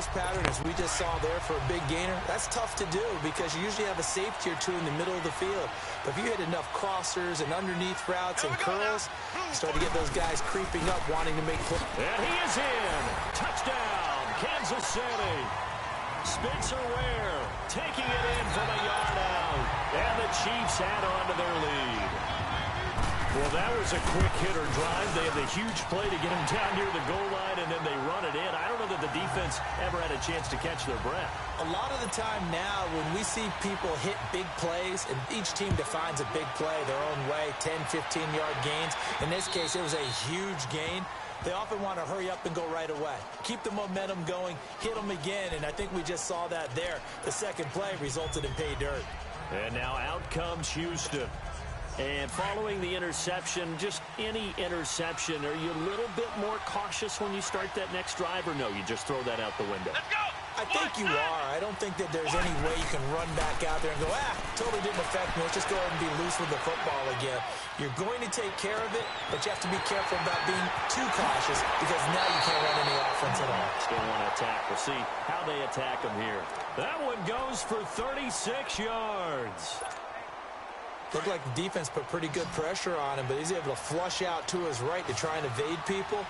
post pattern, as we just saw there for a big gainer, that's tough to do because you usually have a safety or two in the middle of the field. But if you hit enough crossers and underneath routes and curls, you start to get those guys creeping up wanting to make plays. And he is in. Touchdown, Kansas City. Spencer Ware taking it in from a yard out. And the Chiefs add on to their lead. Well, that was a quick hitter drive. They have the huge play to get him down near the goal line, and then they run it in. I don't know that the defense ever had a chance to catch their breath. A lot of the time now when we see people hit big plays, and each team defines a big play their own way, 10, 15-yard gains. In this case, it was a huge gain. They often want to hurry up and go right away. Keep the momentum going, hit them again, and I think we just saw that there. The second play resulted in pay dirt. And now out comes Houston. And following the interception, just any interception, are you a little bit more cautious when you start that next drive, or no, you just throw that out the window? Let's go! I think you are. I don't think that there's any way you can run back out there and go, totally didn't affect me. Let's just go ahead and be loose with the football again. You're going to take care of it, but you have to be careful about being too cautious because now you can't run any offense at all. Still want to attack. We'll see how they attack them here. That one goes for 36 yards. Looked like the defense put pretty good pressure on him, but he's able to flush out to his right to try and evade people.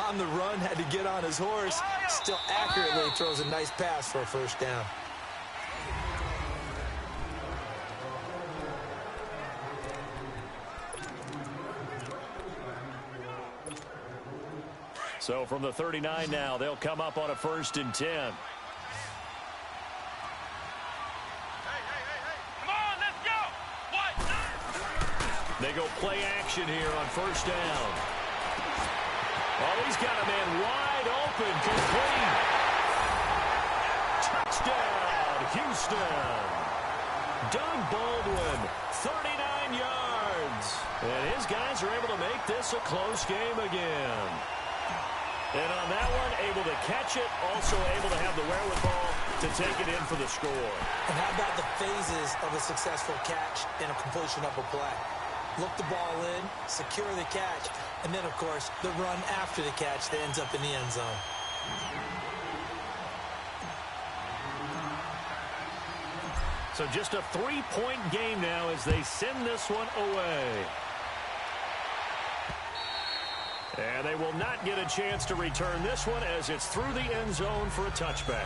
On the run, had to get on his horse. Still accurately throws a nice pass for a first down. So from the 39 now, they'll come up on a 1st and 10. They go play action here on 1st down. Oh, he's got a man wide open, complete. Touchdown, Houston. Doug Baldwin, 39 yards. And his guys are able to make this a close game again. And on that one, able to catch it, also able to have the wherewithal to take it in for the score. And how about the phases of a successful catch and a completion of a play? Look the ball in, secure the catch, and then, of course, the run after the catch that ends up in the end zone. So just a 3-point game now as they send this one away. And they will not get a chance to return this one as it's through the end zone for a touchback.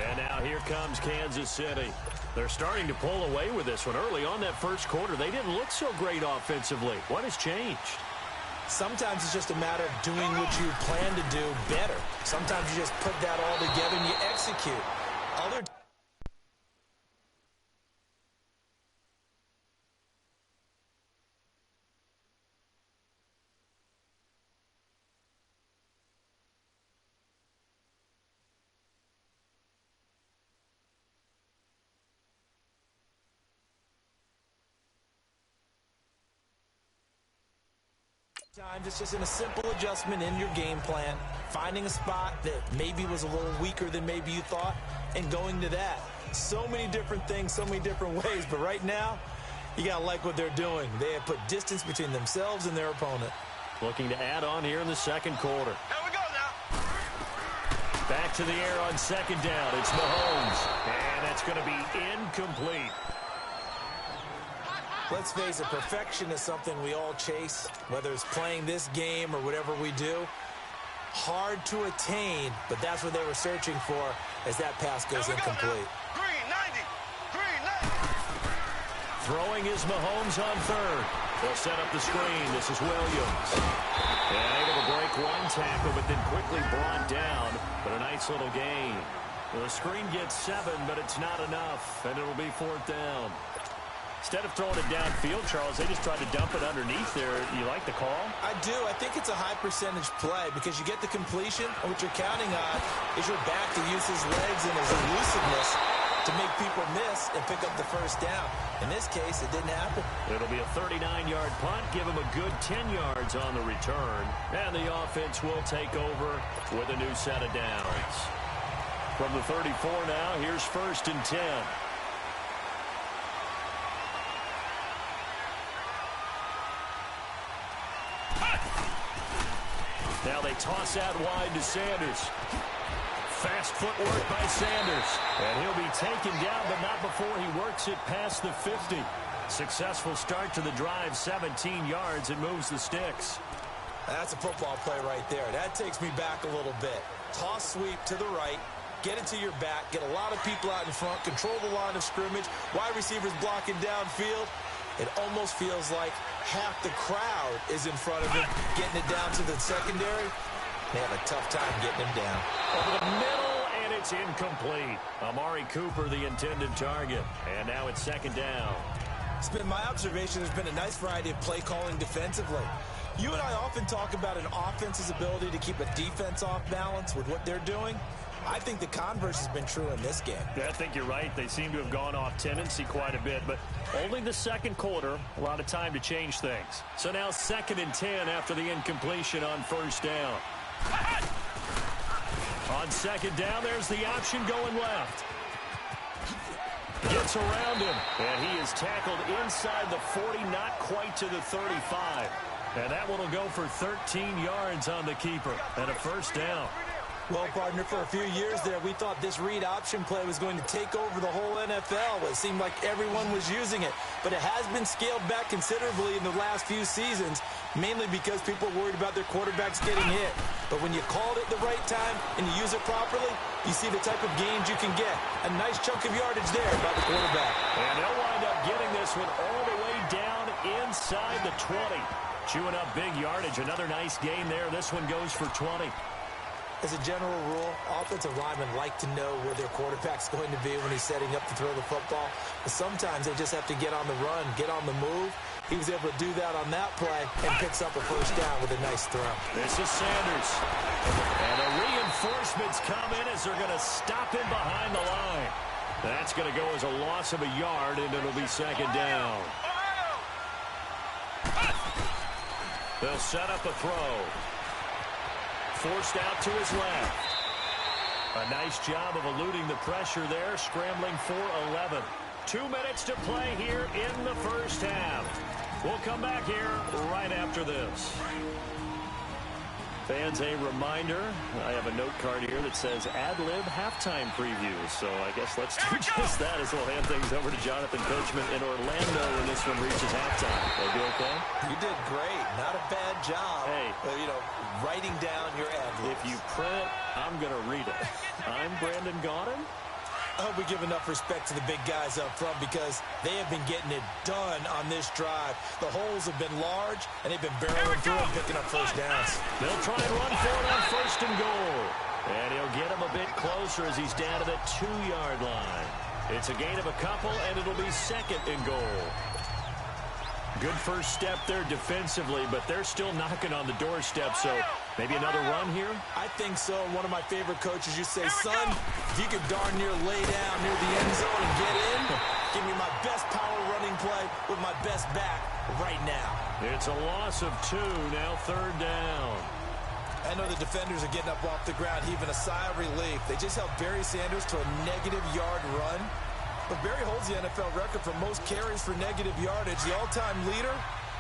And now here comes Kansas City. They're starting to pull away with this one. Early on that first quarter, they didn't look so great offensively. What has changed? Sometimes it's just a matter of doing what you plan to do better. Sometimes you just put that all together and you execute. Other times it's just in a simple adjustment in your game plan, finding a spot that maybe was a little weaker than maybe you thought, and going to that. So many different things, so many different ways, but right now, you got to like what they're doing. They have put distance between themselves and their opponent. Looking to add on here in the second quarter. Here we go now. Back to the air on 2nd down. It's Mahomes, and that's going to be incomplete. Let's face it, perfection is something we all chase, whether it's playing this game or whatever we do. Hard to attain, but that's what they were searching for as that pass goes incomplete. Green 90. Green 90. Throwing is Mahomes on 3rd. They'll set up the screen. This is Williams. And able to break one tackle, but then quickly brought down. But a nice little gain. Well, the screen gets 7, but it's not enough, and it'll be 4th down. Instead of throwing it downfield, Charles, they just tried to dump it underneath there. You like the call? I do. I think it's a high-percentage play because you get the completion, and what you're counting on is your back to use his legs and his elusiveness to make people miss and pick up the first down. In this case, it didn't happen. It'll be a 39-yard punt. Give him a good 10 yards on the return. And the offense will take over with a new set of downs. From the 34 now, here's 1st and 10. Now they toss out wide to Sanders. Fast footwork by Sanders. And he'll be taken down, but not before he works it past the 50. Successful start to the drive, 17 yards, and moves the sticks. That's a football play right there. That takes me back a little bit. Toss sweep to the right. Get it to your back. Get a lot of people out in front. Control the line of scrimmage. Wide receivers blocking downfield. It almost feels like half the crowd is in front of him, getting it down to the secondary. They have a tough time getting him down. Over the middle, and it's incomplete. Amari Cooper, the intended target. And now it's second down. It's been my observation there's been a nice variety of play calling defensively. You and I often talk about an offense's ability to keep a defense off balance with what they're doing. I think the converse has been true in this game. Yeah, I think you're right. They seem to have gone off tendency quite a bit, but only the second quarter, a lot of time to change things. So now 2nd and 10 after the incompletion on first down. On second down, there's the option going left. Gets around him, and he is tackled inside the 40, not quite to the 35. And that one will go for 13 yards on the keeper and a first down. Well, partner, for a few years there, we thought this read option play was going to take over the whole NFL. It seemed like everyone was using it. But it has been scaled back considerably in the last few seasons, mainly because people are worried about their quarterbacks getting hit. But when you call it at the right time and you use it properly, you see the type of gains you can get. A nice chunk of yardage there by the quarterback. And they'll wind up getting this one all the way down inside the 20. Chewing up big yardage. Another nice gain there. This one goes for 20. As a general rule, offensive linemen like to know where their quarterback's going to be when he's setting up to throw the football. But sometimes they just have to get on the run, get on the move. He was able to do that on that play and picks up a first down with a nice throw. This is Sanders. And the reinforcements come in as they're going to stop him behind the line. That's going to go as a loss of a yard, and it'll be second down. They'll set up a throw. Forced out to his left. A nice job of eluding the pressure there, scrambling for 11. 2 minutes to play here in the first half. We'll come back here right after this. Fans, a reminder, I have a note card here that says ad-lib halftime preview. So I guess let's do just that as we'll hand things over to Jonathan Coachman in Orlando when this one reaches halftime. Will be okay? You did great. Not a bad job. Hey. Writing down your ad-libs. If you print, I'm going to read it. I'm Brandon Gaudin. I hope we give enough respect to the big guys up front because they have been getting it done on this drive. The holes have been large, and they've been barreling through and picking up first downs. They'll try and run for it on first and goal. And he'll get him a bit closer as he's down to the 2-yard line. It's a gain of a couple, and it'll be second and goal. Good first step there defensively, but they're still knocking on the doorstep, so maybe another run here? I think so. One of my favorite coaches used to say, son, if you could darn near lay down near the end zone and get in, give me my best power running play with my best back right now. It's a loss of 2, now third down. I know the defenders are getting up off the ground, heaving a sigh of relief. They just held Barry Sanders to a -yard run. But Barry holds the NFL record for most carries for negative yardage. The all-time leader,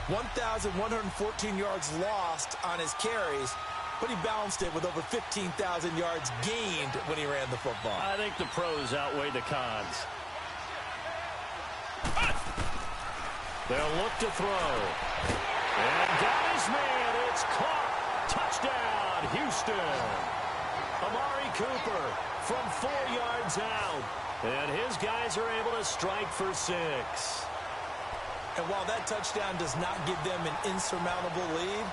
1,114 yards lost on his carries, but he balanced it with over 15,000 yards gained when he ran the football. I think the pros outweigh the cons. They'll look to throw. And got his man. It's caught. Touchdown, Houston. Amari Cooper from 4 yards out. And his guys are able to strike for 6. And while that touchdown does not give them an insurmountable lead,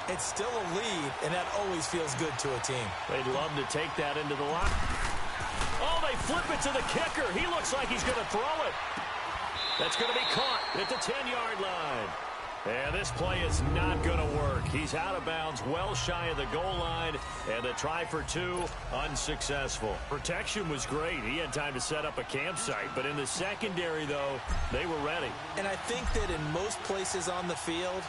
it's still a lead, and that always feels good to a team. They'd love to take that into the lock. Oh, they flip it to the kicker. He looks like he's going to throw it. That's going to be caught at the 10-yard line. And this play is not going to work. He's out of bounds, well shy of the goal line, and the try for 2, unsuccessful. Protection was great. He had time to set up a campsite, but in the secondary, though, they were ready. And I think that in most places on the field,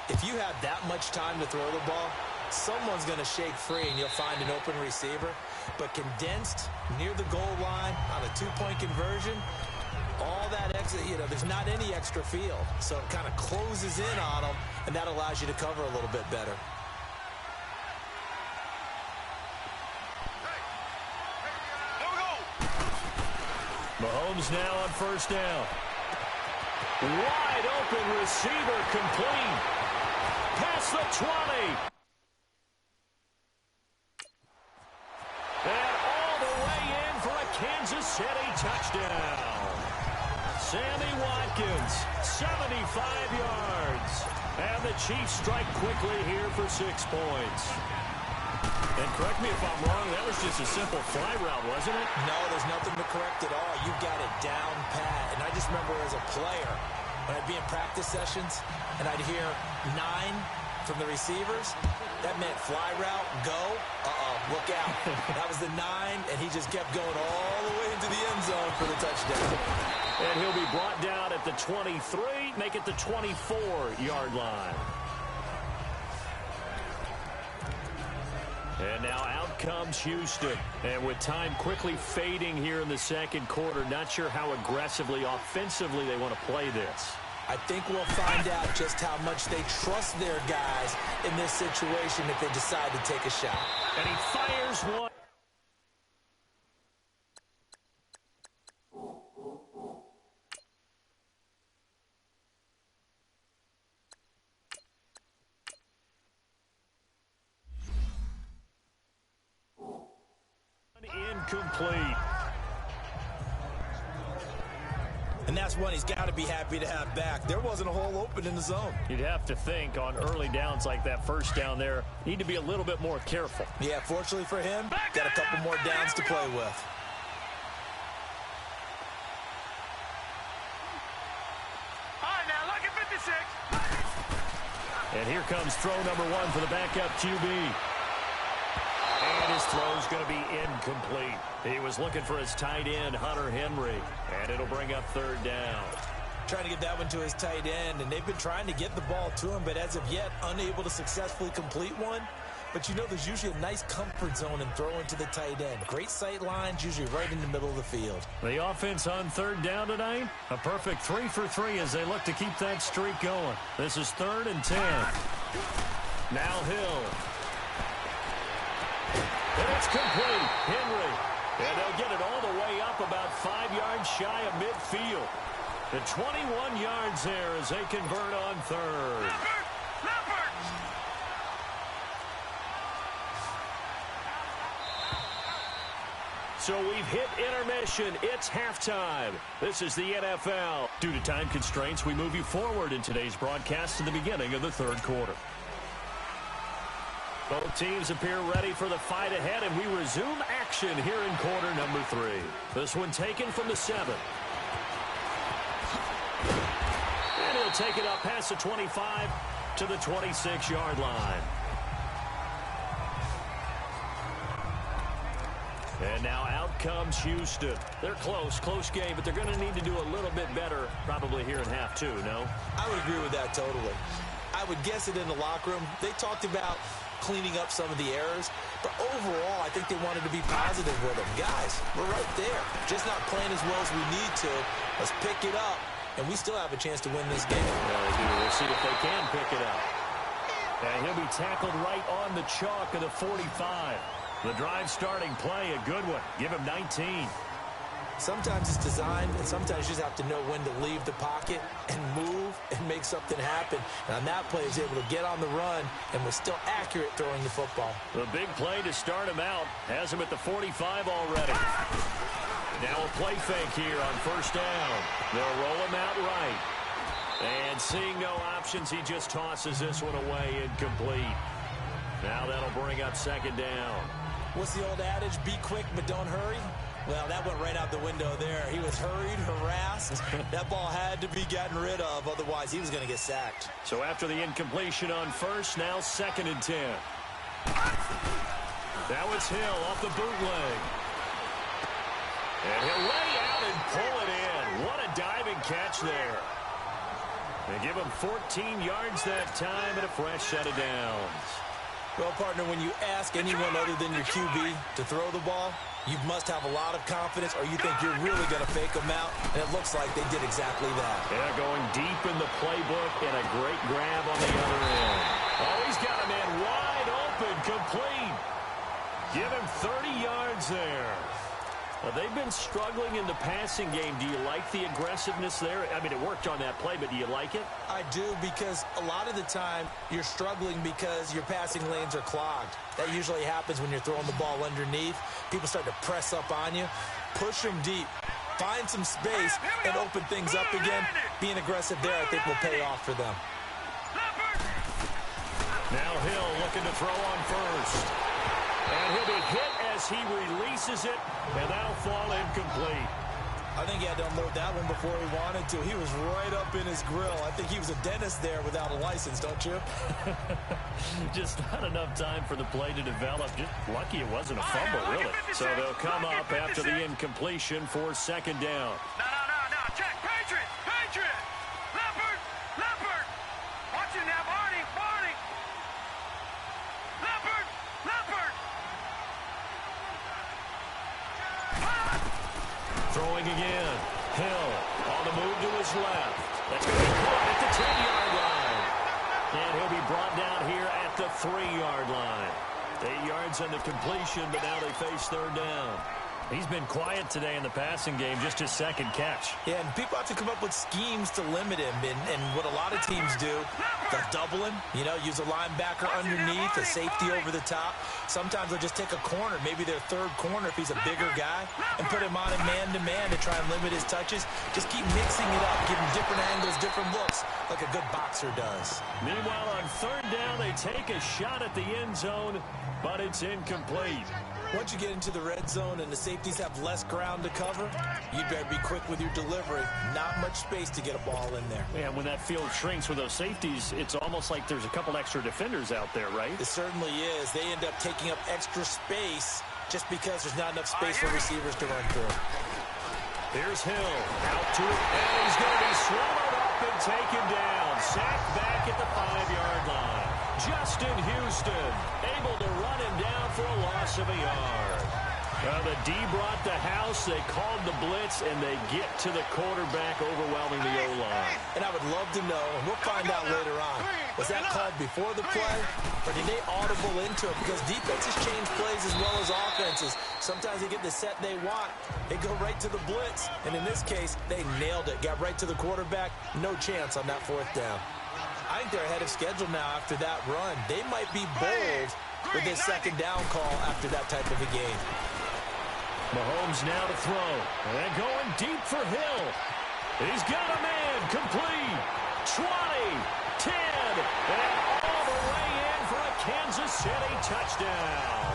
if you have that much time to throw the ball, someone's going to shake free and you'll find an open receiver. But condensed near the goal line on a 2-point conversion, all that extra, there's not any extra field. So it kind of closes in on them, and that allows you to cover a little bit better. Mahomes now on first down. Wide open receiver complete. Past the 20. And all the way in for a Kansas City touchdown. Sammy Watkins, 75 yards. And the Chiefs strike quickly here for 6 points. And correct me if I'm wrong, that was just a simple fly route, wasn't it? No, there's nothing to correct at all. You got it down pat. And I just remember as a player, when I'd be in practice sessions, and I'd hear 9 from the receivers, that meant fly route, go, look out. That was the 9, and he just kept going all the way into the end zone for the touchdown. And he'll be brought down at the 23, make it the 24-yard line. And now out comes Houston. And with time quickly fading here in the second quarter, not sure how aggressively, offensively they want to play this. I think we'll find out just how much they trust their guys in this situation if they decide to take a shot. And he fires one. Incomplete. And that's one he's got to be happy to have back. There wasn't a hole open in the zone. You'd have to think on early downs like that first down there, need to be a little bit more careful. Yeah, fortunately for him, got a couple more downs to play with. All right, now, look at 56. And here comes throw number 1 for the backup QB. And his throw's going to be incomplete. He was looking for his tight end, Hunter Henry. And it'll bring up third down. Trying to get that one to his tight end, and they've been trying to get the ball to him, but as of yet, unable to successfully complete one. But you know there's usually a nice comfort zone in throwing to the tight end. Great sight lines, usually right in the middle of the field. The offense on third down tonight, a perfect 3 for 3 as they look to keep that streak going. This is 3rd and 10. Now Hill. And it's complete. Henry. And they'll get it all the way up about 5 yards shy of midfield. The 21 yards there as they convert on third. So we've hit intermission. It's halftime. This is the NFL. Due to time constraints, we move you forward in today's broadcast to the beginning of the third quarter. Both teams appear ready for the fight ahead, and we resume action here in quarter number 3. This one taken from the 7. And he'll take it up past the 25 to the 26-yard line. And now out comes Houston. They're close game, but they're going to need to do a little bit better probably here in half 2, no? I would agree with that totally. I would guess it in the locker room. They talked about cleaning up some of the errors, but overall, I think they wanted to be positive with them. Guys, we're right there. Just not playing as well as we need to. Let's pick it up, and we still have a chance to win this game. Yeah, they do. We'll see if they can pick it up. And he'll be tackled right on the chalk of the 45. The drive starting play, a good one. Give him 19. Sometimes it's designed, and sometimes you just have to know when to leave the pocket and move and make something happen. And on that play, he was able to get on the run and was still accurate throwing the football. The big play to start him out has him at the 45 already. Now a play fake here on first down. They'll roll him out right. And seeing no options, he just tosses this one away incomplete. Now that'll bring up second down. What's the old adage? Be quick, but don't hurry. Well, that went right out the window there. He was hurried, harassed. That ball had to be gotten rid of, otherwise he was going to get sacked. So after the incompletion on first, now 2nd and 10. Now it's Hill off the bootleg. And he'll lay out and pull it in. What a diving catch there. They give him 14 yards that time and a fresh set of downs. Well, partner, when you ask anyone other than your QB to throw the ball, you must have a lot of confidence, or you think you're really going to fake them out, and it looks like they did exactly that. Yeah, going deep in the playbook, and a great grab on the other end. Oh, he's got a man wide open, complete. Give him 30 yards there. Well, they've been struggling in the passing game. Do you like the aggressiveness there? I mean, it worked on that play, but do you like it? I do, because a lot of the time you're struggling because your passing lanes are clogged. That usually happens when you're throwing the ball underneath. People start to press up on you. Push them deep. Find some space and open things up again. Being aggressive there, I think, will pay off for them. Now Hill looking to throw on first. And he'll be hit as he releases it, and that'll fall incomplete. I think he had to unload that one before he wanted to. He was right up in his grill. I think he was a dentist there without a license, don't you? Just not enough time for the play to develop. Just lucky it wasn't a fumble, really. So they'll come up after the incompletion for second down. No. Check. Patriot. Leopard. Watch it now, Barney. Leopard. Throwing again. Hill on the move to his left. That's going to be caught at the 10-yard line. And he'll be brought down here at the 3-yard line. 8 yards on the completion, but now they face third down. He's been quiet today in the passing game, just his second catch. Yeah, and people have to come up with schemes to limit him. And what a lot of teams do, they'll double him, use a linebacker underneath, a safety over the top. Sometimes they'll just take a corner, maybe their third corner if he's a bigger guy, and put him on a man-to-man to try and limit his touches. Just keep mixing it up, give him different angles, different looks, like a good boxer does. Meanwhile, on third down, they take a shot at the end zone, but it's incomplete. Once you get into the red zone and the safeties have less ground to cover, you'd better be quick with your delivery. Not much space to get a ball in there. Yeah, when that field shrinks with those safeties, it's almost like there's a couple extra defenders out there, right? It certainly is. They end up taking up extra space just because there's not enough space for receivers to run through. Here's Hill. Out to it, and he's going to be swallowed up and taken down. Sacked back at the 5-yard line. Justin Houston able to run him down for a loss of a yard. Well, the D brought the house. They called the blitz, and they get to the quarterback, overwhelming the O-line. And I would love to know, and we'll find out later on, was that called before the play, or did they audible into it? Because defenses change plays as well as offenses. Sometimes they get the set they want. They go right to the blitz, and in this case, they nailed it. Got right to the quarterback. No chance on that fourth down. I think they're ahead of schedule now after that run. They might be bold with this second down call after that type of a game. Mahomes now to throw. And going deep for Hill. He's got a man. Complete. 20. 10. And all the way in for a Kansas City touchdown.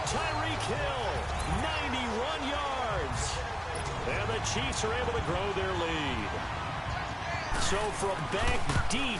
Tyreek Hill, 91 yards. And the Chiefs are able to grow their lead. So from back deep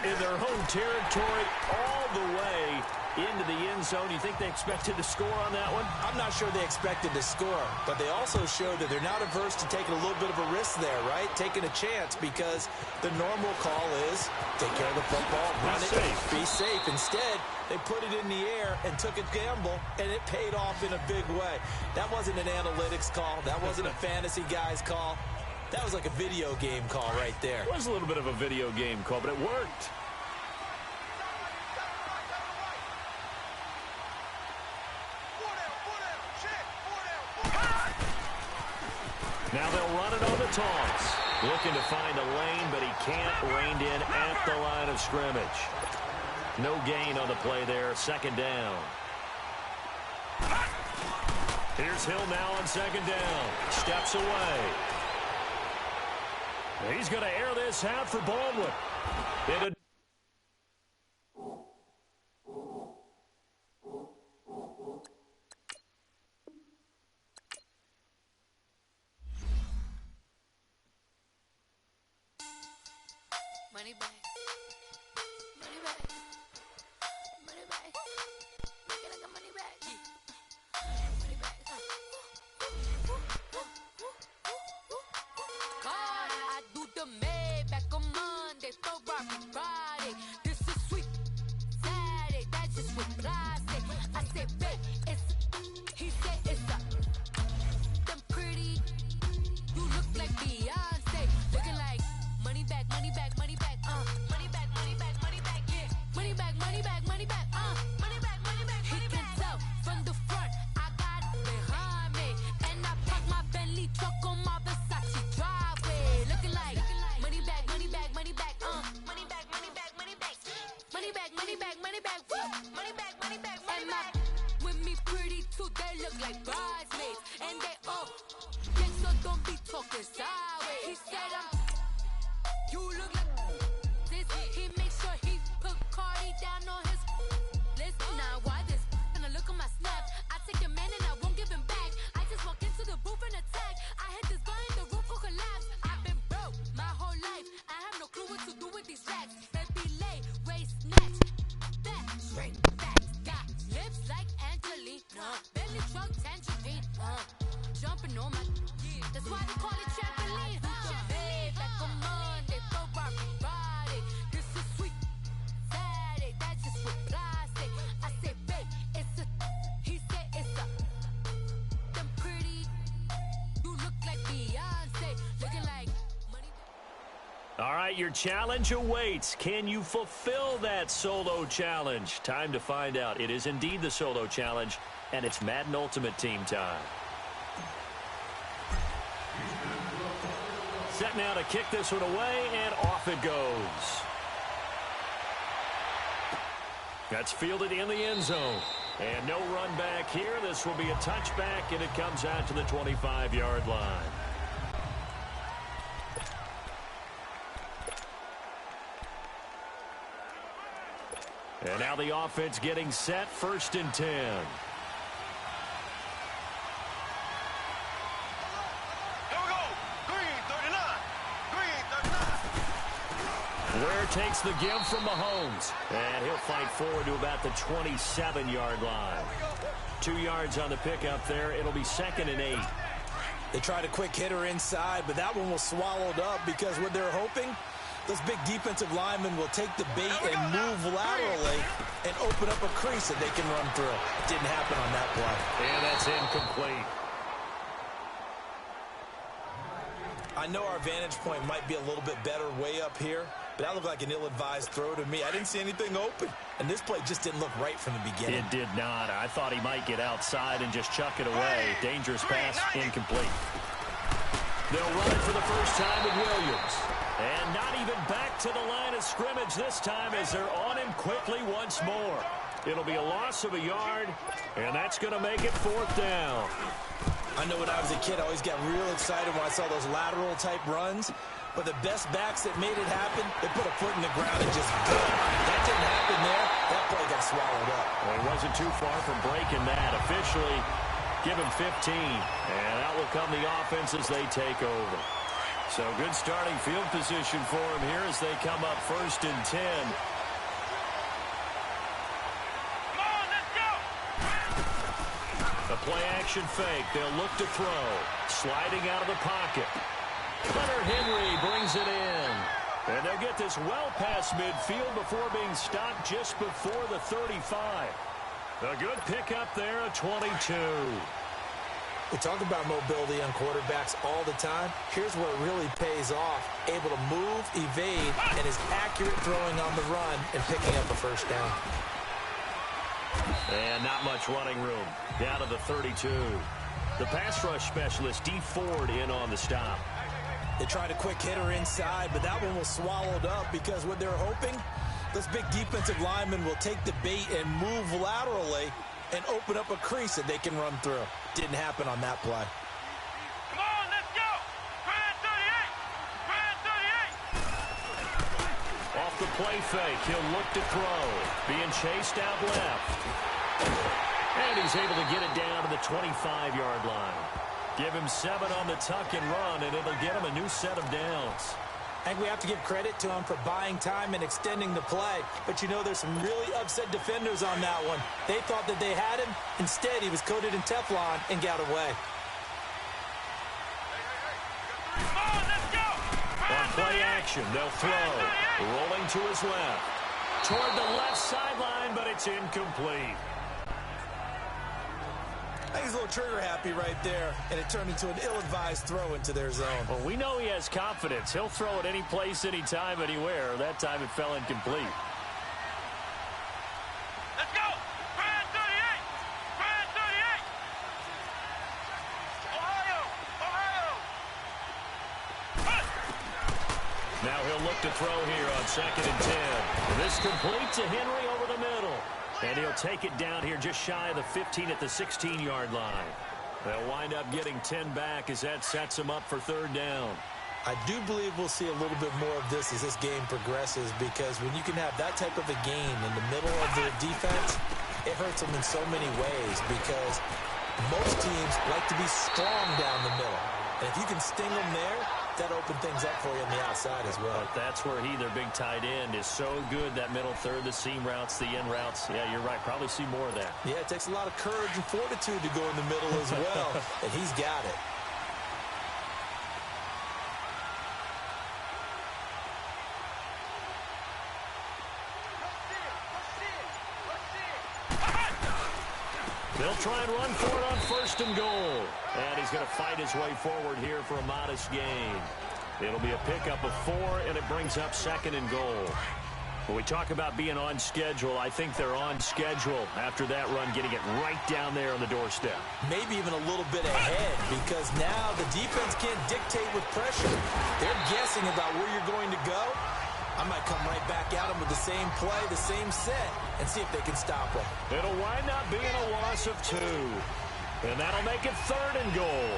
in their home territory, all the way into the end zone, you think they expected to score on that one? I'm not sure they expected to score, but they also showed that they're not averse to taking a little bit of a risk there, right? Taking a chance, because the normal call is take care of the football, run it, be safe. Instead, they put it in the air and took a gamble, and it paid off in a big way. That wasn't an analytics call. That wasn't a fantasy guy's call. That was like a video game call right there. It was a little bit of a video game call, but it worked. Now they'll run it on the toss. Looking to find a lane, but he can't. Reined in at the line of scrimmage. No gain on the play there. Second down. Here's Hill now on second down. Steps away. He's going to air this out for Baldwin. Money back. Money back. Money back. Make it like a money back. Money back. God, I do the Maybach on Monday, Ferrari Friday. This is sweet Saturday. That's just what I say. I say, babe, it's. He said it's a. Them pretty. You look like Beyonce. Looking like money back, money back, money back, money back, money back. bridesmaids, and they all think so. Don't be talking sideways. He said you look like this. He makes sure he put Cardi down on his list. Now why this? Gonna look at my snap. I take your man and I won't give him back. I just walk into the booth and attack. I hit this guy in the roof will collapse. I've been broke my whole life. I have no clue what to do with these racks. Baby lay, waist snatch, back straight facts. Got lips like Angelina, belly truck tangerine. Jumping on my, that's why they call it trampoline. Babe, back on Monday, throw Friday. This is sweet Saturday, that's just what I say. I say, babe, it's a, he said it's a, them pretty, you look like Beyonce, looking like money. All right, your challenge awaits. Can you fulfill that solo challenge? Time to find out. It is indeed the solo challenge, and it's Madden Ultimate Team time. Set now to kick this one away, and off it goes. That's fielded in the end zone. And no run back here. This will be a touchback, and it comes out to the 25-yard line. And now the offense getting set, 1st and 10. Ware takes the give from Mahomes. And he'll fight forward to about the 27-yard line. 2 yards on the pickup there. It'll be 2nd and 8. They tried a quick hitter inside, but that one was swallowed up because what they're hoping, those big defensive linemen will take the bait and move laterally and open up a crease that they can run through. It didn't happen on that play. And that's incomplete. I know our vantage point might be a little bit better way up here, but that looked like an ill-advised throw to me. I didn't see anything open, and this play just didn't look right from the beginning. It did not. I thought he might get outside and just chuck it away. Dangerous pass, incomplete. They'll run it for the first time with Williams. And not even back to the line of scrimmage this time as they're on him quickly once more. It'll be a loss of a yard, and that's going to make it 4th down. I know when I was a kid, I always got real excited when I saw those lateral-type runs. But the best backs that made it happen, they put a foot in the ground and just go. That didn't happen there. That play got swallowed up. Well, he wasn't too far from breaking that. Officially, give him 15. And out will come the offense as they take over. So good starting field position for him here as they come up 1st and 10. Come on, let's go! A play-action fake. They'll look to throw. Sliding out of the pocket. Leonard Henry brings it in. And they'll get this well past midfield before being stopped just before the 35. A good pickup there, a 22. We talk about mobility on quarterbacks all the time. Here's where it really pays off. Able to move, evade, and is accurate throwing on the run and picking up a 1st down. And not much running room. Down to the 32. The pass rush specialist, D. Ford, in on the stop. They tried a quick hitter inside, but that one was swallowed up because what they're hoping, those big defensive linemen will take the bait and move laterally and open up a crease that they can run through. Didn't happen on that play. Come on, let's go! Brand 38! Brand 38! Off the play fake, he'll look to throw. Being chased out left. And he's able to get it down to the 25-yard line. Give him 7 on the tuck and run, and it'll get him a new set of downs. I think we have to give credit to him for buying time and extending the play. But, you know, there's some really upset defenders on that one. They thought that they had him. Instead, he was coated in Teflon and got away. Come on, let's go! On play action, they'll throw. Rolling to his left. Toward the left sideline, but it's incomplete. I think he's a little trigger happy right there, and it turned into an ill-advised throw into their zone. Well, we know he has confidence. He'll throw it any place, anytime, anywhere. That time it fell incomplete. Let's go! Brand 38! Brand 38! Ohio! Ohio! Now he'll look to throw here on 2nd and 10. This complete to Henry over the middle. And he'll take it down here just shy of the 15 at the 16-yard line. They'll wind up getting 10 back as that sets them up for third down. I do believe we'll see a little bit more of this as this game progresses, because when you can have that type of a game in the middle of the defense, it hurts them in so many ways, because most teams like to be strong down the middle. And if you can sting them there, that opens things up for you on the outside as well. But that's where their big tight end, is so good, that middle third, the seam routes, the in routes. Yeah, you're right. Probably see more of that. Yeah, it takes a lot of courage and fortitude to go in the middle as well, and he's got it. They'll try and run for it on first and goal. And he's going to fight his way forward here for a modest gain. It'll be a pickup of 4, and it brings up second and goal. When we talk about being on schedule, I think they're on schedule after that run, getting it right down there on the doorstep. Maybe even a little bit ahead, because now the defense can't dictate with pressure. They're guessing about where you're going to go. I might come right back at them with the same play, the same set, and see if they can stop them. It'll wind up being a loss of 2. And that'll make it third and goal.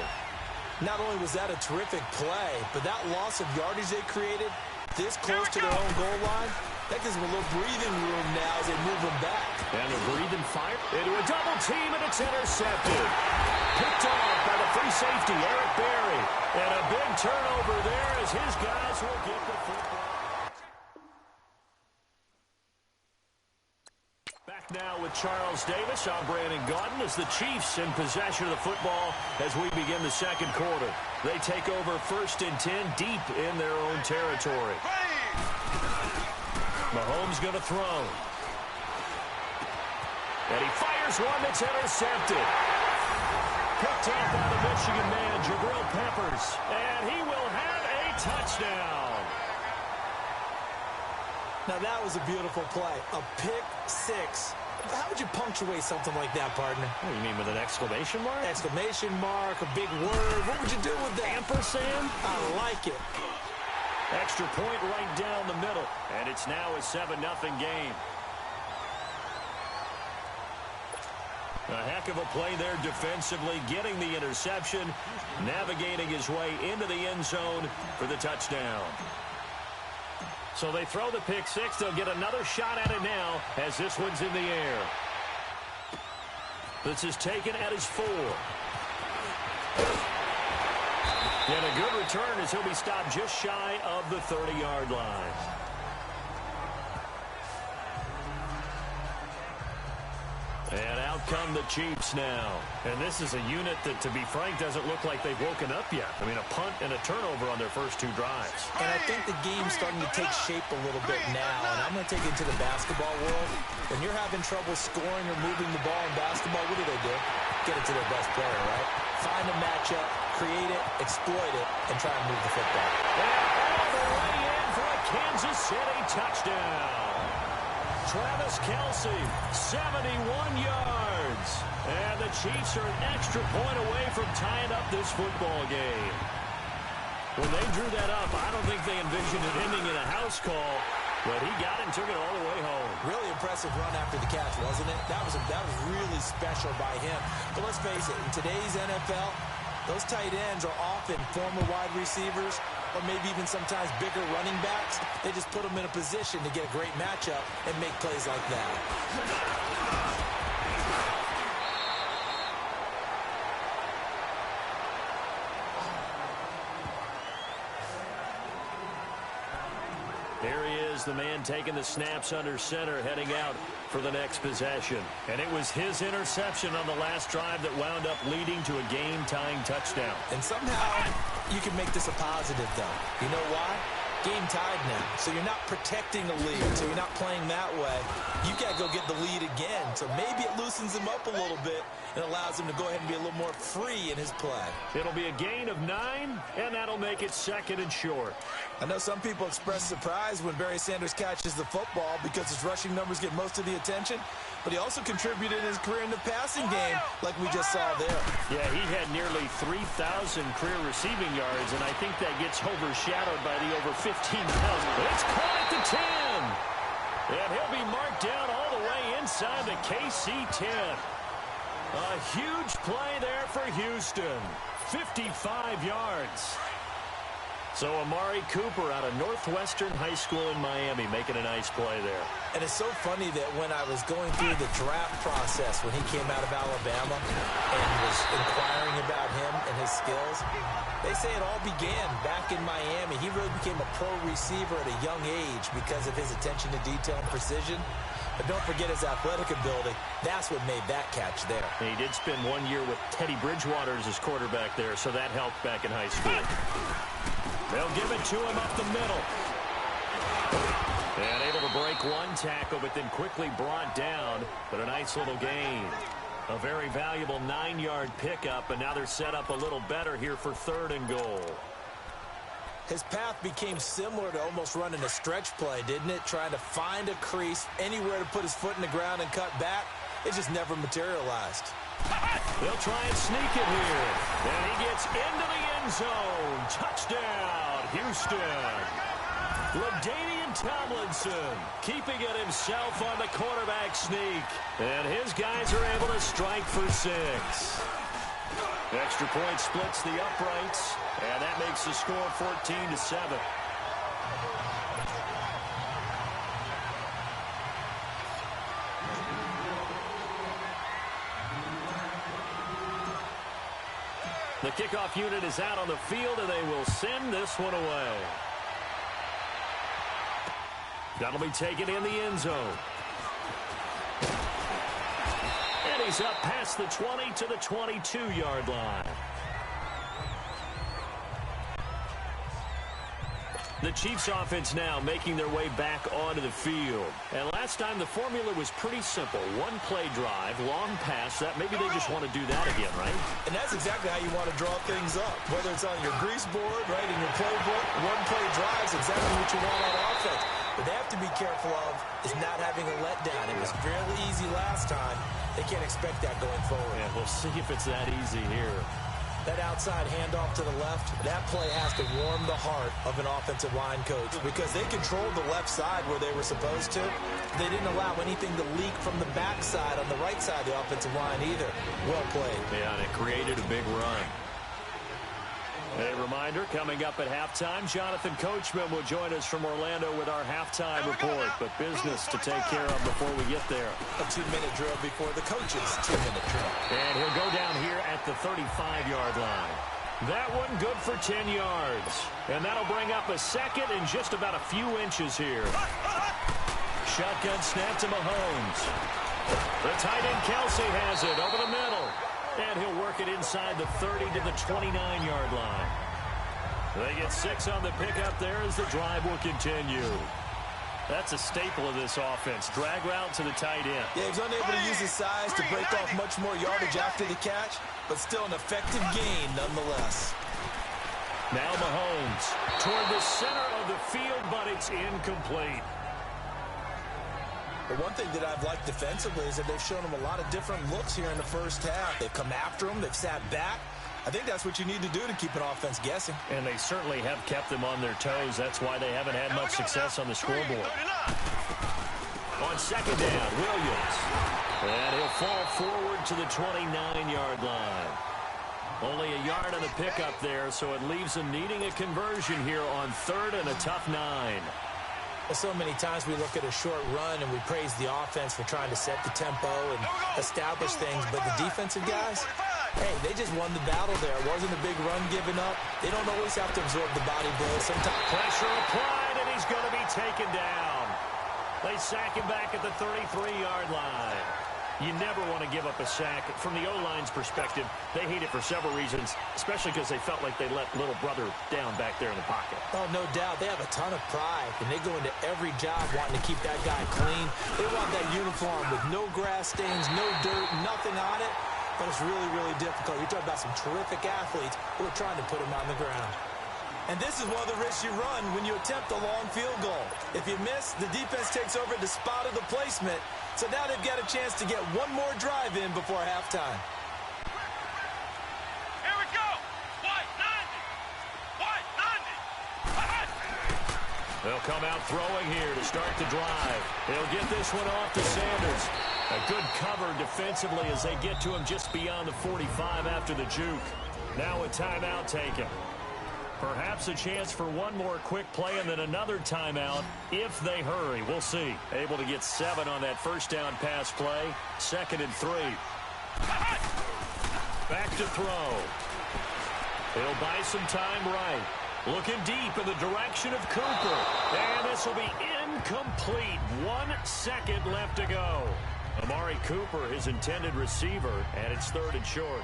Not only was that a terrific play, but that loss of yardage they created this close to their own goal line, that gives them a little breathing room now as they move them back. And they're breathing fire into a double team, and it's intercepted. Picked off by the free safety, Eric Berry. And a big turnover there as his guys will get the football. Back now with Charles Davis. I'm Brandon Gaudin as the Chiefs in possession of the football as we begin the second quarter. They take over first and 10 deep in their own territory. Mahomes going to throw. And he fires one that's intercepted. Picked up by the Michigan man, Jabril Peppers. And he will have a touchdown. Now, that was a beautiful play. A pick six. How would you punctuate something like that, partner? What do you mean, with an exclamation mark? Exclamation mark, a big word. What would you do with that? Ampersand? I like it. Extra point right down the middle. And it's now a 7-0 game. A heck of a play there defensively, getting the interception, navigating his way into the end zone for the touchdown. So they throw the pick six. They'll get another shot at it now as this one's in the air. This is taken at his 4. And a good return as he'll be stopped just shy of the 30-yard line. And out come the Chiefs now. And this is a unit that, to be frank, doesn't look like they've woken up yet. I mean, a punt and a turnover on their first 2 drives. And I think the game's starting to take shape a little bit now. And I'm going to take it to the basketball world. When you're having trouble scoring or moving the ball in basketball, what do? Get it to their best player, right? Find a matchup, create it, exploit it, and try and move the football. And all the way in for a Kansas City touchdown. Travis Kelce, 71 yards. And the Chiefs are an extra point away from tying up this football game. When they drew that up, I don't think they envisioned it ending in a house call, but he got it and took it all the way home. Really impressive run after the catch, wasn't it? That was really special by him. But let's face it, in today's NFL, those tight ends are often former wide receivers, or maybe even sometimes bigger running backs. They just put them in a position to get a great matchup and make plays like that. Here he is, the man taking the snaps under center, heading out for the next possession. And it was his interception on the last drive that wound up leading to a game-tying touchdown. And somehow you can make this a positive, though. You know why? Game tied now. So you're not protecting the lead, so you're not playing that way. You got to go get the lead again. So maybe it loosens him up a little bit and allows him to go ahead and be a little more free in his play. It'll be a gain of 9, and that'll make it second and short. I know some people express surprise when Barry Sanders catches the football because his rushing numbers get most of the attention, but he also contributed in his career in the passing game like we just saw there. Yeah, he had nearly 3,000 career receiving yards, and I think that gets overshadowed by the over 15,000. It's caught at the 10. And he'll be marked down all the way inside the KC 10. A huge play there for Houston. 55 yards. So Amari Cooper out of Northwestern High School in Miami making a nice play there. And it's so funny that when I was going through the draft process when he came out of Alabama and was inquiring about him and his skills, they say it all began back in Miami. He really became a pro receiver at a young age because of his attention to detail and precision. But don't forget his athletic ability. That's what made that catch there. And he did spend 1 year with Teddy Bridgewater as his quarterback there, so that helped back in high school. They'll give it to him up the middle. And able to break one tackle, but then quickly brought down. But a nice little gain. A very valuable 9-yard pickup, and now they're set up a little better here for 3rd and goal. His path became similar to almost running a stretch play, didn't it? Trying to find a crease, anywhere to put his foot in the ground and cut back. It just never materialized. They'll try and sneak it here. And he gets into the end zone. Touchdown, Houston. LaDainian Tomlinson keeping it himself on the quarterback sneak. And his guys are able to strike for 6. Extra point splits the uprights. And that makes the score 14-7. The kickoff unit is out on the field, and they will send this one away. That'll be taken in the end zone. And he's up past the 20 to the 22-yard line. The Chiefs offense now making their way back onto the field. And last time the formula was pretty simple. One play drive, long pass. That maybe they just want to do that again, right? And that's exactly how you want to draw things up. Whether it's on your grease board, right, in your playbook, one play drive is exactly what you want on offense. What they have to be careful of is not having a letdown. It was fairly easy last time. They can't expect that going forward. Yeah, we'll see if it's that easy here. That outside handoff to the left, that play has to warm the heart of an offensive line coach because they controlled the left side where they were supposed to. They didn't allow anything to leak from the backside on the right side of the offensive line either. Well played. Yeah, and it created a big run. A reminder, coming up at halftime, Jonathan Coachman will join us from Orlando with our halftime report. But business to take care of before we get there. A 2-minute drill before the coach's 2-minute drill. And he'll go down here at the 35-yard line. That one good for 10 yards. And that'll bring up a second and just about a few inches here. Shotgun snap to Mahomes. The tight end Kelsey has it over the middle. And he'll work it inside the 30 to the 29-yard line. They get 6 on the pickup there as the drive will continue. That's a staple of this offense. Drag route to the tight end. Yeah, he was unable to use his size to break off much more yardage after the catch, but still an effective gain nonetheless. Now Mahomes toward the center of the field, but it's incomplete. The one thing that I've liked defensively is that they've shown him a lot of different looks here in the first half. They've come after him. They've sat back. I think that's what you need to do to keep an offense guessing. And they certainly have kept them on their toes. That's why they haven't had much success on the scoreboard. On second down, Williams. And he'll fall forward to the 29-yard line. Only a yard on the pickup there, so it leaves them needing a conversion here on 3rd and a tough 9. So many times we look at a short run and we praise the offense for trying to set the tempo and establish things, but the defensive guys, hey, they just won the battle there. It wasn't a big run given up. They don't always have to absorb the body blow. Sometimes pressure applied, and he's going to be taken down. They sack him back at the 33-yard line. You never want to give up a sack. From the O-line's perspective, they hate it for several reasons, especially because they felt like they let little brother down back there in the pocket. Oh, no doubt. They have a ton of pride, and they go into every job wanting to keep that guy clean. They want that uniform with no grass stains, no dirt, nothing on it. But it's really, really difficult. You're talking about some terrific athletes who are trying to put him on the ground. And this is one of the risks you run when you attempt a long field goal. If you miss, the defense takes over the spot of the placement. So now they've got a chance to get one more drive in before halftime. Here we go. White 90. They'll come out throwing here to start the drive. They'll get this one off to Sanders. A good cover defensively as they get to him just beyond the 45 after the juke. Now a timeout taken. Perhaps a chance for one more quick play and then another timeout if they hurry. We'll see. Able to get 7 on that first down pass play. 2nd and 3. Back to throw. He'll buy some time right. Looking deep in the direction of Cooper. And this will be incomplete. 1 second left to go. Amari Cooper, his intended receiver, and it's 3rd and short.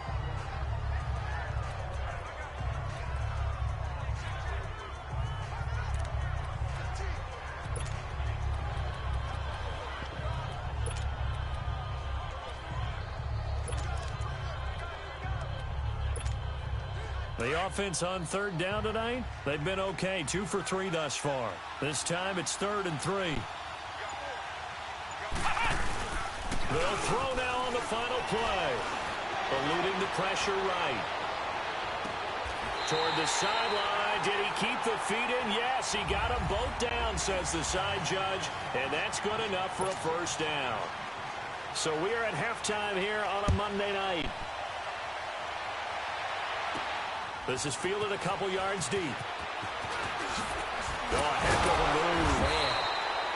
The offense on 3rd down tonight, they've been okay. 2 for 3 thus far. This time it's 3rd and 3. They'll throw now on the final play. Eluding the pressure right. Toward the sideline. Did he keep the feet in? Yes, he got them both down, says the side judge. And that's good enough for a first down. So we are at halftime here on a Monday night. This is fielded a couple yards deep. Oh, a heck of a move. Man.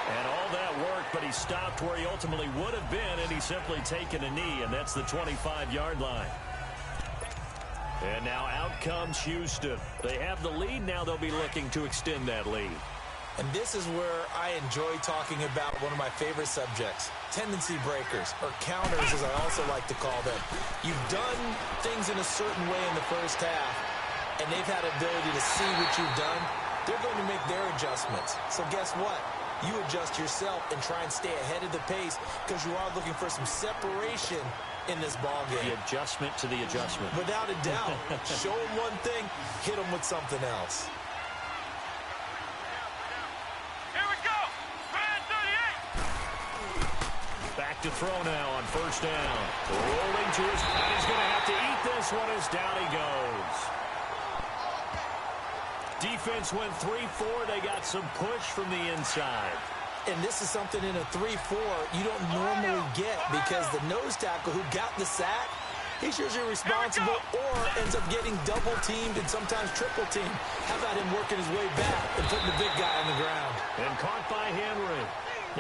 And all that work, but he stopped where he ultimately would have been, and he's simply taken a knee, and that's the 25-yard line. And now out comes Houston. They have the lead. Now they'll be looking to extend that lead. And this is where I enjoy talking about one of my favorite subjects, tendency breakers, or counters as I also like to call them. You've done things in a certain way in the first half, and they've had ability to see what you've done. They're going to make their adjustments. So guess what? You adjust yourself and try and stay ahead of the pace because you are looking for some separation in this ball game. The adjustment to the adjustment. Without a doubt. Show them one thing, hit them with something else. Here we go. Man 38. Back to throw now on first down. Rolling to his, and he's going to have to eat this one as down he goes. Defense went 3-4. They got some push from the inside. And this is something in a 3-4 you don't normally get because the nose tackle who got the sack, he's usually responsible or ends up getting double-teamed and sometimes triple-teamed. How about him working his way back and putting the big guy on the ground? And caught by Henry.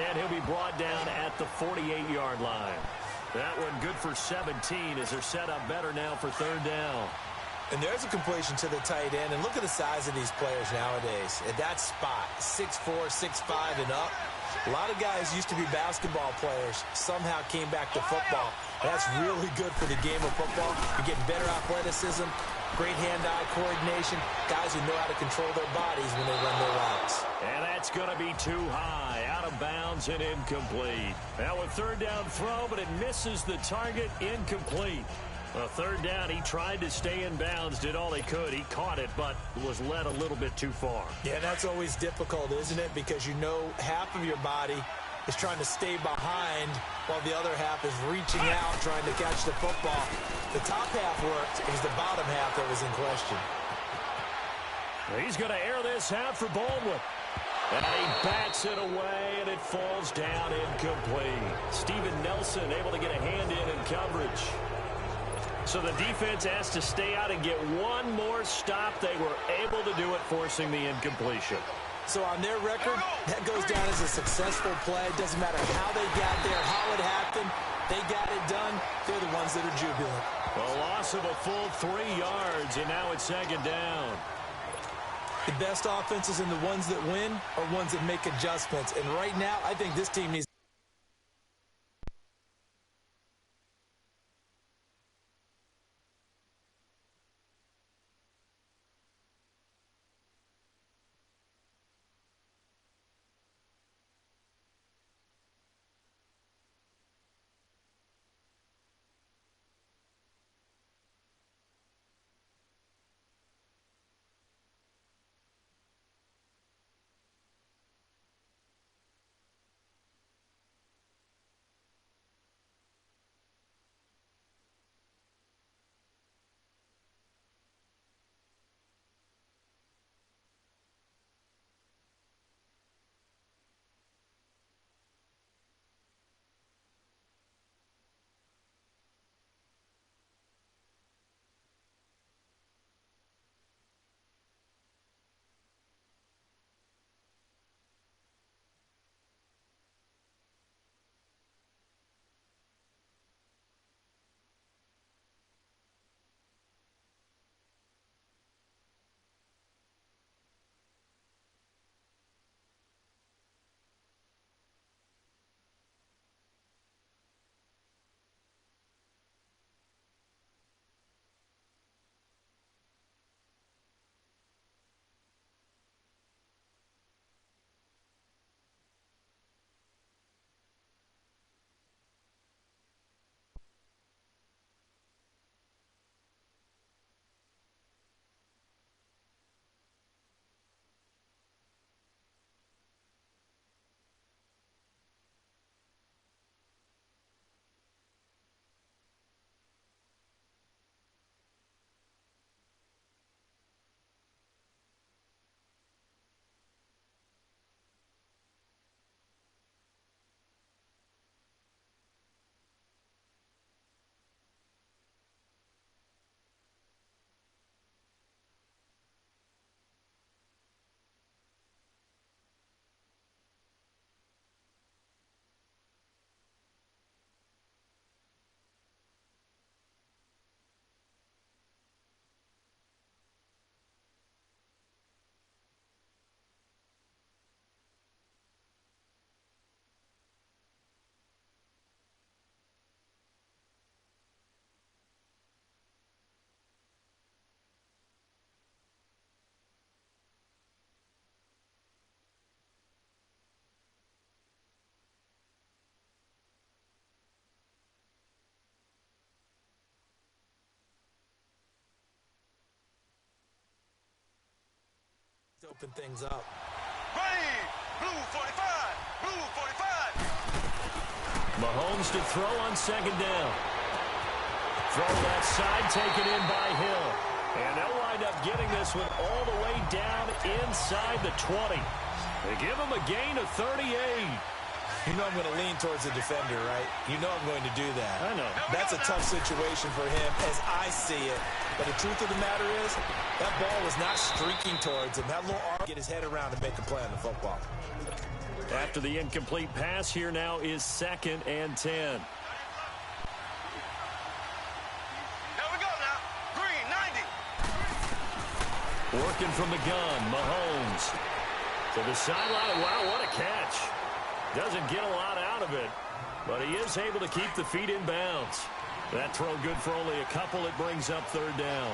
And he'll be brought down at the 48-yard line. That one good for 17 as they're set up better now for 3rd down. And there's a completion to the tight end. And look at the size of these players nowadays. At that spot, 6'4", 6'5", and up. A lot of guys used to be basketball players, somehow came back to football. That's really good for the game of football. You're getting better athleticism, great hand-eye coordination, guys who know how to control their bodies when they run their routes. And that's going to be too high, out of bounds and incomplete. Now a 3rd down throw, but it misses the target, incomplete. A 3rd down, he tried to stay in bounds, did all he could. He caught it, but was led a little bit too far. Yeah, that's always difficult, isn't it? Because you know half of your body is trying to stay behind while the other half is reaching out, trying to catch the football. The top half worked. It was the bottom half that was in question. He's going to air this out for Baldwin. And he bats it away, and it falls down incomplete. Steven Nelson able to get a hand in coverage. So the defense has to stay out and get one more stop. They were able to do it, forcing the incompletion. So on their record, that goes down as a successful play. It doesn't matter how they got there, how it happened. They got it done. They're the ones that are jubilant. A loss of a full 3 yards, and now it's 2nd down. The best offenses and the ones that win are ones that make adjustments. And right now, I think this team needs open things up. Ready, blue 45, blue 45. Mahomes to throw on second down. Throw left side, taken in by Hill. And they'll wind up getting this one all the way down inside the 20. They give him a gain of 38. You know I'm going to lean towards the defender, right? You know I'm going to do that. I know. That's a tough situation for him as I see it. But the truth of the matter is, that ball was not streaking towards him. That little arm get his head around and make a play on the football. After the incomplete pass, here now is 2nd and 10. Here we go now. Green 90. Working from the gun, Mahomes. To the sideline. Wow, what a catch. Doesn't get a lot out of it, but he is able to keep the feet in bounds. That throw good for only a couple. It brings up 3rd down.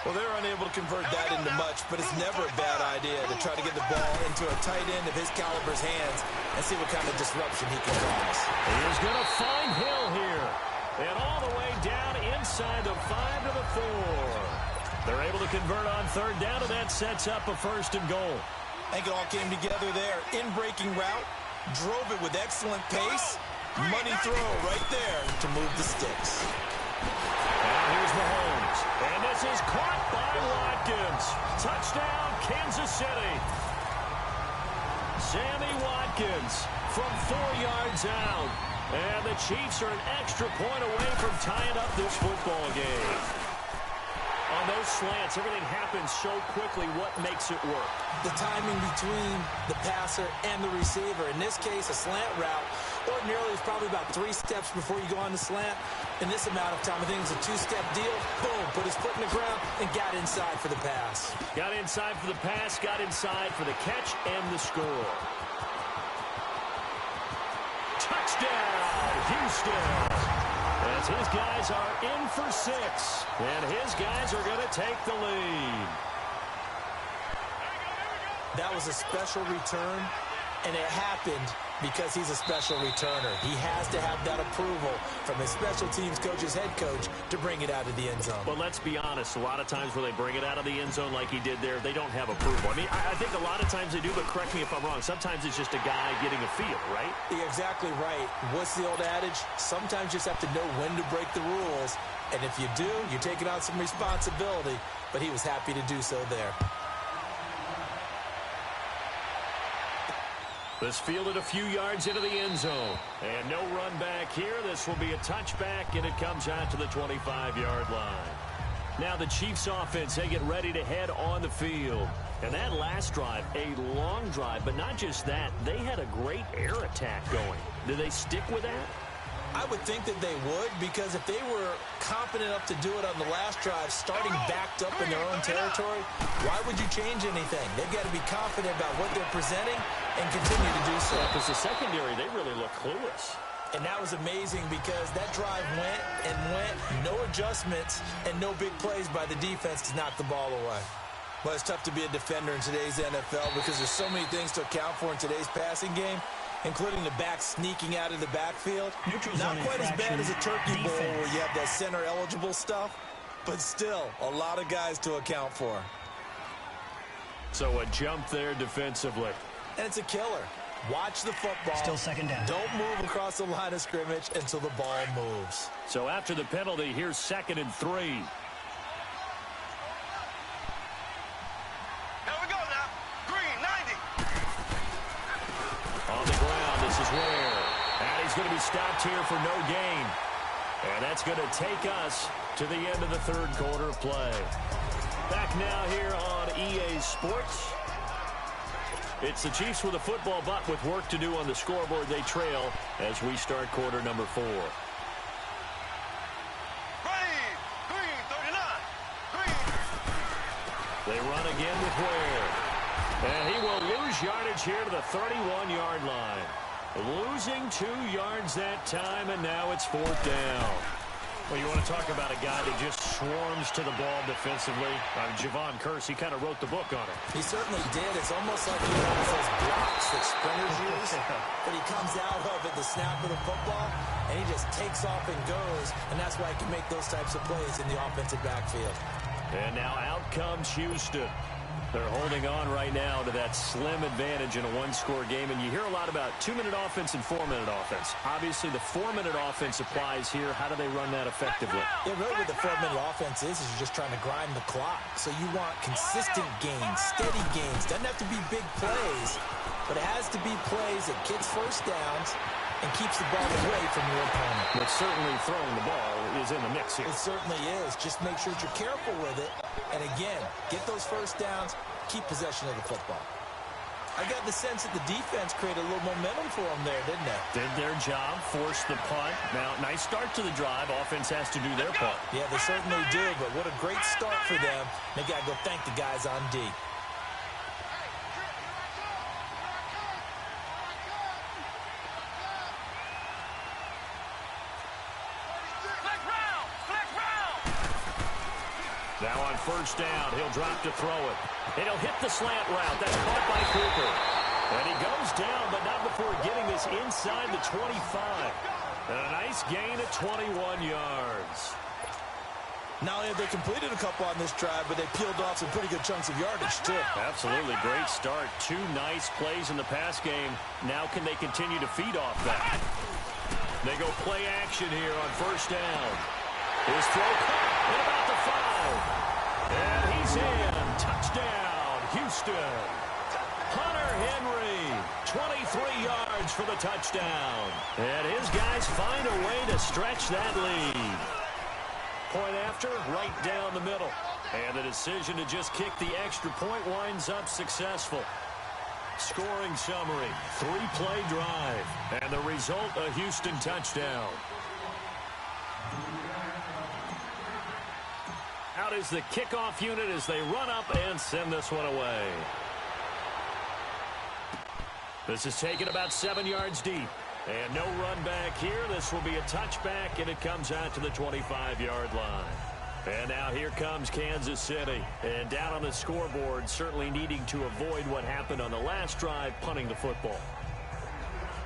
Well, they're unable to convert that into much, but it's never a bad idea to try to get the ball into a tight end of his caliber's hands and see what kind of disruption he can cause. He is going to find Hill here. And all the way down inside the 5 to the 4. They're able to convert on 3rd down, and that sets up a 1st and goal. I think it all came together there. In-breaking route, drove it with excellent pace. Money throw right there to move the sticks. And here's Mahomes. And this is caught by Watkins. Touchdown, Kansas City. Sammy Watkins from 4 yards out. And the Chiefs are an extra point away from tying up this football game. On those slants, everything happens so quickly. What makes it work? The timing between the passer and the receiver. In this case, a slant route. Ordinarily, it's probably about 3 steps before you go on the slant. In this amount of time, I think it's a 2-step deal. Boom, put his foot in the ground and got inside for the pass. Got inside for the pass, got inside for the catch and the score. Touchdown, Houston. As his guys are in for 6, and his guys are going to take the lead. That was a special return, and it happened because he's a special returner. He has to have that approval from his special teams coach's head coach to bring it out of the end zone. But let's be honest, a lot of times when they bring it out of the end zone like he did there, they don't have approval. I mean, I think a lot of times they do, but correct me if I'm wrong. Sometimes it's just a guy getting a feel, right? You're exactly right. What's the old adage? Sometimes you just have to know when to break the rules. And if you do, you're taking on some responsibility. But he was happy to do so there. This fielded a few yards into the end zone. And no run back here. This will be a touchback, and it comes out to the 25-yard line. Now the Chiefs offense, they get ready to head on the field. And that last drive, a long drive, but not just that. They had a great air attack going. Do they stick with that? I would think that they would, because if they were confident enough to do it on the last drive, starting backed up in their own territory, why would you change anything? They've got to be confident about what they're presenting and continue to do so. Because the secondary, they really look clueless. And that was amazing because that drive went and went, no adjustments, and no big plays by the defense to knock the ball away. Well, it's tough to be a defender in today's NFL because there's so many things to account for in today's passing game, including the back sneaking out of the backfield. Not quite as bad as a turkey bowl where you have that center-eligible stuff, but still a lot of guys to account for. So a jump there defensively. And it's a killer. Watch the football. Still 2nd down. Don't move across the line of scrimmage until the ball moves. So after the penalty, here's 2nd and 3. Here we go now. Green 90. On the ground, this is Ware. And he's going to be stopped here for no gain. And that's going to take us to the end of the 3rd quarter of play. Back now here on EA Sports. It's the Chiefs with a football, but with work to do on the scoreboard. They trail as we start quarter number 4. Ready, green 39. Green. They run again with Ware. And he will lose yardage here to the 31-yard line. Losing 2 yards that time, and now it's 4th down. Well, you want to talk about a guy that just swarms to the ball defensively. Javon Curse, he kind of wrote the book on it. He certainly did. It's almost like he has those blocks that sprinters use. But he comes out of at the snap of the football, and he just takes off and goes. And that's why he can make those types of plays in the offensive backfield. And now out comes Houston. They're holding on right now to that slim advantage in a one-score game, and you hear a lot about 2-minute offense and 4-minute offense. Obviously, the 4-minute offense applies here. How do they run that effectively? Yeah, really what the 4-minute offense is you're just trying to grind the clock. So you want consistent gains, steady gains. Doesn't have to be big plays, but it has to be plays that gets first downs and keeps the ball away from your opponent. But certainly throwing the ball is in the mix here. It certainly is. Just make sure that you're careful with it. And again, get those first downs, keep possession of the football. I got the sense that the defense created a little momentum for them there, didn't they? Did their job, forced the punt. Now, nice start to the drive. Offense has to do their part. Yeah, they certainly do, but what a great start for them. They got to go thank the guys on D. Now on first down, he'll drop to throw it. And he'll hit the slant route. That's caught by Cooper. And he goes down, but not before getting this inside the 25. And a nice gain of 21 yards. Not only have they completed a couple on this drive, but they peeled off some pretty good chunks of yardage, too. Absolutely. Great start. 2 nice plays in the pass game. Now can they continue to feed off that? They go play action here on first down. His throw caught at about the 5. And he's in. Touchdown, Houston. Hunter Henry, 23 yards for the touchdown. And his guys find a way to stretch that lead. Point after, right down the middle. And the decision to just kick the extra point winds up successful. Scoring summary, 3-play drive. And the result, a Houston touchdown. Out is the kickoff unit as they run up and send this one away. This is taken about 7 yards deep. And no run back here. This will be a touchback, and it comes out to the 25-yard line. And now here comes Kansas City. And down on the scoreboard, certainly needing to avoid what happened on the last drive, punting the football.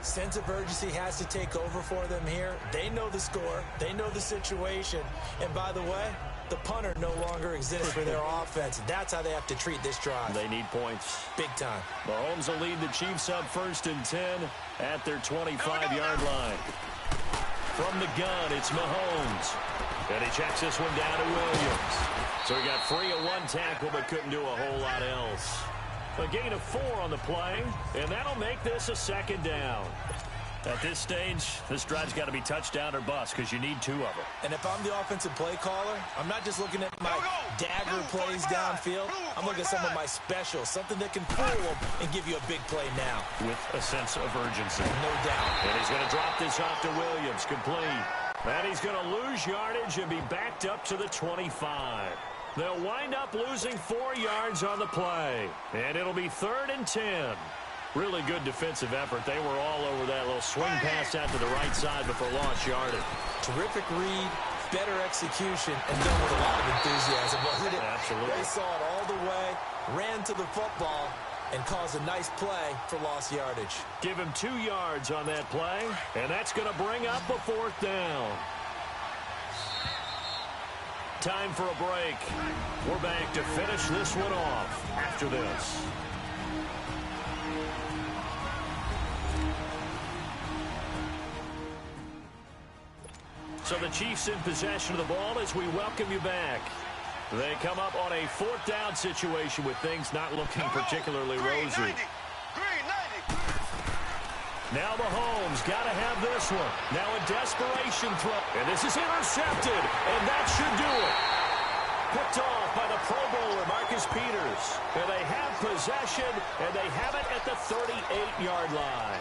Sense of urgency has to take over for them here. They know the score. They know the situation. And by the way, the punter no longer exists for their offense. That's how they have to treat this drive. They need points. Big time. Mahomes will lead the Chiefs up 1st and 10 at their 25-yard line. From the gun, it's Mahomes. And he checks this one down to Williams. So he got free of 1 tackle but couldn't do a whole lot else. A gain of 4 on the play, and that'll make this a 2nd down. At this stage, this drive's got to be touchdown or bust because you need 2 of them. And if I'm the offensive play caller, I'm not just looking at my dagger plays downfield. I'm looking at some of my specials, something that can fool them and give you a big play now. With a sense of urgency. No doubt. And he's going to drop this off to Williams, complete. And he's going to lose yardage and be backed up to the 25. They'll wind up losing 4 yards on the play. And it'll be 3rd and 10. Really good defensive effort. They were all over that little swing pass out to the right side before lost yardage. Terrific read, better execution, and done with a lot of enthusiasm, wasn't it? Absolutely. They saw it all the way, ran to the football, and caused a nice play for lost yardage. Give him 2 yards on that play, and that's going to bring up a 4th down. Time for a break. We're back to finish this one off after this. So the Chiefs in possession of the ball as we welcome you back. They come up on a 4th down situation with things not looking particularly rosy. Now Mahomes got to have this one. Now a desperation throw. And this is intercepted. And that should do it. Picked off by the Pro Bowler, Marcus Peters. And they have possession, and they have it at the 38-yard line.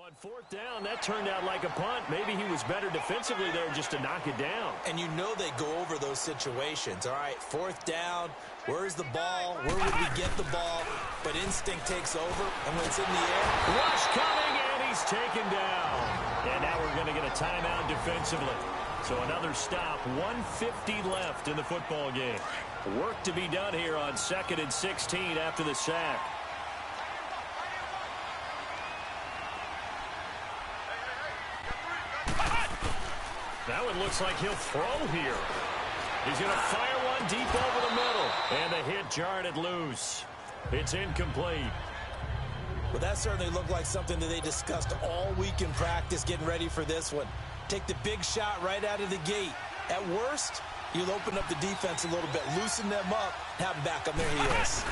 on fourth down, that turned out like a punt. Maybe he was better defensively there just to knock it down. And you know they go over those situations. All right, fourth down, where's the ball? Where would we get the ball? But instinct takes over, and when it's in the air. Rush coming, and he's taken down. And now we're going to get a timeout defensively. So another stop, 1:50 left in the football game. Work to be done here on 2nd and 16 after the sack. Now it looks like he'll throw here. He's going to fire one deep over the middle. And the hit jarred it loose. It's incomplete. Well, that certainly looked like something that they discussed all week in practice getting ready for this one. Take the big shot right out of the gate. At worst, you'll open up the defense a little bit, loosen them up, have them back on their heels.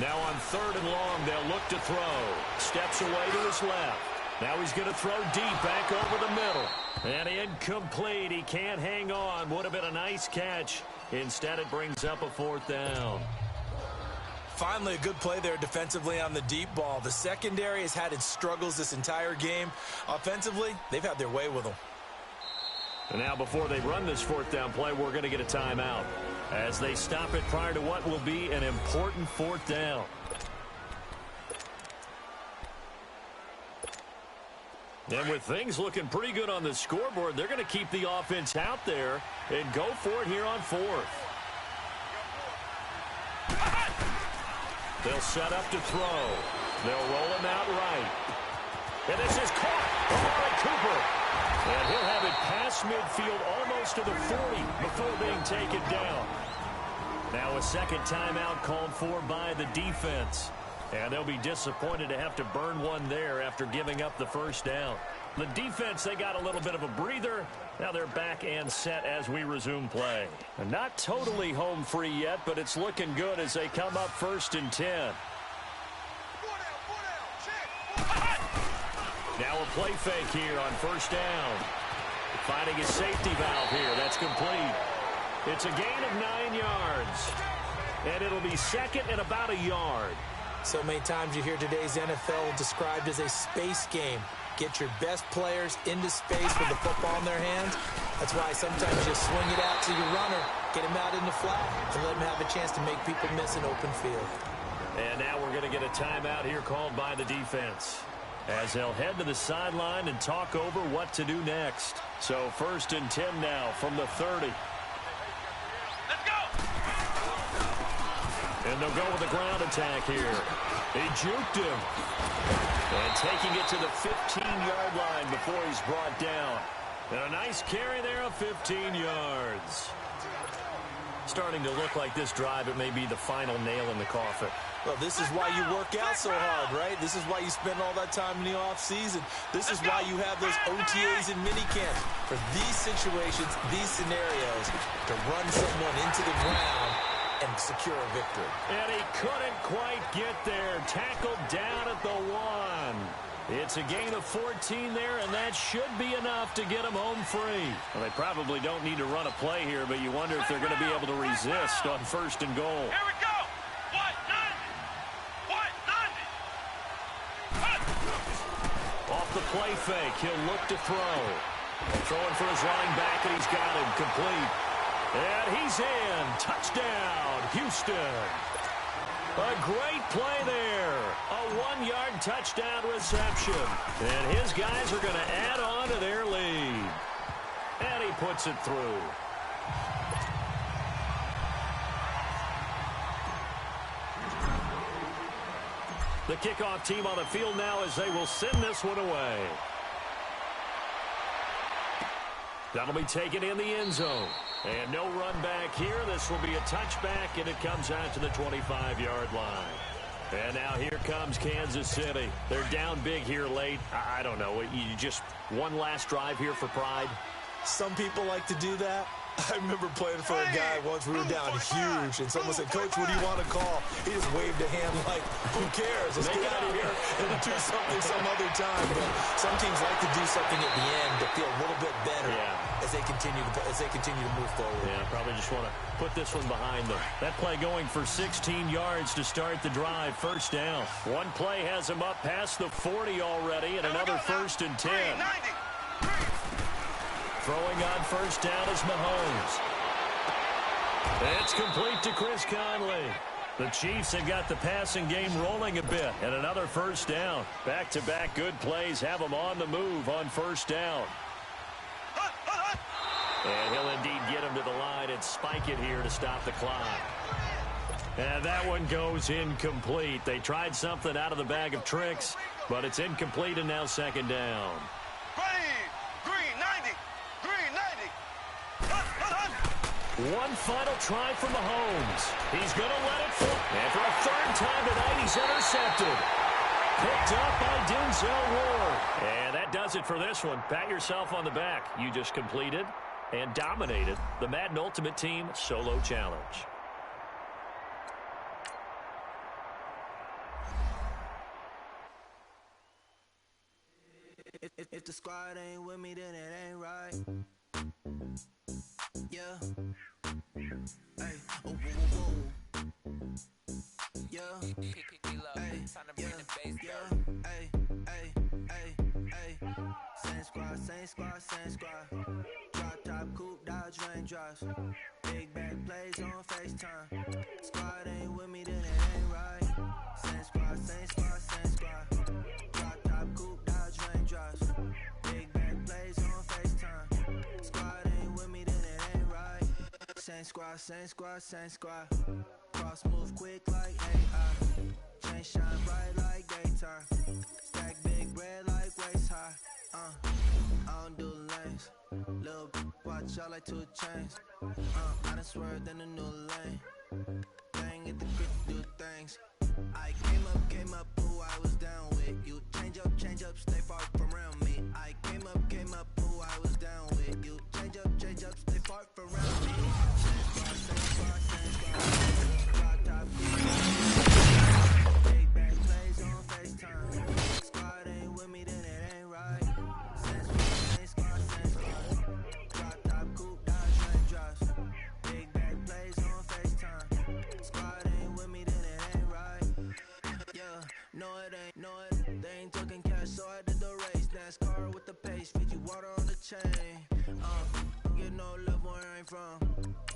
Now on 3rd and long, they'll look to throw. Steps away to his left. Now he's going to throw deep back over the middle. And incomplete. He can't hang on. Would have been a nice catch. Instead, it brings up a 4th down. Finally, a good play there defensively on the deep ball. The secondary has had its struggles this entire game. Offensively, they've had their way with them. And now before they run this 4th down play, we're going to get a timeout as they stop it prior to what will be an important 4th down. And with things looking pretty good on the scoreboard, they're going to keep the offense out there and go for it here on 4th. They'll set up to throw. They'll roll him out right. And this is caught by Cooper. And he'll have it past midfield almost to the 40 before being taken down. Now a second timeout called for by the defense. And they'll be disappointed to have to burn one there after giving up the 1st down. The defense, they got a little bit of a breather. Now they're back and set as we resume play. And not totally home free yet, but it's looking good as they come up 1st and 10. Now a play fake here on 1st down. Finding a safety valve here. That's complete. It's a gain of 9 yards. And it'll be 2nd and about a yard. So many times you hear today's NFL described as a space game. Get your best players into space with the football in their hands. That's why sometimes you swing it out to your runner, get him out in the flat, and let him have a chance to make people miss an open field. And now we're going to get a timeout here called by the defense as they'll head to the sideline and talk over what to do next. So 1st and 10 now from the 30. Let's go! And they'll go with a ground attack here. He juked him. And taking it to the 15-yard line before he's brought down. And a nice carry there of 15 yards. Starting to look like this drive, it may be the final nail in the coffin. Well, this is why you work out so hard, right? This is why you spend all that time in the offseason. This is why you have those OTAs and minicamps. For these situations, these scenarios, to run someone into the ground and secure a victory. And he couldn't quite get there. Tackled down at the 1. It's a gain of 14 there, and that should be enough to get him home free. Well, they probably don't need to run a play here, but you wonder if they're going to be able to resist on 1st and goal. Here we go! Off the play fake, he'll look to throw. Throwing for his running back, and he's got him complete. And he's in. Touchdown, Houston. A great play there. A 1-yard touchdown reception. And his guys are going to add on to their lead. And he puts it through. The kickoff team on the field now as they will send this one away. That'll be taken in the end zone. And no run back here. This will be a touchback, and it comes out to the 25-yard line. And now here comes Kansas City. They're down big here late. I don't know. You just one last drive here for pride. Some people like to do that. I remember playing for a guy once. We were down huge, and someone said, "Coach, what do you want to call?" He just waved a hand like, "Who cares? Let's get out of here and do something some other time." But some teams like to do something at the end to feel a little bit better as they continue to move forward. Yeah, probably just want to put this one behind them. That play going for 16 yards to start the drive. First down. One play has him up past the 40 already, and another 1st and 10. Throwing on first down is Mahomes. It's complete to Chris Conley. The Chiefs have got the passing game rolling a bit, and another first down. Back-to-back good plays have them on the move on first down. And he'll indeed get him to the line and spike it here to stop the clock. And that one goes incomplete. They tried something out of the bag of tricks, but it's incomplete and now second down. One final try for Mahomes. He's going to let it fly. And for a third time tonight, he's intercepted. Picked up by Denzel Ward. And that does it for this one. Pat yourself on the back. You just completed and dominated the Madden Ultimate Team Solo Challenge. If the squad ain't with me, then it ain't right. Yeah. Hey. Oh, whoa, whoa. Yeah. Hey. Yeah. Hey. Hey. Hey. Hey. Same squad, same squad, same squad. Drop top, coupe, dodge, raindrops. Big back plays on FaceTime. Squad ain't with me, then it ain't right. Same squad, same squad, same squad. Drop top, coupe, dodge, raindrops. Big back plays on FaceTime. Squad ain't with me, then it ain't right. Same squad, same squad, same squad. Cross move quick like AI. Chain shine bright like daytime. Stack big bread like waist high. I don't do lanes. Little watch out like 2 chains. I done swerved in a new lane. Bang at the grip, do things. I came up, who I was down with. You change up, stay far from around me. I came up, who I was down with. You change up, stay far from around me. Same squad, same squad. Drop top, big back plays on FaceTime. Squad ain't with me, then it ain't right. Same squad, same squad. Drop top, coupe, dodge, raindrops. Big back plays on FaceTime. Squad ain't with me, then it ain't right. Yeah, no it ain't, they ain't talking cash, so I did the race. NASCAR with the pace, feed you water on the chain. Get no love where I ain't from.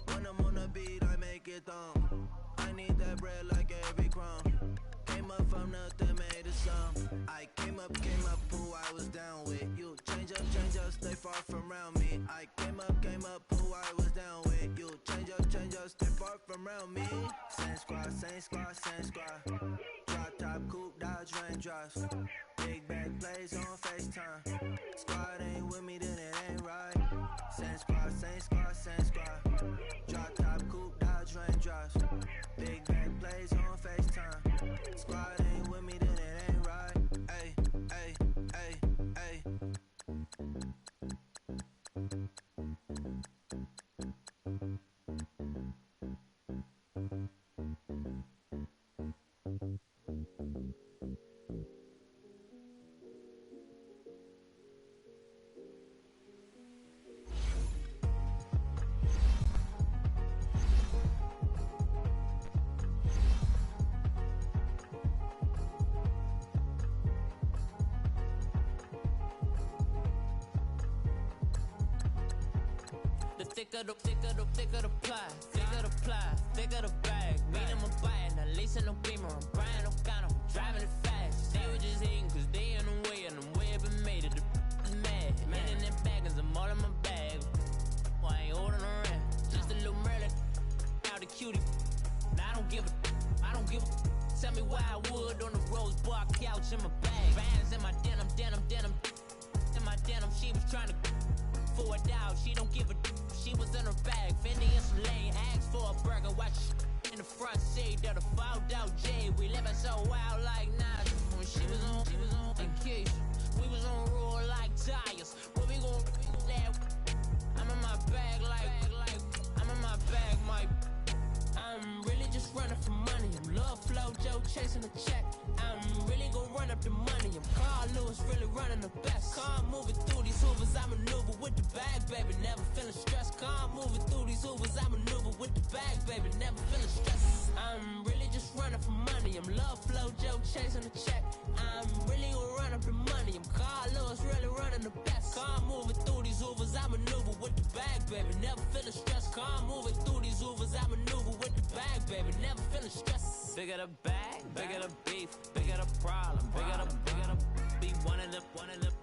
When I'm on the beat, I make it thumb. I need that bread like every crumb. Came up from nothing, made a sum. I came up, who I was down with. You change up, stay far from around me. I came up, who I was down with. You change up, stay far from around me. Same squad, same squad, same squad. Drop top, coupe, dodge, raindrops. Big back plays on FaceTime. Squad ain't with me, then it ain't right. Same squad, same squad, same squad. Drop top, coupe, dodge, raindrops. Big back plays on FaceTime. Squad ain't with me, then it ain't right. Ay, ay, ay, ay. Thicker the pie, thicker the bag. Meet them a buying, the lace in no beamer. I'm Brian O'Connor, driving it fast. They were just hating cause they in the way, and the way I've been made it. The is mad. Man in them baggins, I'm all in my bag. Why I ain't holding around? Just a little Merlin, out the cutie. Now I don't give a. Tell me why I would on the rose bar couch in my bag. Bands in my denim. In my denim, she was trying to for it out. She don't give a. She was in her bag, Fendi and some lane. Asked for a burger, watch in the front seat of the fouled out J. We living so wild like Nas. When she was on vacation, we was on roll like tires. What we gon' that? I'm in my bag like bag might. I'm really just running for money. I'm love flow, Joe chasing the check. I'm really gonna run up the money. I'm Carl Lewis, really running the best. Car moving through these Hoovers, I maneuver with the bag, baby. Never feeling stressed. Car moving through these Hoovers, I maneuver with the bag, baby. Never feeling stressed. I'm really just running for money. I'm love flow, Joe chasing the check. I'm really gonna run up the money. I'm Carl Lewis, really running the best. Car moving through these Hoovers, I maneuver with the bag, baby. Never feeling stressed. Car moving through these Hoovers, I maneuver with the bag, baby. Never feeling stressed. Bigger the bag, bigger the beef, bigger the problem, bigger the be one of the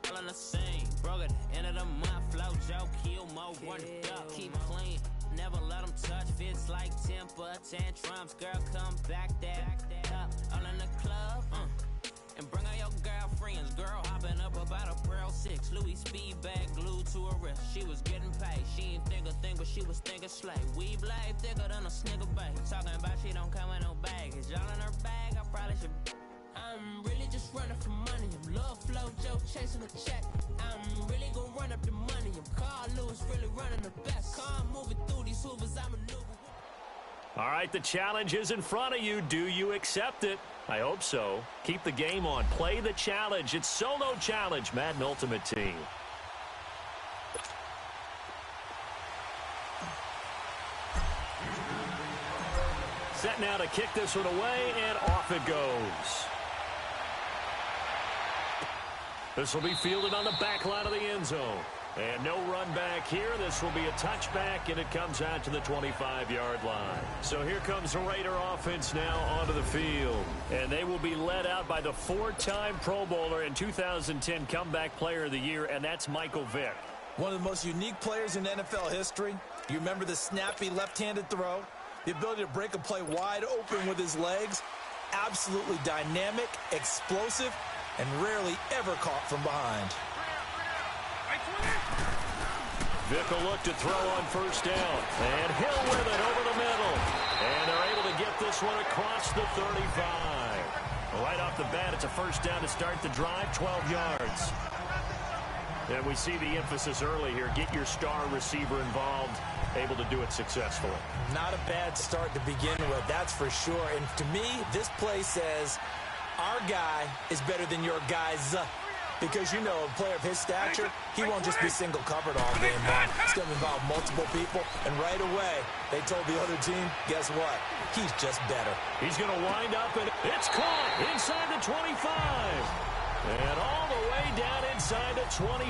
all in the same. Broke at the end of the month, flow, Joe, kill, mo, run it up, keep clean. Never let them touch, fits like temper tantrums. Girl, come back that up, all in the club, and bring all your girlfriends. Girl hopping up about a Pearl 6, Louis speed bag glued to her wrist. She was getting paid, she ain't think a thing, but she was thinking slay. We blade thicker than a snigger bag. Talking about she don't come with no baggage. All in her bag, I probably should. I'm really just running for money. I'm love flow, Joe chasing the check. I'm really gonna run up the money. I'm Carl Lewis, really running the best. Car moving through these Hoovers, I maneuver. All right, the challenge is in front of you. Do you accept it? I hope so. Keep the game on. Play the challenge. It's Solo Challenge, Madden Ultimate Team. Set now to kick this one away, and off it goes. This will be fielded on the back line of the end zone. And no run back here. This will be a touchback, and it comes out to the 25-yard line. So here comes the Raider offense now onto the field. And they will be led out by the four-time Pro Bowler and 2010 Comeback Player of the Year, and that's Michael Vick. One of the most unique players in NFL history. You remember the snappy left-handed throw, the ability to break a play wide open with his legs, absolutely dynamic, explosive, and rarely ever caught from behind. Vick will look to throw on first down. And Hill with it over the middle. And they're able to get this one across the 35. Right off the bat, it's a first down to start the drive, 12 yards. And we see the emphasis early here. Get your star receiver involved, able to do it successfully. Not a bad start to begin with, that's for sure. And to me, this play says, our guy is better than your guys. Because, you know, a player of his stature, he won't just be single covered all game long. It's going to involve multiple people. And right away, they told the other team, guess what? He's just better. He's going to wind up, and it's caught inside the 25. And all the way down inside the 25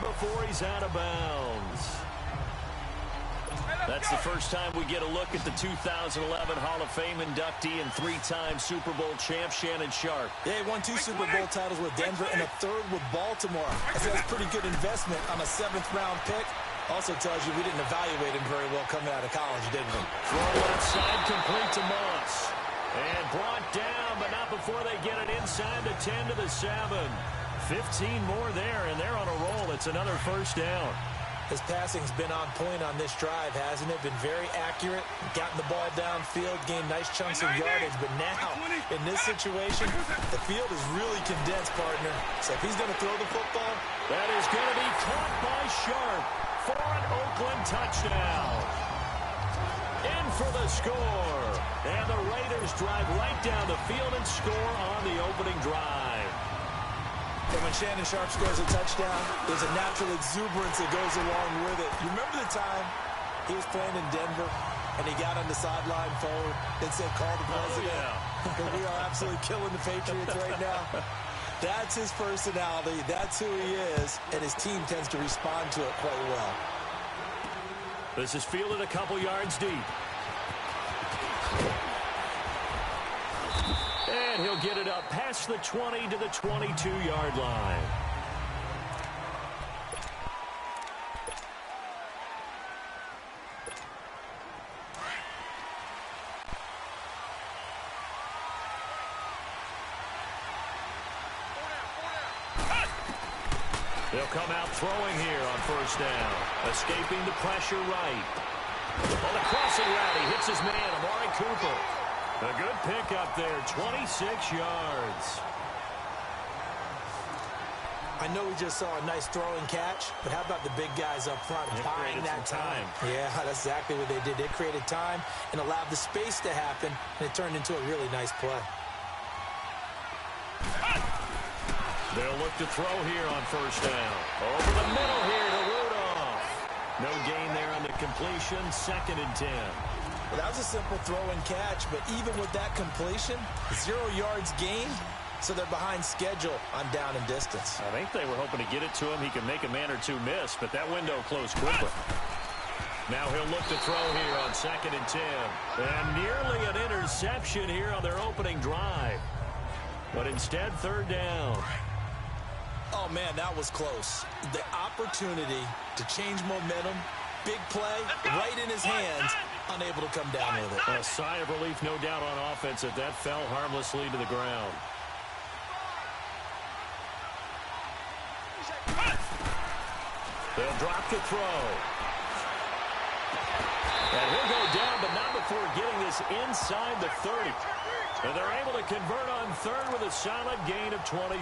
before he's out of bounds. That's the first time we get a look at the 2011 Hall of Fame inductee and three-time Super Bowl champ Shannon Sharpe. Yeah, he won 2 Super Bowl titles with Denver and a 3rd with Baltimore. I think that's a pretty good investment on a 7th-round pick. Also tells you we didn't evaluate him very well coming out of college, didn't we? Throw outside, complete to Moss. And brought down, but not before they get it inside the 10 to the 7. 15 more there, and they're on a roll. It's another first down. His passing's been on point on this drive, hasn't it? Been very accurate, gotten the ball downfield, gained nice chunks of yardage. But now, in this situation, the field is really condensed, partner. So if he's going to throw the football, that is going to be caught by Sharpe for an Oakland touchdown. In for the score. And the Raiders drive right down the field and score on the opening drive. And when Shannon Sharpe scores a touchdown, there's a natural exuberance that goes along with it. You remember the time he was playing in Denver and he got on the sideline phone and said, call the president. Oh, yeah. We are absolutely killing the Patriots right now. That's his personality. That's who he is. And his team tends to respond to it quite well. This is fielded a couple yards deep. And he'll get it up past the 20 to the 22-yard line. They'll come out throwing here on first down. Escaping the pressure right. On the crossing route, he hits his man, Amari Cooper. A good pickup there, 26 yards. I know we just saw a nice throw and catch, but how about the big guys up front buying that time? Yeah, that's exactly what they did. They created time and allowed the space to happen, and it turned into a really nice play. They'll look to throw here on first down. Over the middle here to Rudolph. No gain there on the completion. 2nd and 10. Well, that was a simple throw and catch, but even with that completion, 0 yards gained, so they're behind schedule on down and distance. I think they were hoping to get it to him. He could make a man or two miss, but that window closed quickly. Now he'll look to throw here on 2nd and 10. And nearly an interception here on their opening drive. But instead, 3rd down. Oh, man, that was close. The opportunity to change momentum, big play, right in his hands, unable to come down with it. A sigh of relief, no doubt, on offense if that fell harmlessly to the ground. They'll drop the throw. And he'll go down, but not before getting this inside the 30. And they're able to convert on 3rd with a solid gain of 23.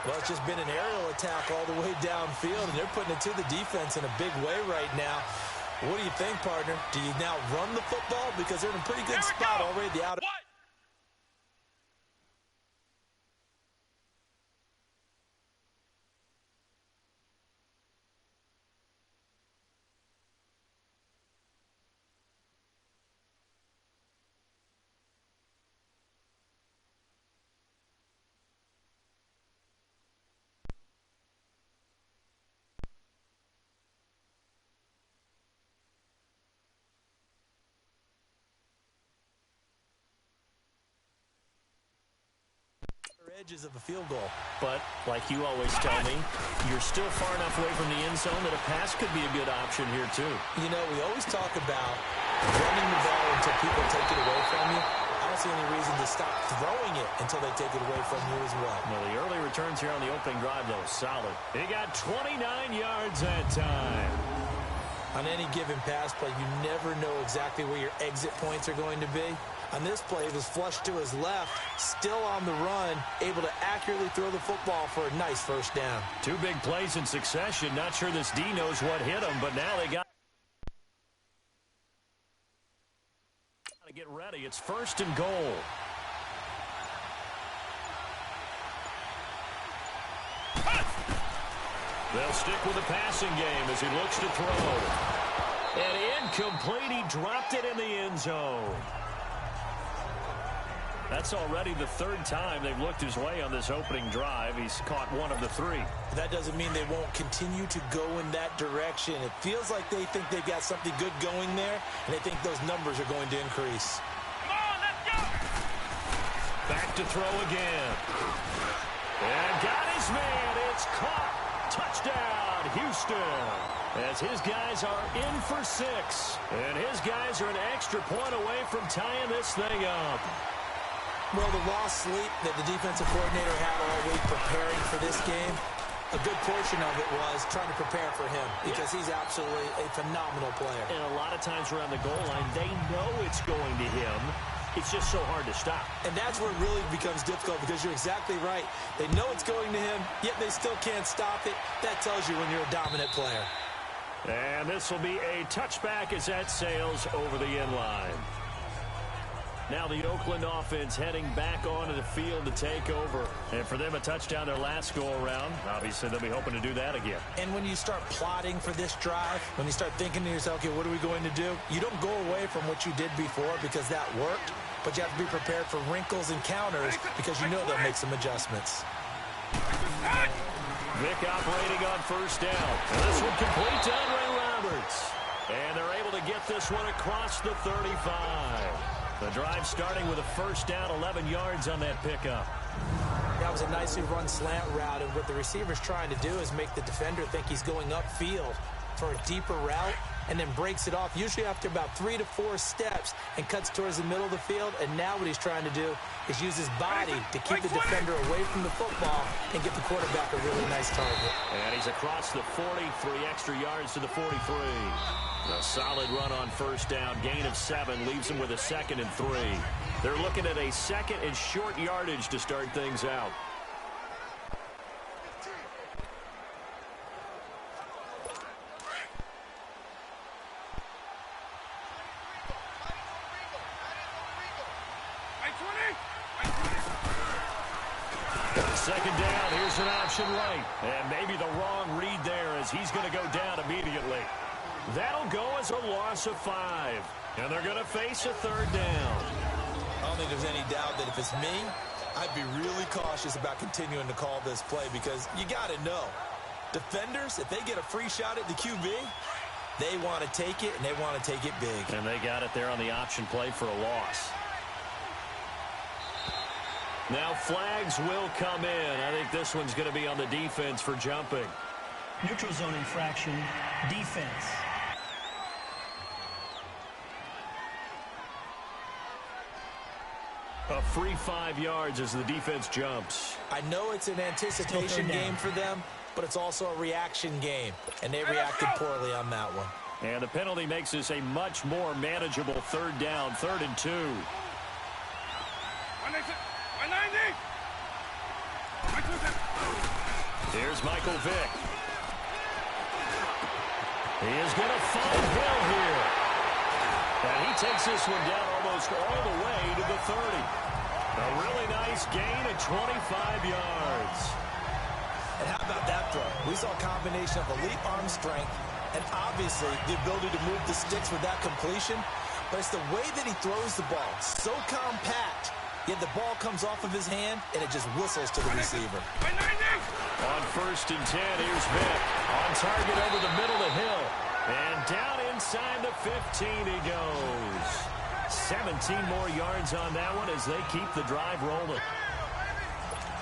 Well, it's just been an aerial attack all the way downfield, and they're putting it to the defense in a big way right now. What do you think, partner? Do you now run the football? Because they're in a pretty good spot already at the outer. Edges of a field goal. But, like you always tell me, you're still far enough away from the end zone that a pass could be a good option here, too. You know, we always talk about running the ball until people take it away from you. I don't see any reason to stop throwing it until they take it away from you as well. Well, the early returns here on the opening drive, though, solid. He got 29 yards that time. On any given pass play, you never know exactly where your exit points are going to be. On this play, it was flushed to his left, still on the run, able to accurately throw the football for a nice first down. 2 big plays in succession. Not sure this D knows what hit him, but now they got to get ready. It's 1st and goal. They'll stick with the passing game as he looks to throw. And incomplete. He dropped it in the end zone. That's already the 3rd time they've looked his way on this opening drive. He's caught 1 of the 3. That doesn't mean they won't continue to go in that direction. It feels like they think they've got something good going there, and they think those numbers are going to increase. Come on, let's go! Back to throw again. And got his man. It's caught. Touchdown, Houston. As his guys are in for 6. And his guys are an extra point away from tying this thing up. Well, the lost sleep that the defensive coordinator had all week preparing for this game, a good portion of it was trying to prepare for him because he's absolutely a phenomenal player. And a lot of times around the goal line, they know it's going to him. It's just so hard to stop. And that's where it really becomes difficult because you're exactly right. They know it's going to him, yet they still can't stop it. That tells you when you're a dominant player. And this will be a touchback as that sails over the end line. Now the Oakland offense heading back onto the field to take over. And for them, a touchdown their last go-around. Obviously, they'll be hoping to do that again. And when you start plotting for this drive, when you start thinking to yourself, okay, what are we going to do? You don't go away from what you did before because that worked, but you have to be prepared for wrinkles and counters because you know they'll make some adjustments. Vic operating on first down. And this one complete to Andre Roberts. And they're able to get this one across the 35. The drive starting with a first down, 11 yards on that pickup. That was a nicely run slant route, and what the receiver's trying to do is make the defender think he's going upfield for a deeper route and then breaks it off, usually after about 3 to 4 steps, and cuts towards the middle of the field. And now what he's trying to do is use his body to keep the defender away from the football and get the quarterback a really nice target. And he's across the 40, 3 extra yards to the 43. A solid run on first down, gain of 7, leaves him with a 2nd and 3. They're looking at a 2nd and short yardage to start things out. Second down, here's an option right. And maybe the wrong read there as he's going to go down immediately. That'll go as a loss of 5. And they're going to face a third down. I don't think there's any doubt that if it's me, I'd be really cautious about continuing to call this play because you got to know. Defenders, if they get a free shot at the QB, they want to take it, and they want to take it big. And they got it there on the option play for a loss. Now flags will come in. I think this one's going to be on the defense for jumping. Neutral zone infraction, defense. A free 5 yards as the defense jumps. I know it's an anticipation game for them, but it's also a reaction game, and they reacted poorly on that one. And the penalty makes this a much more manageable third down, 3rd and 2. 190. Here's Michael Vick. He is going to find Hill here. And he takes this one down almost all the way to the 30. A really nice gain of 25 yards. And how about that throw? We saw a combination of elite arm strength and obviously the ability to move the sticks with that completion. But it's the way that he throws the ball. So compact, yet the ball comes off of his hand and it just whistles to the receiver. On 1st and 10, here's Vick. On target over the middle to Hill. And down inside the 15 he goes. 17 more yards on that one as they keep the drive rolling.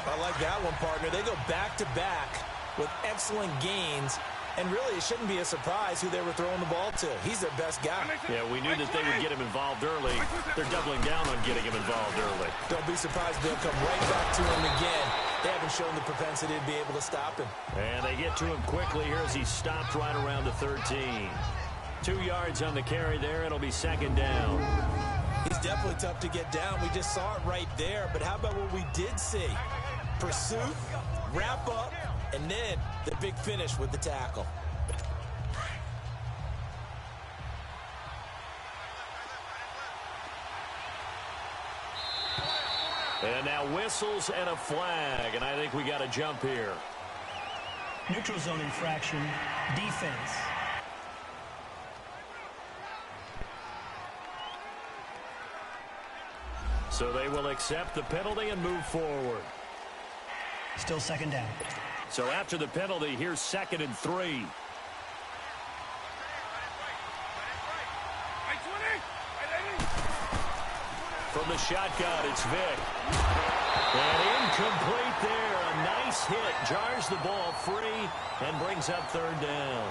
I like that one, partner. They go back-to-back with excellent gains. And really, it shouldn't be a surprise who they were throwing the ball to. He's their best guy. Yeah, we knew that they would get him involved early. They're doubling down on getting him involved early. Don't be surprised they'll come right back to him again. They haven't shown the propensity to be able to stop him. And they get to him quickly here as he stopped right around the 13. 2 yards on the carry there. It'll be 2nd down. He's definitely tough to get down. We just saw it right there. But how about what we did see? Pursuit, wrap up, and then the big finish with the tackle. And now whistles and a flag, and I think we got a jump here. Neutral zone infraction, defense. So they will accept the penalty and move forward. Still 2nd down. So after the penalty, here's 2nd and 3. From the shotgun, it's Vick. And incomplete there. A nice hit. Jars the ball free and brings up 3rd down.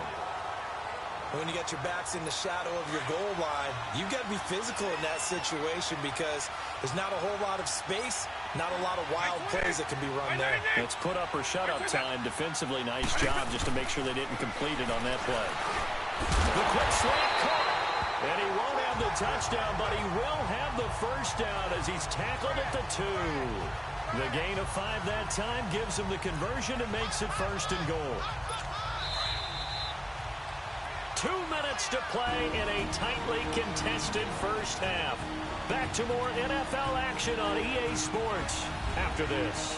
When you got your backs in the shadow of your goal line, you've got to be physical in that situation because there's not a whole lot of space, not a lot of wild plays that can be run there. It's put up or shut up time. Defensively, nice job just to make sure they didn't complete it on that play. The quick slant caught. And he won't have the touchdown, but he will have the 1st down as he's tackled at the 2. The gain of 5 that time gives him the conversion and makes it 1st and goal. 2 minutes to play in a tightly contested first half. Back to more NFL action on EA Sports after this.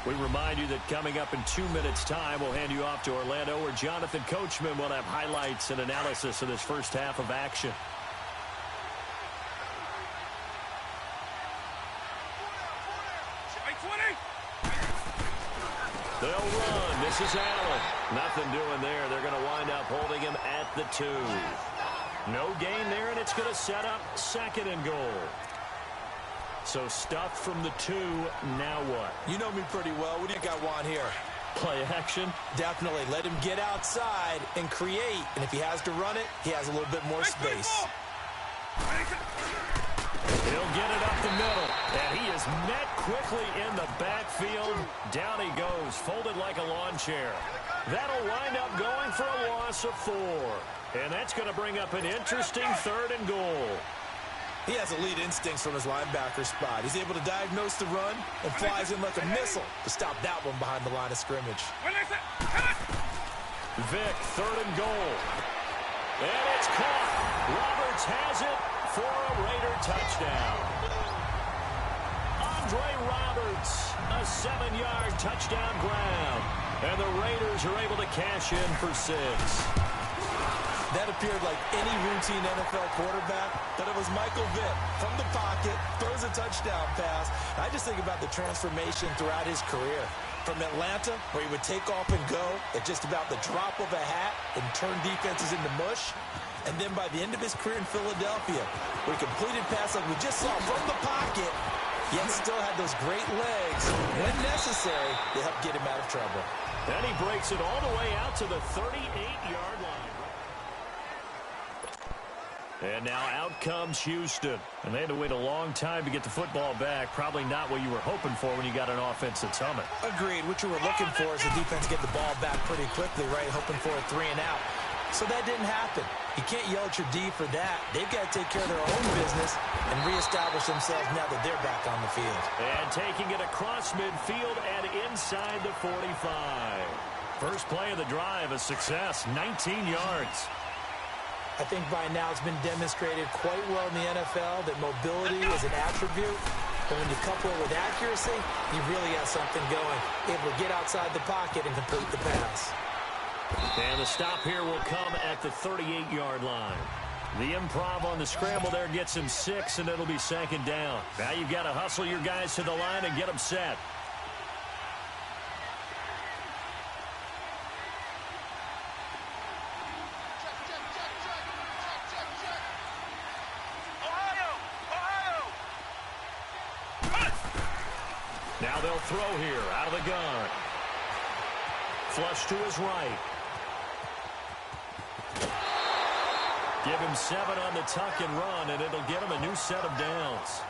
We remind you that coming up in 2 minutes' time, we'll hand you off to Orlando, where Jonathan Coachman will have highlights and analysis of this first half of action. They'll run. This is Allen. Nothing doing there. They're going to wind up holding him at the 2. No gain there, and it's going to set up 2nd and goal. So stuffed from the 2. Now what? You know me pretty well. What do you got, Juan, here? Play action? Definitely. Let him get outside and create. And if he has to run it, he has a little bit more space. He'll get it up the middle. And he is met quickly in the backfield. Down he goes, folded like a lawn chair. That'll wind up going for a loss of 4. And that's going to bring up an interesting 3rd and goal. He has elite instincts from his linebacker spot. He's able to diagnose the run and flies in like a missile to stop that one behind the line of scrimmage. Vick, 3rd and goal. And it's caught. Roberts has it for a Raider touchdown. Andre Roberts, a 7-yard touchdown grab. And the Raiders are able to cash in for 6. That appeared like any routine NFL quarterback, but it was Michael Vick from the pocket, throws a touchdown pass. I just think about the transformation throughout his career. From Atlanta, where he would take off and go at just about the drop of a hat and turn defenses into mush. And then by the end of his career in Philadelphia, where he completed pass like we just saw from the pocket, yet still had those great legs, when necessary, to help get him out of trouble. And he breaks it all the way out to the 38-yard line. And now out comes Houston. And they had to wait a long time to get the football back. Probably not what you were hoping for when you got an offense that's humming. Agreed. What you were looking for is the defense get the ball back pretty quickly, right? Hoping for a 3 and out. So that didn't happen. You can't yell at your D for that. They've got to take care of their own business and reestablish themselves now that they're back on the field. And taking it across midfield and inside the 45. First play of the drive, a success, 19 yards. I think by now it's been demonstrated quite well in the NFL that mobility is an attribute. But when you couple it with accuracy, you really got something going. Able to get outside the pocket and complete the pass. And the stop here will come at the 38-yard line. The improv on the scramble there gets him 6, and it'll be 2nd down. Now you've got to hustle your guys to the line and get them set. Now they'll throw here out of the gun. Flush to his right. Give him 7 on the tuck and run, and it'll get him a new set of downs.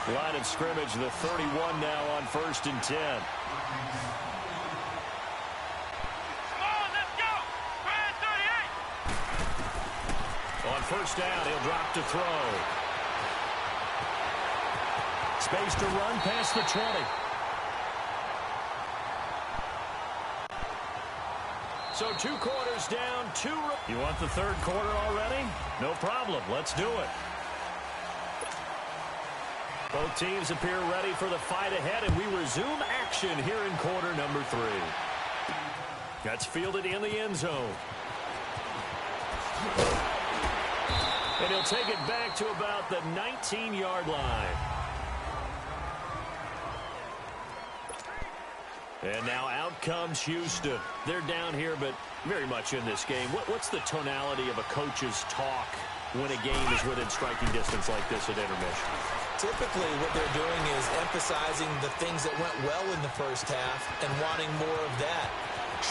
Line of scrimmage, the 31 now on 1st and 10. On 1st down, he'll drop to throw. Space to run past the 20. So 2 quarters down, 2. You want the 3rd quarter already? No problem. Let's do it. Both teams appear ready for the fight ahead, and we resume action here in quarter number 3. That's fielded in the end zone. And he'll take it back to about the 19-yard line. And now out comes Houston. They're down here, but very much in this game. What's the tonality of a coach's talk when a game is within striking distance like this at intermission? Typically, what they're doing is emphasizing the things that went well in the first half and wanting more of that.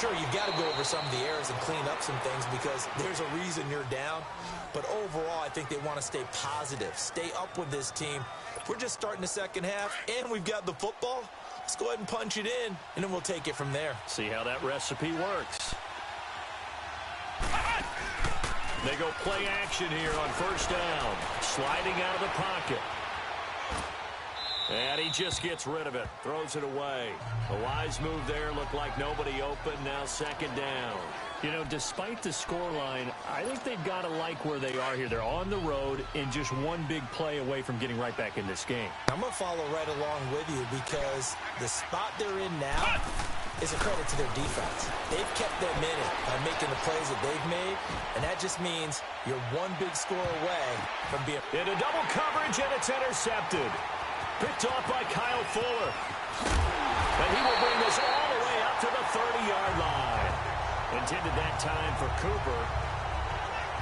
Sure, you've got to go over some of the errors and clean up some things because there's a reason you're down. But overall, I think they want to stay positive, stay up with this team. We're just starting the second half, and we've got the football. Let's go ahead and punch it in, and then we'll take it from there. See how that recipe works. They go play action here on 1st down. Sliding out of the pocket. And he just gets rid of it. Throws it away. A wise move there. Looked like nobody open. Now 2nd down. You know, despite the scoreline, I think they've got to like where they are here. They're on the road and just one big play away from getting right back in this game. I'm going to follow right along with you because the spot they're in now is a credit to their defense. They've kept them in it by making the plays that they've made, and that just means you're one big score away from being... Into double coverage, and it's intercepted. Picked off by Kyle Fuller. And he will bring this all the way up to the 30-yard line. Intended that time for Cooper.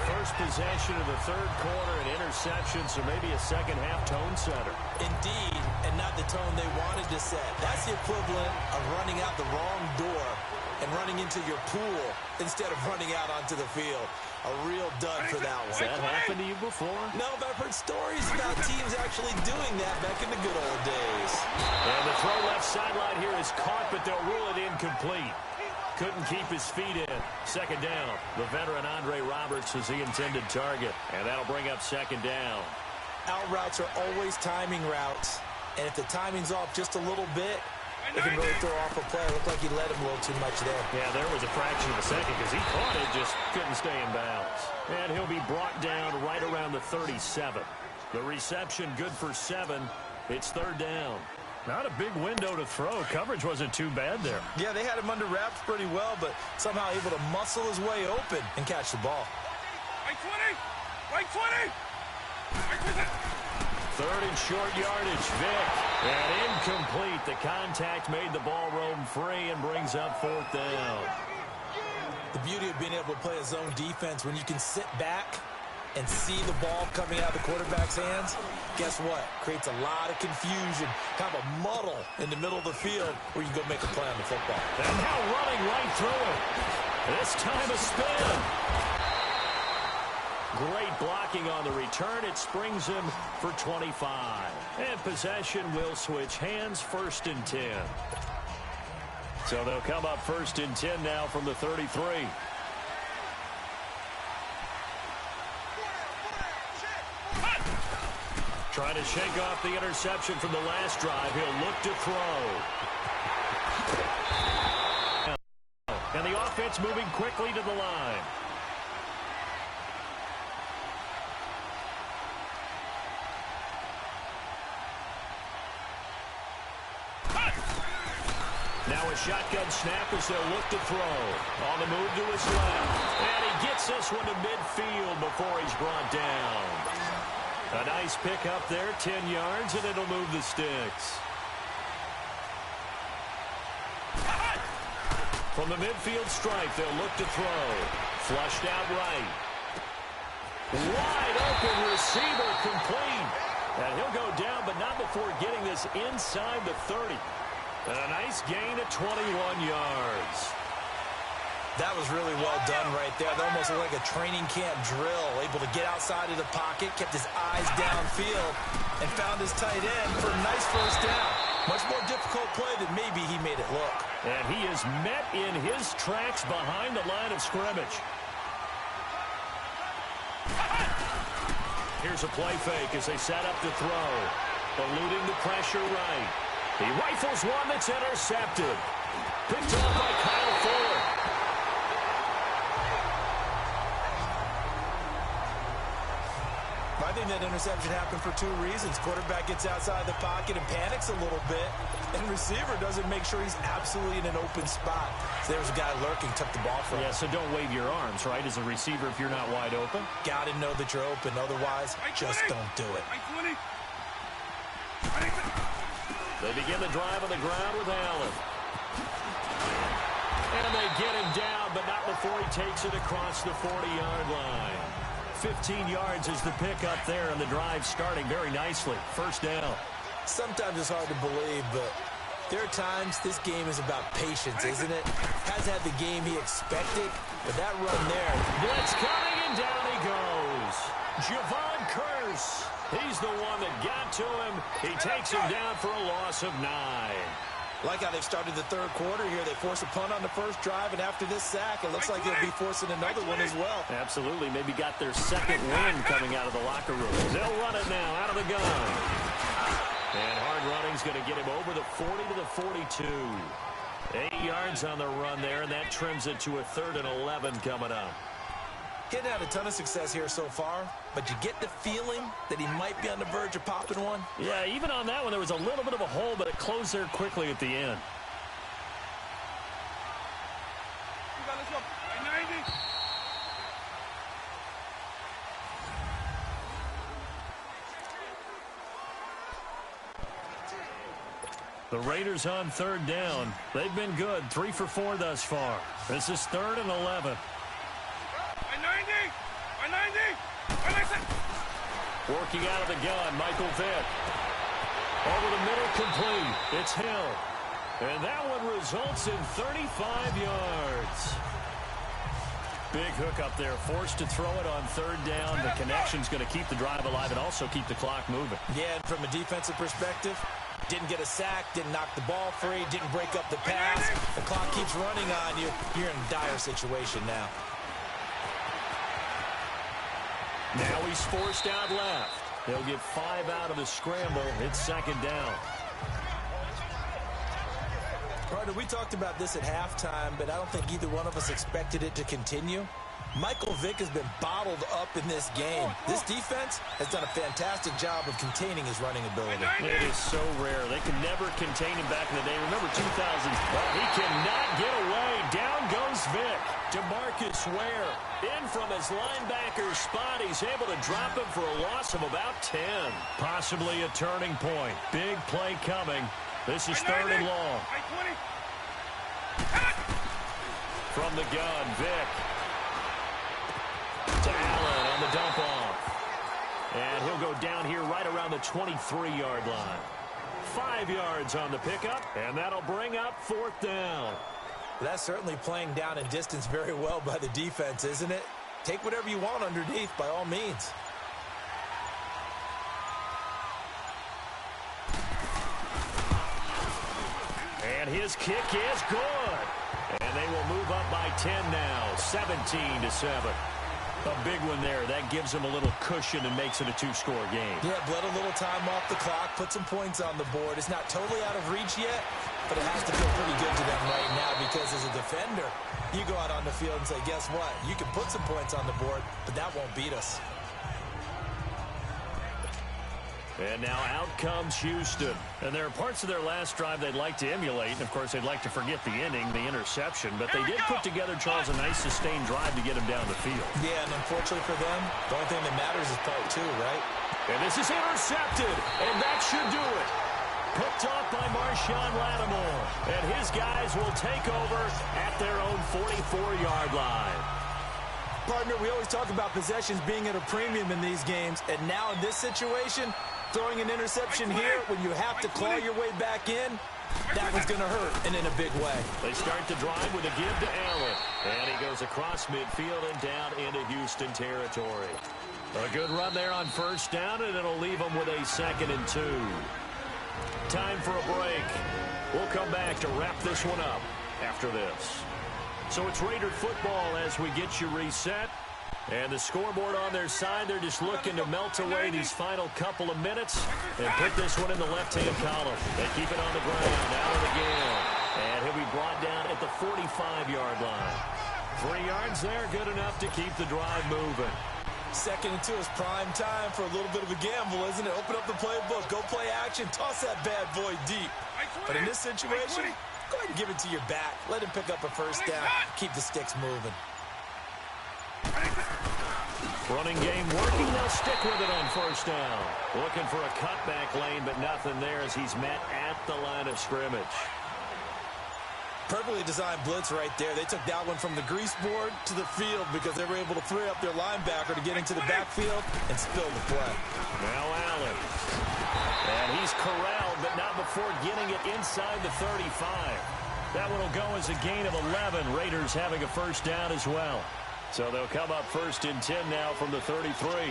First possession of the 3rd quarter, an interception, so maybe a second-half tone setter. Indeed, and not the tone they wanted to set. That's the equivalent of running out the wrong door and running into your pool instead of running out onto the field. A real dud for that one. Has that happened to you before? No, but I've heard stories about teams actually doing that back in the good old days. And the throw left sideline here is caught, but they'll rule it incomplete. Couldn't keep his feet in. 2nd down. The veteran Andre Roberts is the intended target. And that'll bring up 2nd down. Out routes are always timing routes. And if the timing's off just a little bit, It can really throw off a play. It looked like he led him a little too much there. Yeah, there was a fraction of a second because he caught it, just couldn't stay in bounds. And he'll be brought down right around the 37. The reception good for 7. It's third down. Not a big window to throw. Coverage wasn't too bad there. Yeah, they had him under wraps pretty well, but somehow able to muscle his way open and catch the ball. Right 20! Right 20! Third and short yardage, Vick. And incomplete. The contact made the ball roam free and brings up fourth down. The beauty of being able to play a zone defense when you can sit back and see the ball coming out of the quarterback's hands, guess what? Creates a lot of confusion, kind of a muddle in the middle of the field where you can go make a play on the football. And now running right through it. This time a spin. Great blocking on the return. It springs him for 25. And possession will switch hands, 1st and 10. So they'll come up 1st and 10 now from the 33. Trying to shake off the interception from the last drive. He'll look to throw. And the offense moving quickly to the line. Now a shotgun snap as they'll look to throw. On the move to his left. And he gets this one to midfield before he's brought down. A nice pick up there, 10 yards, and it'll move the sticks. From the midfield stripe, they'll look to throw. Flushed out right. Wide open receiver complete. And he'll go down, but not before getting this inside the 30. And a nice gain of 21 yards. That was really well done right there. That almost looked like a training camp drill. Able to get outside of the pocket, kept his eyes downfield, and found his tight end for a nice first down. Much more difficult play than maybe he made it look. And he is met in his tracks behind the line of scrimmage. Here's a play fake as they set up to throw. Eluding the pressure right. He rifles one that's intercepted. Picked off by Kyle Fuller. I think that interception happened for 2 reasons. Quarterback gets outside the pocket and panics a little bit, and receiver doesn't make sure he's absolutely in an open spot. So there's a guy lurking, took the ball from him. Yeah, so don't wave your arms, right, as a receiver if you're not wide open. Got to know that you're open. Otherwise, just don't do it. They begin the drive on the ground with Allen. And they get him down, but not before he takes it across the 40-yard line. 15 yards is the pickup there, and the drive starting very nicely. First down. Sometimes it's hard to believe, but there are times this game is about patience, isn't it? Has had the game he expected, but that run there. Blitz coming, and down he goes. Javon Curse. He's the one that got to him. He takes him down for a loss of 9. Like how they've started the third quarter here. They force a punt on the first drive, and after this sack, it looks like they'll be forcing another one as well. Absolutely. Maybe got their second win coming out of the locker room. They'll run it now out of the gun. And hard running's going to get him over the 40 to the 42. 8 yards on the run there, and that trims it to a 3rd and 11 coming up. Hitting had a ton of success here so far, but you get the feeling that he might be on the verge of popping one. Yeah, even on that one, there was a little bit of a hole, but it closed there quickly at the end. The Raiders on 3rd down. They've been good, 3 for 4 thus far. This is 3rd and 11. Working out of the gun, Michael Vick. Over the middle, complete. It's Hill. And that one results in 35 yards. Big hook up there. Forced to throw it on 3rd down. The connection's going to keep the drive alive and also keep the clock moving. Yeah, and from a defensive perspective, didn't get a sack, didn't knock the ball free, didn't break up the pass. The clock keeps running on you. You're in a dire situation now. Now he's forced out left. They'll get 5 out of the scramble. It's 2nd down. Partner, we talked about this at halftime, but I don't think either one of us expected it to continue. Michael Vick has been bottled up in this game. This defense has done a fantastic job of containing his running ability. It is so rare. They can never contain him back in the day. Remember 2000s? Well, he cannot get away. Down goes Vick. DeMarcus Ware in from his linebacker spot. He's able to drop him for a loss of about 10. Possibly a turning point. Big play coming. This is 3rd and long. From the gun, Vick. To Allen on the dump off. And he'll go down here right around the 23-yard line. 5 yards on the pickup, and that'll bring up 4th down. That's certainly playing down in distance very well by the defense, isn't it? Take whatever you want underneath, by all means. And his kick is good. And they will move up by 10 now, 17-7. A big one there. That gives them a little cushion and makes it a 2-score game. Yeah, bled a little time off the clock, put some points on the board. It's not totally out of reach yet, but it has to feel pretty good to them right now because as a defender, you go out on the field and say, guess what? You can put some points on the board, but that won't beat us. And now out comes Houston. And there are parts of their last drive they'd like to emulate. And, of course, they'd like to forget the inning, the interception. But they did put together, Charles, a nice sustained drive to get him down the field. Yeah, and unfortunately for them, the only thing that matters is part 2, right? And this is intercepted. And that should do it. Picked off by Marshawn Lattimore. And his guys will take over at their own 44-yard line. Partner, we always talk about possessions being at a premium in these games. And now in this situation, throwing an interception here when you have to claw your way back in, that was going to hurt, and in a big way. They start the drive with a give to Allen. And he goes across midfield and down into Houston territory. A good run there on 1st down, and it'll leave them with a 2nd and 2. Time for a break. We'll come back to wrap this one up after this. So it's Raider football as we get you reset. And the scoreboard on their side, they're just looking to melt away these final couple of minutes and put this one in the left-hand column. They keep it on the ground. Allen again. And he'll be brought down at the 45-yard line. 3 yards there, good enough to keep the drive moving. 2nd and 2 is prime time for a little bit of a gamble, isn't it? Open up the playbook, go play action, toss that bad boy deep. But in this situation, go ahead and give it to your back. Let him pick up a 1st down. Keep the sticks moving. Running game working. They'll stick with it on 1st down. Looking for a cutback lane, but nothing there as he's met at the line of scrimmage. Perfectly designed blitz right there. They took that one from the grease board to the field because they were able to free up their linebacker to get into the backfield and spill the play. Now Allen. And he's corralled, but not before getting it inside the 35. That one will go as a gain of 11. Raiders having a 1st down as well. So they'll come up 1st and 10 now from the 33.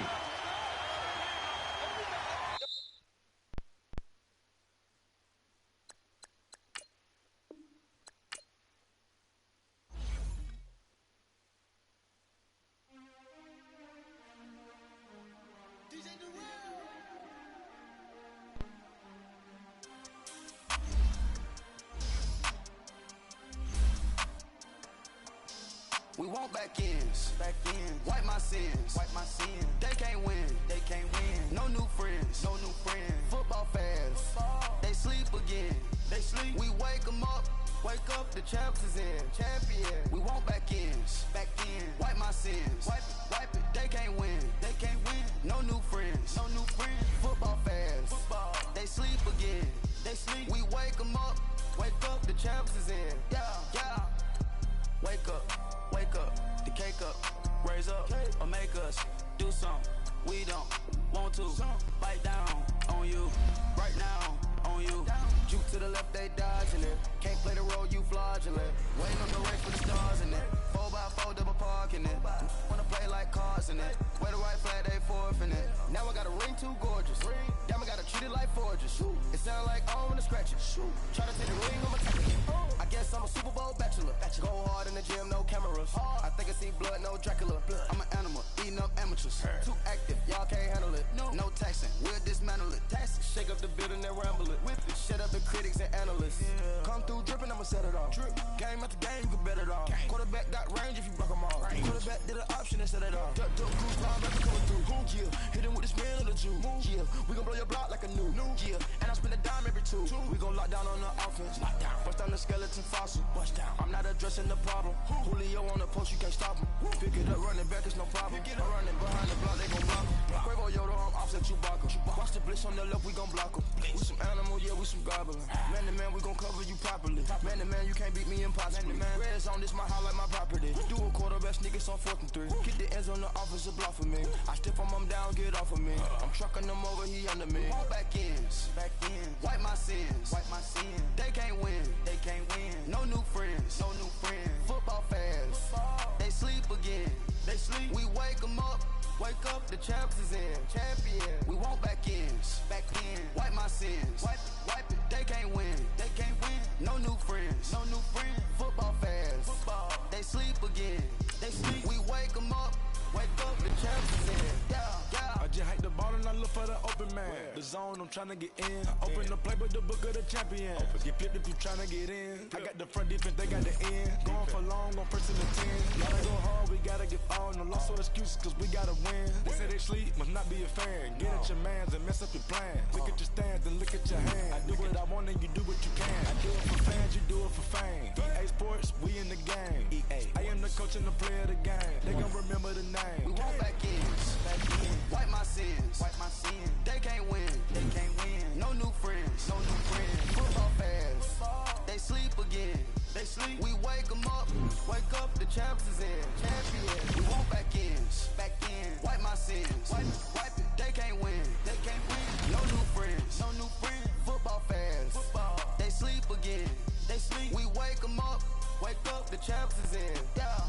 We want back ends, wipe my sins, They can't win, No new friends, Football fans, they sleep again, We wake 'em up, the champs is in, We want back ends, wipe my sins, wipe it. They can't win, No new friends, Football fans, they sleep again, We wake 'em up, the champs is in, yeah. Wake up, the cake up, raise up, or make us do something we don't want to. Bite down on you, right now on you. Juke to the left, they dodging it. Can't play the role, you fraudulent. Waiting on the race for the stars in it. 4x4 double parking it. Wanna play like cars in it. Wear the right flag, they forfeiting it. Now I got a ring too gorgeous. Damn, I gotta treat it like forges. It sound like I wanna scratch it. Try to take the ring on my ticket. I guess I'm a Super Bowl bachelor. Go hard in the gym, no cameras. I think I see blood, no Dracula. I'm an animal, eating up amateurs. Too active, y'all can't handle it. No taxing, we'll dismantle it. Shake up the building and ramble it. Shut up the critics and analysts. Come through dripping, I'ma set it off. Game after game, you can bet it off. Quarterback got range if you block them all. Quarterback did an option and set it off. Duck, cruise, linebacker coming through. Yeah, hit him with the spin of the juke. Yeah, we gon' blow your block like a new. Yeah, and I spend a dime every two. We gon' lock down on the offense. Bust down the skeleton fossil. Bust down. I'm not addressing the problem. Julio on the post, you can't stop him. Pick it up, running back, it's no problem. I'm running behind the block, they gon' block him. Quavo Yoda, I'm offset Chewbacca. Watch the blitz on the left, we gon' block him. We some animal, yeah, we some goblin. Man to man, we gon' cover you properly. Man to man, you can't beat me impossibly. Red zone, this my highlight, my property. Do a quarterback sneakers on 4th and 3. Get the ends on the offensive block for me. I step on him down, get off of me. I'm trucking them over, he under me. Back ends, wipe my sins, They can't win, No new friends, Football fans, they sleep again. We wake them up. Wake up, the champs is in. We want back ends. Wipe my sins. Wipe it. They can't win. No new friends. Football fans. They sleep again. We wake them up. Wake up, the champs is in. Yeah. I just hike the ball and I look for the open man. The zone, I'm tryna get in. Open the play with the book of the champion. Get flipped if you tryna get in. I got the front defense, they got the end. Going for long, on 1st and the 10. Gotta go hard, we gotta give all. No loss or excuses, cause we gotta win. They say they sleep, must not be a fan. Get at your mans and mess up your plan. Look at your stands and look at your hands. I do what I want and you do what you can. I do it for fans, you do it for fame. EA Sports, we in the game. I am the coach and the player of the game. They gon' remember the name. We want back ends. Wipe my sins. They can't win. No new friends. Football fans. They sleep again. We wake them up. Wake up, the champs is in. We want back ends. Wipe my sins. Wipe it. They can't win. No new friends. Football fans. They sleep again. We wake them up. Wake up, the champs is in. Yeah.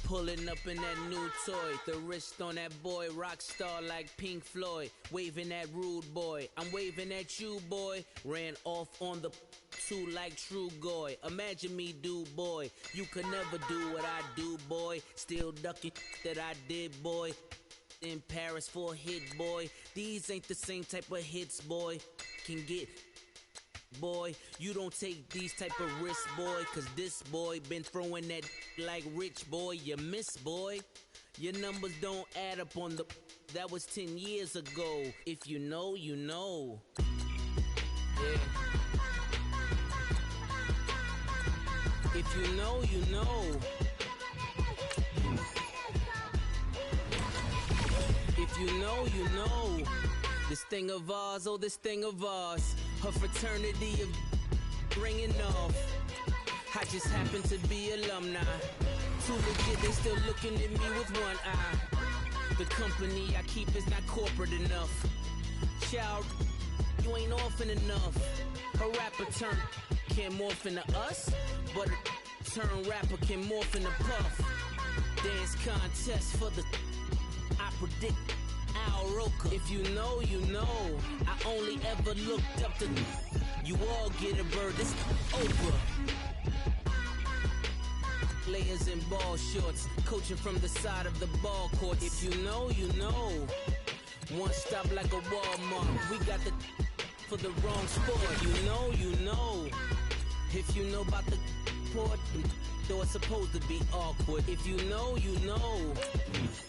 Pulling up in that new toy, the wrist on that boy, rock star like Pink Floyd, waving at rude boy, I'm waving at you boy, ran off on the two like True Goy, imagine me do boy, you could never do what I do boy, still ducking that I did boy, in Paris for a hit boy, these ain't the same type of hits boy, can get boy, you don't take these type of risks, boy, cause this boy been throwing that like rich boy, you miss, boy. Your numbers don't add up on the, that was 10 years ago. If you know, you know. Yeah. If you know, you know. If you know, you know. This thing of ours, oh, this thing of ours. Her fraternity of ringing off. I just happen to be alumni. Too legit, they still looking at me with one eye. The company I keep is not corporate enough. Child, you ain't often enough. A rapper turn can morph into us, but a turn rapper can morph into Puff. Dance contest for the, I predict Al Roker. If you know, you know. I only ever looked up to you all get a bird. This Oprah. Layers in ball shorts, coaching from the side of the ball court. If you know, you know. One stop like a Walmart. We got the for the wrong sport. You know, you know. If you know about the port, though it's supposed to be awkward. If you know, you know.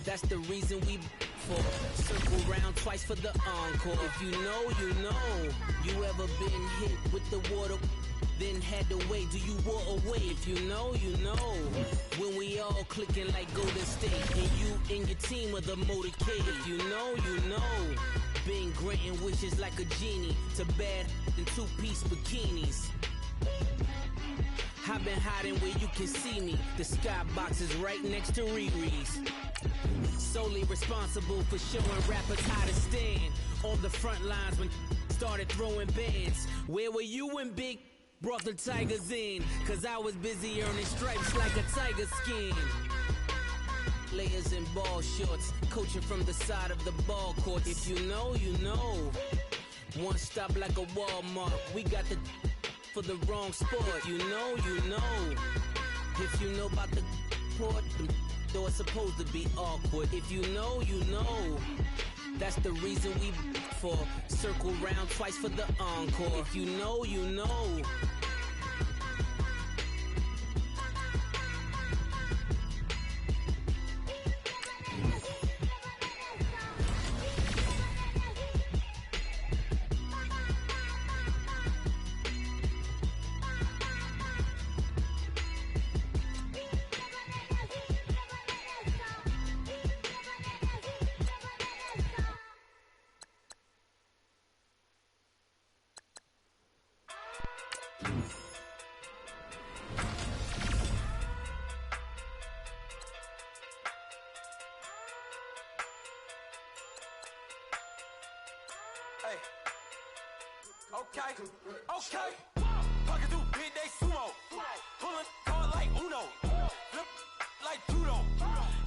That's the reason we for. Circle round twice for the encore. If you know, you know. You ever been hit with the water, then had to wait? Do you walk away? If you know, you know. When we all clicking like Golden State, and you and your team are the motorcade. If you know, you know. Been granting wishes like a genie to bad in two-piece bikinis. I've been hiding where you can see me. The skybox is right next to Riri's. Solely responsible for showing rappers how to stand on the front lines when started throwing bands. Where were you when Big brought the Tigers in? Cause I was busy earning stripes like a tiger skin. Layers in ball shorts, coaching from the side of the ball court. If you know, you know. One stop like a Walmart. We got the for the wrong sport. You know, you know. If you know about the port, though it's supposed to be awkward. If you know, you know. That's the reason we for circle round twice for the encore. If you know, you know. Okay. Pocket too big, they sumo. Pulling hard like Uno. Flip like judo.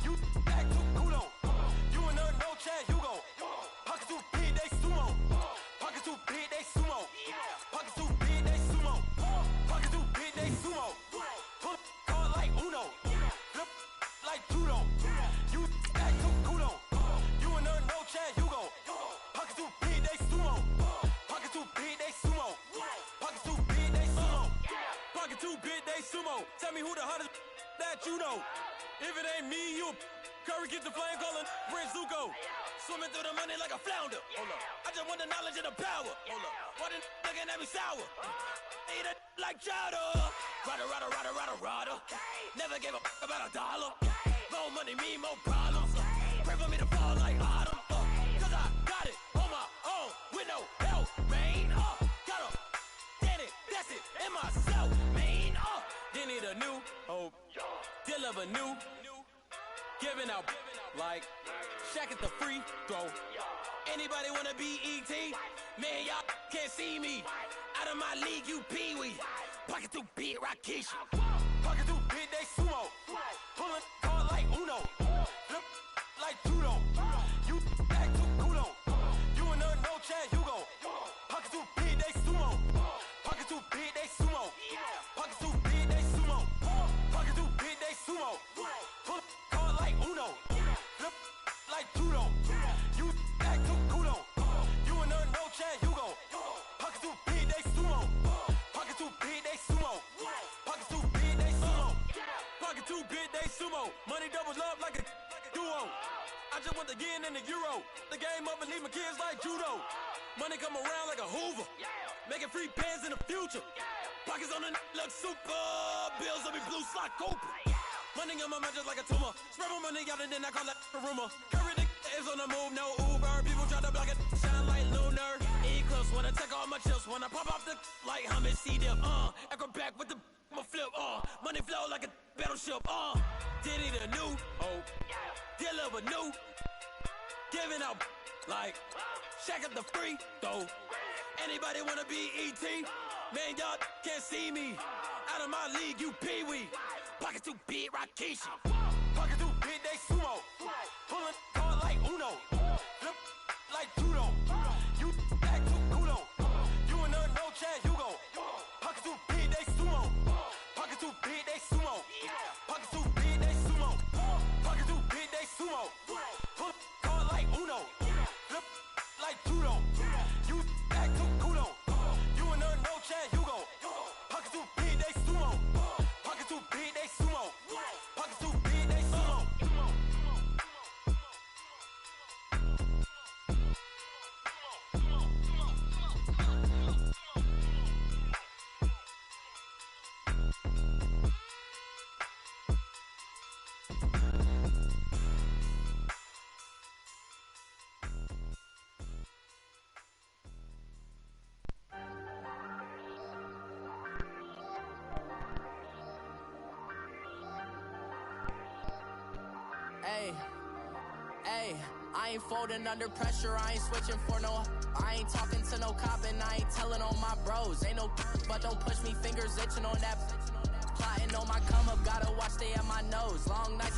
You act too kudo. You and her, no Chad Hugo. Pocket too big, they sumo. Pocket too big, they sumo. Pocket too big, they sumo. Pocket too big, they sumo. Pulling hard like Uno. Flip like judo. You act too kudo. You and her, no Chad Hugo. Pocket too big, they sumo. Pocket too big, they sumo. Pocket too big, they sumo. Pocket too big, they sumo. Tell me who the hottest that you know. If it ain't me, you Curry get the flame calling Prince Zuko. Swimming through the money like a flounder. Hold up. I just want the knowledge and the power. Hold up. Why the looking at me sour? Eat it like chowder. Rada. Never gave a about a dollar. More money mean more problems. Pray for me to fall like autumn. Cause I got it on my own with no help, man. Gotta get it, that's it, in myself, man. They need a new hope, deal of a new, giving out like Shaq at the free throw. Anybody wanna be ET? Man, y'all can't see me. Out of my league, you pee-wee. Pocket too big, Rakish. Pocket too big, they sumo. Pulling hard like Uno. Flip like judo. You act too kudo. You and her, no Chad Hugo. Pocket too big, they sumo. Pocket too big, they sumo. Pocket too big, they sumo. Pocket too big, they sumo. Pull hard like Uno. Flip like judo. You act too kudo. You and her, no Chad Hugo. Pocket too big, they sumo. Pocket too big, they sumo. Pocket too big, they sumo. Pocket too big, they sumo. Money doubles up like a duo. I just want the yen and the euro. The game up and leave my kids like judo. Money come around like a Hoover. Making free bands in the future. Pockets on the look super. Bills will be blue slot Cooper. Money on my mind just like a tumor. Spread my money out and then I call that a rumor. Curry the is on the move, no Uber. People try to block it, shine like lunar. Eclipse wanna take all my chips. When I pop off the like hummus, see them. Acrobat with the my flip. Money flow like a battleship. Did it a new hope. Deal of a new. Giving out like Shaq at the free throw. Anybody wanna be ET? Man, y'all can't see me. Out of my league, you pee-wee. Pocket too big, Rakish. Pocket too big, they sumo. Pulling hard like Uno. Flip like judo. You act too kudo. You and her, no Chad Hugo. Pocket too big, they sumo. Pocket too big, they sumo. Pocket too big, they sumo. Pocket too big, they sumo. Pull hard like Uno. Flip like judo. You act too kudo. You and her, no Chad Hugo. Pocket too big, they sumo. Pocket too big, they sumo. Pocket too big, they sumo. Hey, I ain't folding under pressure, I ain't switching for no. I ain't talking to no cop and I ain't telling on my bros. Ain't no but don't push me, fingers itching on that. Plotting on my come up, gotta watch stay at my nose. Long nights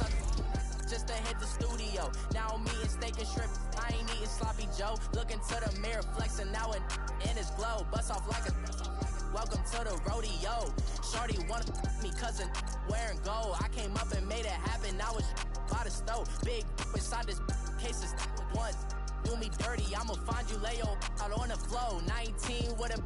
just to hit the studio. Now I'm eating steak and shrimp, I ain't eating sloppy Joe. Looking to the mirror, flexing now and in his glow. Bust off like a welcome to the rodeo. Shorty wanna me cousin wearing gold. stove. Big inside this case is once. Do me dirty, I'ma find you, lay your out on the floor. 19 with a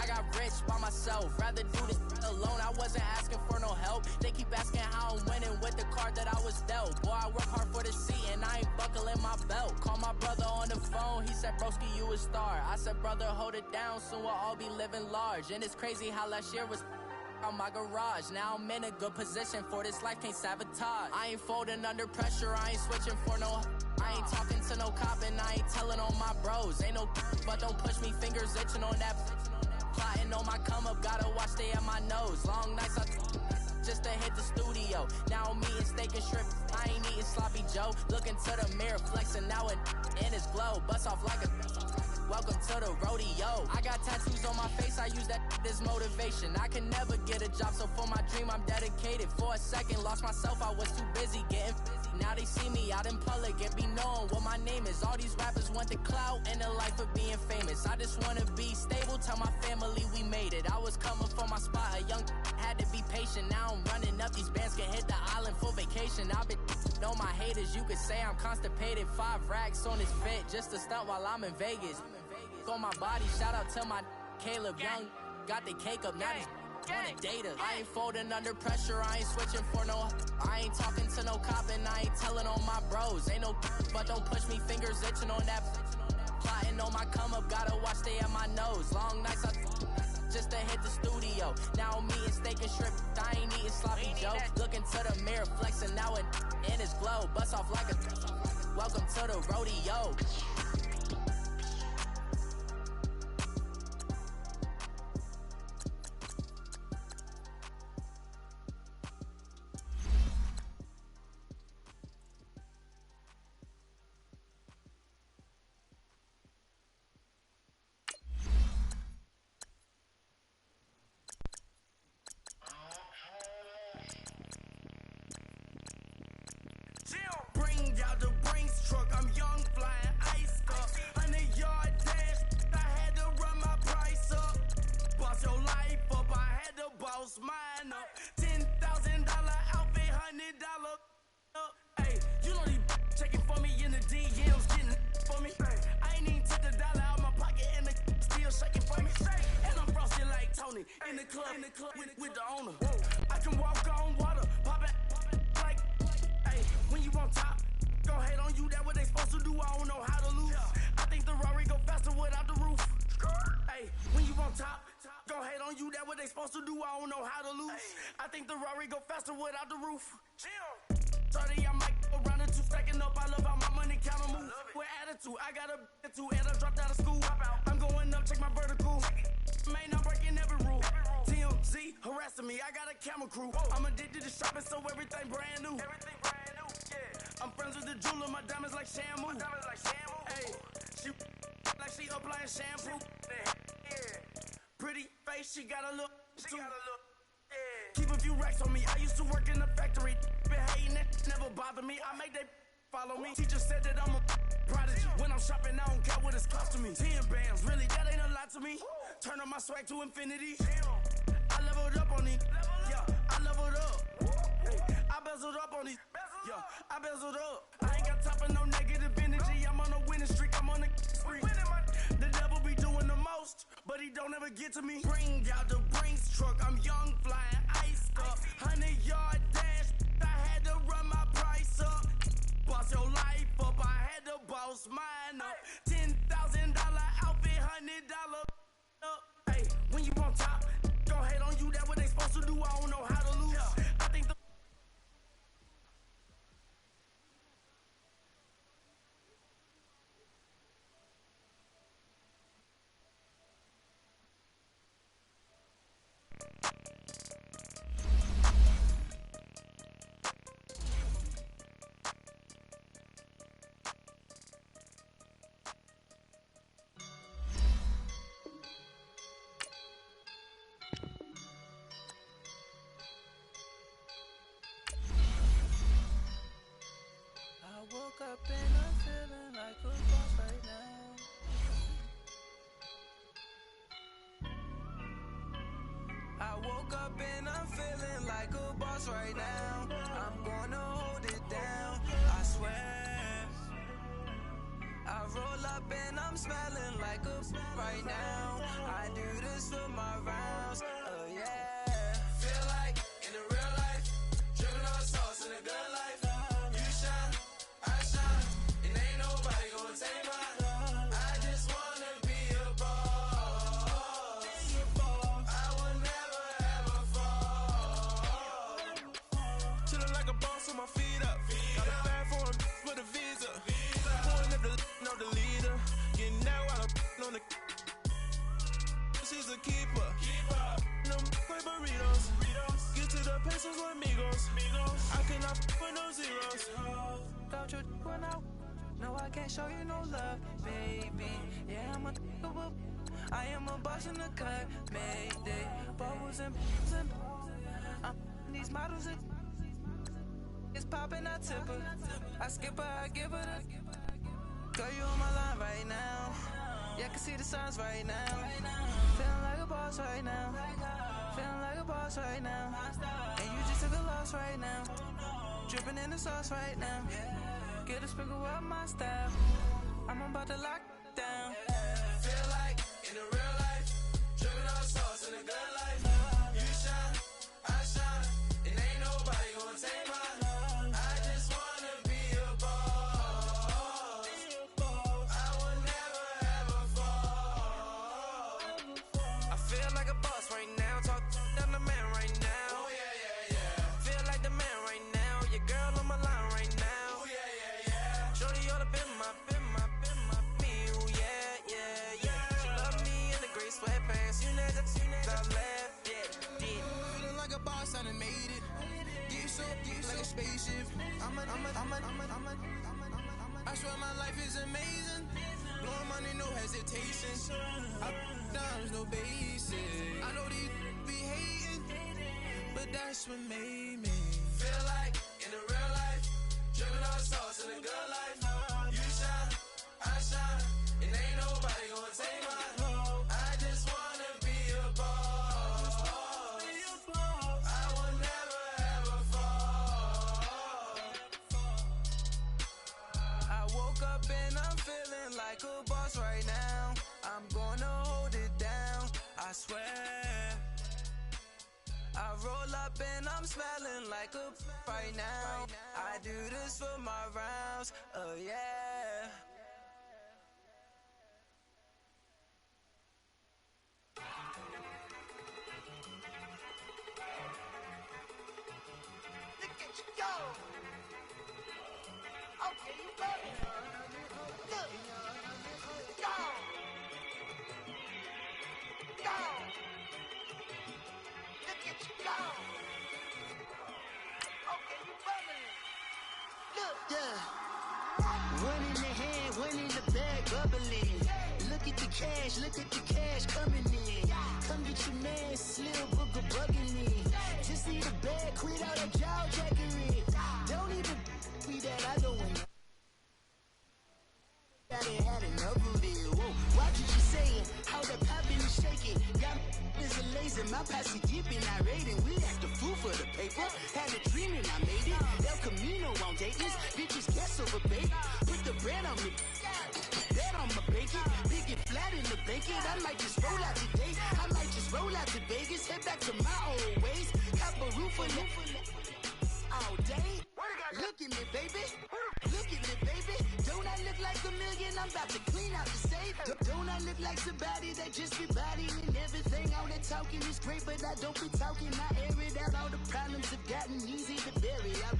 I got rich by myself. Rather do this alone, I wasn't asking for no help. They keep asking how I'm winning with the card that I was dealt. Boy, I work hard for the seat and I ain't buckling my belt. Call my brother on the phone, he said, broski, you a star. I said, brother, hold it down, soon we'll all be living large. And it's crazy how last year was on my garage. Now I'm in a good position for this life, can't sabotage. I ain't folding under pressure, I ain't switching for no. I ain't talking to no cop and I ain't telling on my bros. Ain't no but don't push me, fingers itching on that. Plotting on my come up, gotta watch stay at my nose. Long nights I just to hit the studio. Now I'm eating steak and shrimp, I ain't eating sloppy Joe. Looking to the mirror, flexing now and in his glow. Bust off like a welcome to the rodeo. I got tattoos on my face, I use that as motivation. I can never get a job, so for my dream I'm dedicated. For a second, lost myself, I was too busy getting busy. Now they see me out in public and be knowing what my name is. All these rappers want the clout and the life of being famous. I just wanna be stable, tell my family we made it. I was coming for my spot, a young had to be patient. Now I'm running up, these bands can hit the island for vacation. I've been know my haters, you could say I'm constipated. 5 racks on his fit, just to stunt while I'm in Vegas. On my body, shout out to my Caleb Young. Got the cake up, now he's on the data. I ain't folding under pressure, I ain't switching for no. I ain't talking to no cop and I ain't telling on my bros. Ain't no but don't push me, fingers itching on that. Plotting on my come up, gotta watch stay at my nose. Long nights I just to hit the studio. Now I'm eating steak and shrimp, I ain't eating sloppy Joe. Looking to the mirror, flexing now and in his glow. Bust off like a welcome to the rodeo. Bring out the Brinks truck, I'm young, flying ice up. 100-yard dash, I had to run my price up. Boss your life up, I had to boss mine up. $10,000 outfit, $100 up. Hey, you know these checking for me in the DMs, getting for me. I ain't even took the dollar out my pocket and the still shaking for me. And I'm frosted like Tony in the club with the owner. I can walk on water, pop it like. Hey, when you on top, go hate on you, that what they supposed to do, I don't know how to lose. I think the Rari go faster without the roof. Hey, when you on top, go hate on you, that what they supposed to do, I don't know how to lose. I think the Rari go faster without the roof. 30, I might go around the 2 stacking up, I love how my money counter move. With attitude, I got a attitude, and I dropped out of school. I'm going up, check my vertical. Man, I'm breaking every rule. TMZ harassing me, I got a camera crew. I'm addicted to shopping, so everything brand new. I'm friends with the jeweler, my diamonds like Shamu. Hey, she like she applying shampoo. Pretty face, she got a look. Keep a few racks on me. I used to work in the factory. Been hating it, never bother me. I make they follow me. Teacher said that I'm a prodigy. When I'm shopping, I don't care what it's costing me. 10 bands, really, that ain't a lot to me. Turn up my swag to infinity. I leveled up on these. Yeah, I leveled up. I bezeled up on these. Yeah, I bezeled up. I ain't got time for no negative energy. I'm on a winning streak. I'm on a spree. The devil be doing the most, but he don't ever get to me. Bring out the Brinks truck. I'm young, flying ice up. 100-yard dash. I had to run my price up. Boss your life up. I had to boss mine up. $10,000 outfit, $100 up. Hey, when you on top, go hate on you. That what they supposed to do. I don't know how to lose. I think the woke up and I'm feeling like a boss right now. I woke up and I'm feeling like a boss right now. I'm gonna hold it down. I like a right now. I do this for my rounds. Oh yeah. Feel like in the real life, dripping on sauce in a good life. You shine, I shine, and ain't nobody gonna take mine. I just wanna be a boss. I will never ever fall. Chillin' like a boss with my feet up. Got a bag for him with a visa. Pulling up the leader. Getting out while I'm on the. She's a keeper. Them play burritos. Get to the pesos with amigos. I cannot with no zeros. Don't you run out? No, I can't show you no love, baby. Yeah, I am a boss in the cut, Mayday. Bubbles and these models are it's popping, I tip her. I skip her, I give her the. Girl, you on my line right now. Yeah, I can see the signs right now. Feeling like a boss right now. Feeling like a boss right now. And you just took a loss right now. Dripping in the sauce right now. Get a sprinkle up my style. I'm about to lock down. Feel like in the real life, dripping on sauce in a good life. You shine, I shine, and ain't nobody gonna take mine. I just wanna be a boss. I will never ever fall. I feel like a boss right now. Talk down the man right now. Oh yeah. Feel like the man right now. Your girl on my line right now. Oh yeah. Shorty oughta been my, me. Ooh yeah. She love me in the gray sweatpants. You never I left, yeah. Feeling like a boss, I done made it. Get so like a spaceship. I swear my life is amazing. Blowing money, no hesitation. Up, downs, no basic. I know these be hating, but that's what made me. Feel like in the real life, dripping on sauce in a good life. You shine, I shine, and ain't nobody gonna take mine. I just wanna be a boss. I will never ever fall. I woke up and I'm feeling like a boss right now. I'm gonna hold it down, I swear. I roll up and I'm smelling like a right now. I do this for my rounds, oh yeah. Look at you go. Okay, you ready? Look. Go. Go. Look at you go. Okay, you ready? Look. Yeah. One in the hand, one in the bag, bubbling. Look at the cash coming in. Come get your man, Slim Booger bugging me. Just need a bag, quit all that jaw jackery. Don't even be that, I don't want. I done had enough of it. Whoa, watch what you saying, how the poppin' is shaking. Got is a lazy, my posse deep and I raiding. We act the fool for the paper. Had a dream and I made it. El Camino on Dayton's, bitches guess over bait. Put the bread on me, that on my bacon. Big and flat in the bacon. I might just roll out today. I might just roll out to Vegas. Head back to my old ways. Have a roof for all day. Look at me, baby. Look at me, baby. Don't I look like a million? I'm about to clean out the safe. Don't I look like somebody that just be bodying everything? All that talking is great, but I don't be talking. I air it out. All the problems have gotten easy to bury. I'd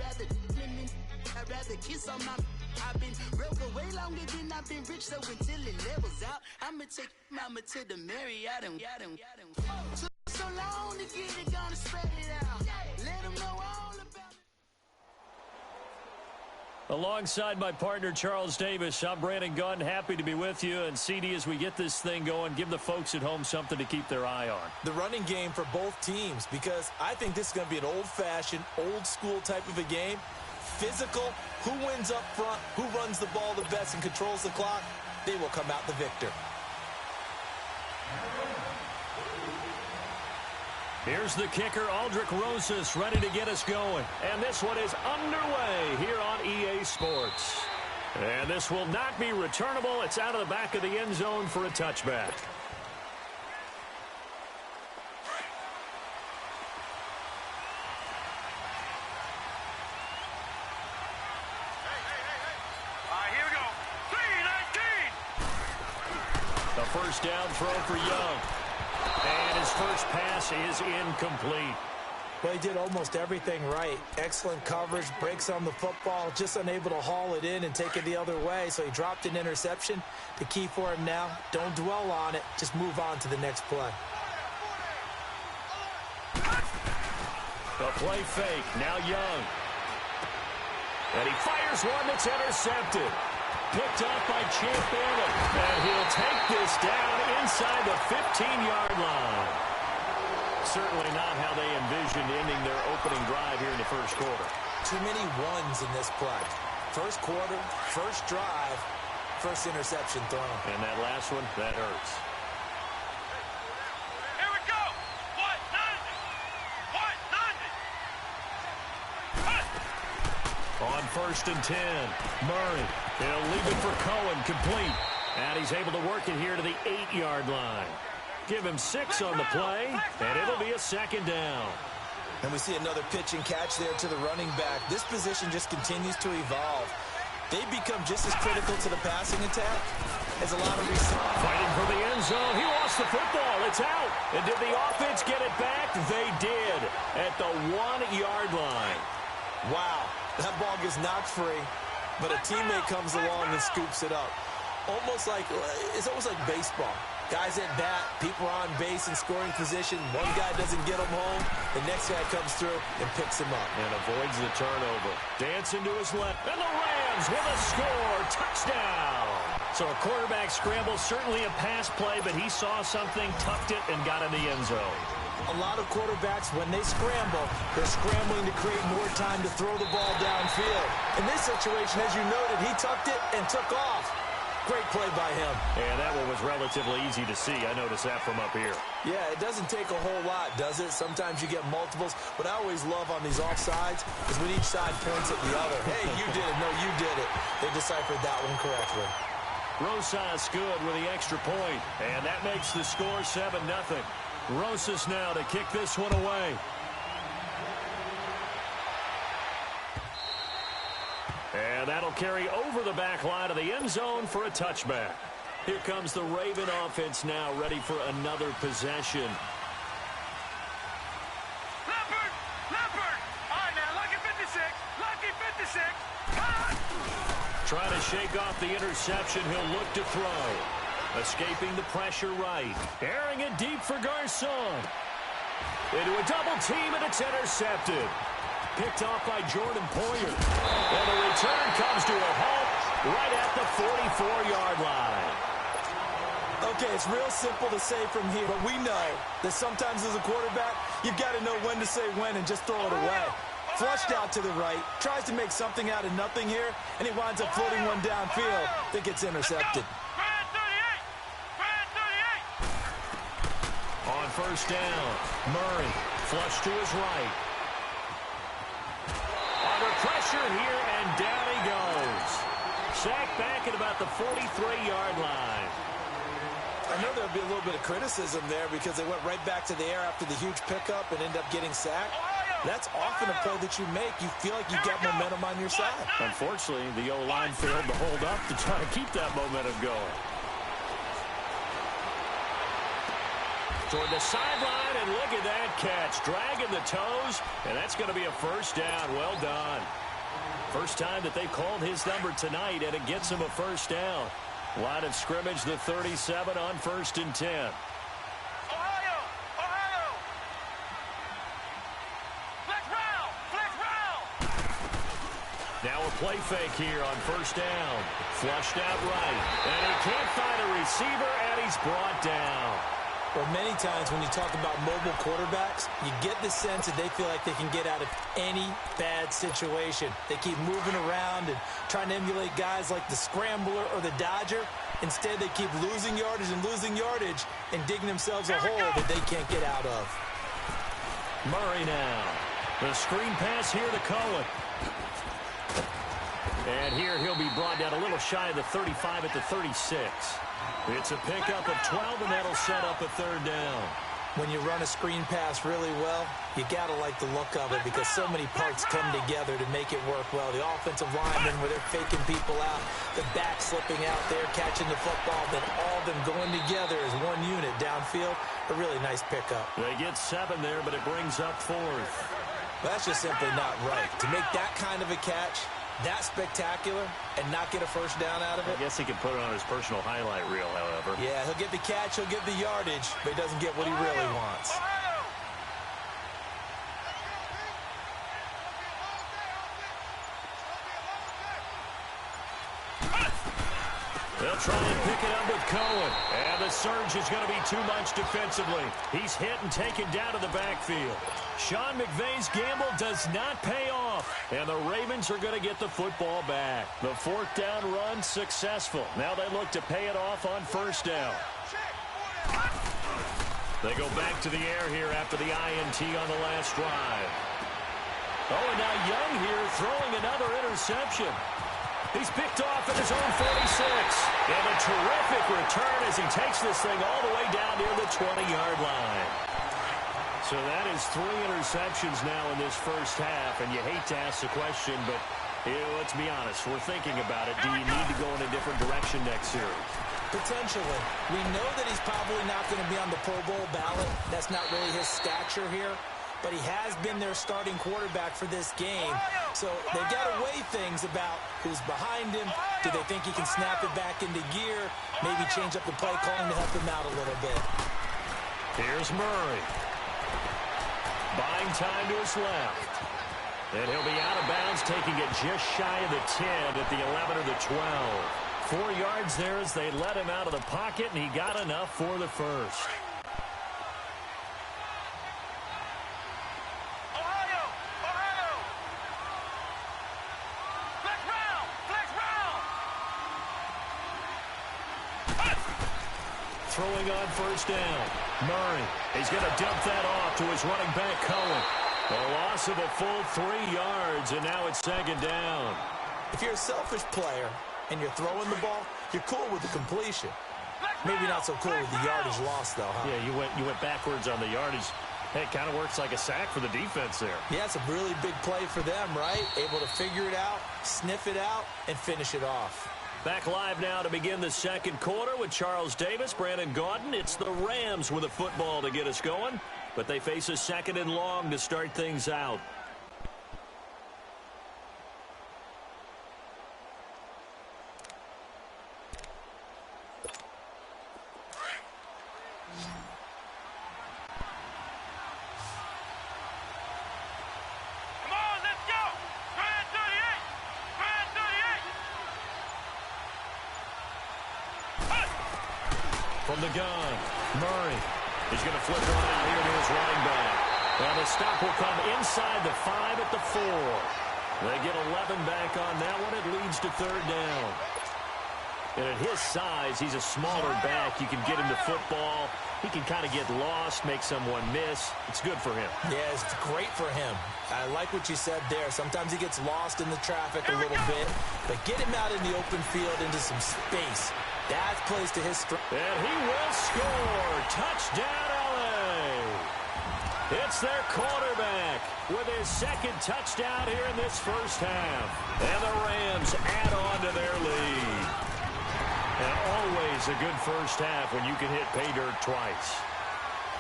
rather kiss on my. I've been broke way longer than I've been rich, so until it levels out, I'ma take mama to the Marriott and took so long to get it, gonna spread it out. Let them know all about. Alongside my partner, Charles Davis, I'm Brandon Gunn. Happy to be with you. And, CD, as we get this thing going, give the folks at home something to keep their eye on. The running game for both teams, because I think this is going to be an old-fashioned, old-school type of a game. Physical, who wins up front, who runs the ball the best and controls the clock, they will come out the victor. Here's the kicker, Aldrich Rosas, ready to get us going. And this one is underway here on EA Sports. And this will not be returnable. It's out of the back of the end zone for a touchback. Here we go. 3-19. The first down throw for Young. And his first pass is incomplete. Well, he did almost everything right. Excellent coverage, breaks on the football, just unable to haul it in and take it the other way, so he dropped an interception. The key for him now, don't dwell on it, just move on to the next play. The play fake, now Young. And he fires one that's intercepted. Picked up by Champ Bailey. And he'll take this down inside the 15-yard line. Certainly not how they envisioned ending their opening drive here in the first quarter. Too many ones in this play. First quarter, first drive, first interception thrown. And that last one, that hurts. Here we go. 1-0. On 1st and 10, Murray. He'll leave it for Cohen, complete. And he's able to work it here to the 8-yard line. Give him 6 on the play, and it'll be a second down. And we see another pitch and catch there to the running back. This position just continues to evolve. They become just as critical to the passing attack as a lot of receivers. Fighting for the end zone. He lost the football. It's out. And did the offense get it back? They did at the 1-yard line. Wow, that ball gets knocked free, but a teammate comes along and scoops it up. It's almost like baseball. Guys at bat, people are on base in scoring position. One guy doesn't get him home. The next guy comes through and picks him up. And avoids the turnover. Dancing to his left. And the Rams with a score. Touchdown. So a quarterback scramble, certainly a pass play, but he saw something, tucked it, and got in the end zone. A lot of quarterbacks, when they scramble, they're scrambling to create more time to throw the ball downfield. In this situation, as you noted, he tucked it and took off. Great play by him. And that one was relatively easy to see. I noticed that from up here. Yeah, it doesn't take a whole lot, does it? Sometimes you get multiples. What I always love on these offsides is when each side points at the other. Hey, you did it. No, you did it. They deciphered that one correctly. Rosas good with the extra point. And that makes the score 7-0. Rosas now to kick this one away. And that'll carry over the back line of the end zone for a touchback. Here comes the Raven offense now, ready for another possession. Leopard! Leopard! All right, now, lucky 56. Lucky 56. Cut! Trying to shake off the interception. He'll look to throw. Escaping the pressure right. Airing it deep for Garcon. Into a double team, and it's intercepted. Picked off by Jordan Poyer. And the return comes to a halt right at the 44-yard line. Okay, it's real simple to say from here, but we know that sometimes as a quarterback, you've got to know when to say when and just throw it away. Flushed out to the right, tries to make something out of nothing here, and he winds up floating one downfield that gets intercepted. On first down, Murray flush to his right. Under pressure here, and down he goes. Sacked back at about the 43-yard line. I know there'll be a little bit of criticism there because they went right back to the air after the huge pickup and end up getting sacked. That's often a play that you make. You feel like you've got momentum on your side. Unfortunately, the O-line failed to hold up to try to keep that momentum going. Toward the sideline, and look at that catch. Dragging the toes, and that's going to be a first down. Well done. First time that they've called his number tonight, and it gets him a first down. Line of scrimmage, the 37 on 1st and 10. Ohio! Ohio! Flex round! Flex round! Now a play fake here on first down. Flushed out right. And he can't find a receiver, and he's brought down. Well, many times when you talk about mobile quarterbacks, you get the sense that they feel like they can get out of any bad situation. They keep moving around and trying to emulate guys like the Scrambler or the Dodger. Instead, they keep losing yardage and digging themselves a hole that they can't get out of. Murray now. The screen pass here to Cohen. And here he'll be brought down a little shy of the 35 at the 36. It's a pickup of 12, and that'll set up a third down. When you run a screen pass really well, you got to like the look of it because so many parts come together to make it work well. The offensive linemen, where they're faking people out, the back slipping out there, catching the football, then all of them going together as one unit downfield. A really nice pickup. They get 7 there, but it brings up 4th. Well, that's just simply not right. To make that kind of a catch, that spectacular, and not get a first down out of it. I guess he can put it on his personal highlight reel, however. Yeah, he'll get the catch, he'll get the yardage, but he doesn't get what he really wants. They'll try and pick it up with Cohen. And the surge is going to be too much defensively. He's hit and taken down to the backfield. Sean McVay's gamble does not pay off. And the Ravens are going to get the football back. The 4th down run successful. Now they look to pay it off on 1st down. They go back to the air here after the INT on the last drive. Oh, and now Young here throwing another interception. He's picked off at his own 46. And a terrific return as he takes this thing all the way down near the 20-yard line. So that is 3 interceptions now in this first half. And you hate to ask the question, but let's be honest. We're thinking about it. Do you need to go in a different direction next series? Potentially. We know that he's probably not going to be on the Pro Bowl ballot. That's not really his stature here. But he has been their starting quarterback for this game. So they've got to weigh things about who's behind him. Do they think he can snap it back into gear? Maybe change up the play calling to help him out a little bit. Here's Murray. Buying time to his left. And he'll be out of bounds, taking it just shy of the 10 at the 11 or the 12. 4 yards there as they let him out of the pocket, and he got enough for the first. Throwing on 1st down. Murray. He's going to dump that off to his running back, Cohen. A loss of a full 3 yards, and now it's 2nd down. If you're a selfish player and you're throwing the ball, you're cool with the completion. Maybe not so cool with the yardage loss, though, huh? Yeah, you went backwards on the yardage. Hey, it kind of works like a sack for the defense there. Yeah, it's a really big play for them, right? Able to figure it out, sniff it out, and finish it off. Back live now to begin the 2nd quarter with Charles Davis, Brandon Gaudin. It's the Rams with a football to get us going, but they face a 2nd and long to start things out. From the gun, Murray is going to flip one out here to his running back. And the stop will come inside the 5 at the 4. They get 11 back on that one. It leads to 3rd down. And at his size, he's a smaller back. You can get him the football. He can kind of get lost, make someone miss. It's good for him. Yeah, it's great for him. I like what you said there. Sometimes he gets lost in the traffic a little bit. But get him out in the open field into some space. That plays to his strength. And he will score. Touchdown, L.A. It's their quarterback with his 2nd touchdown here in this first half. And the Rams add on to their lead. And always a good first half when you can hit pay dirt twice.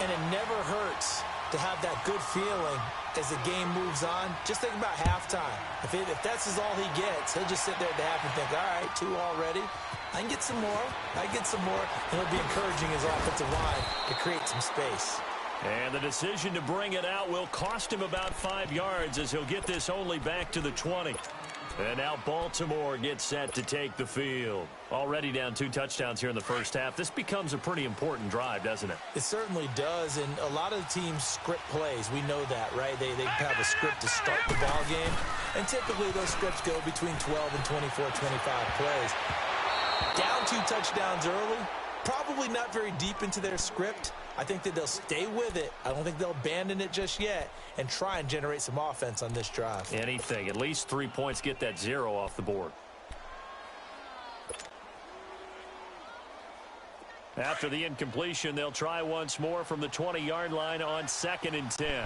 And it never hurts to have that good feeling as the game moves on. Just think about halftime. If that's all he gets, he'll just sit there at the half and think, all right, 2 already. I can get some more. I can get some more. And he'll be encouraging his offensive line to create some space. And the decision to bring it out will cost him about 5 yards as he'll get this only back to the 20. And now Baltimore gets set to take the field. Already down 2 touchdowns here in the first half. This becomes a pretty important drive, doesn't it? It certainly does, and a lot of the teams script plays. We know that, right? They have a script to start the ball game, and typically those scripts go between 12 and 24, 25 plays. Down 2 touchdowns early, probably not very deep into their script. I think that they'll stay with it. I don't think they'll abandon it just yet and try and generate some offense on this drive. Anything. At least 3 points, get that 0 off the board. After the incompletion, they'll try once more from the 20-yard line on 2nd and 10.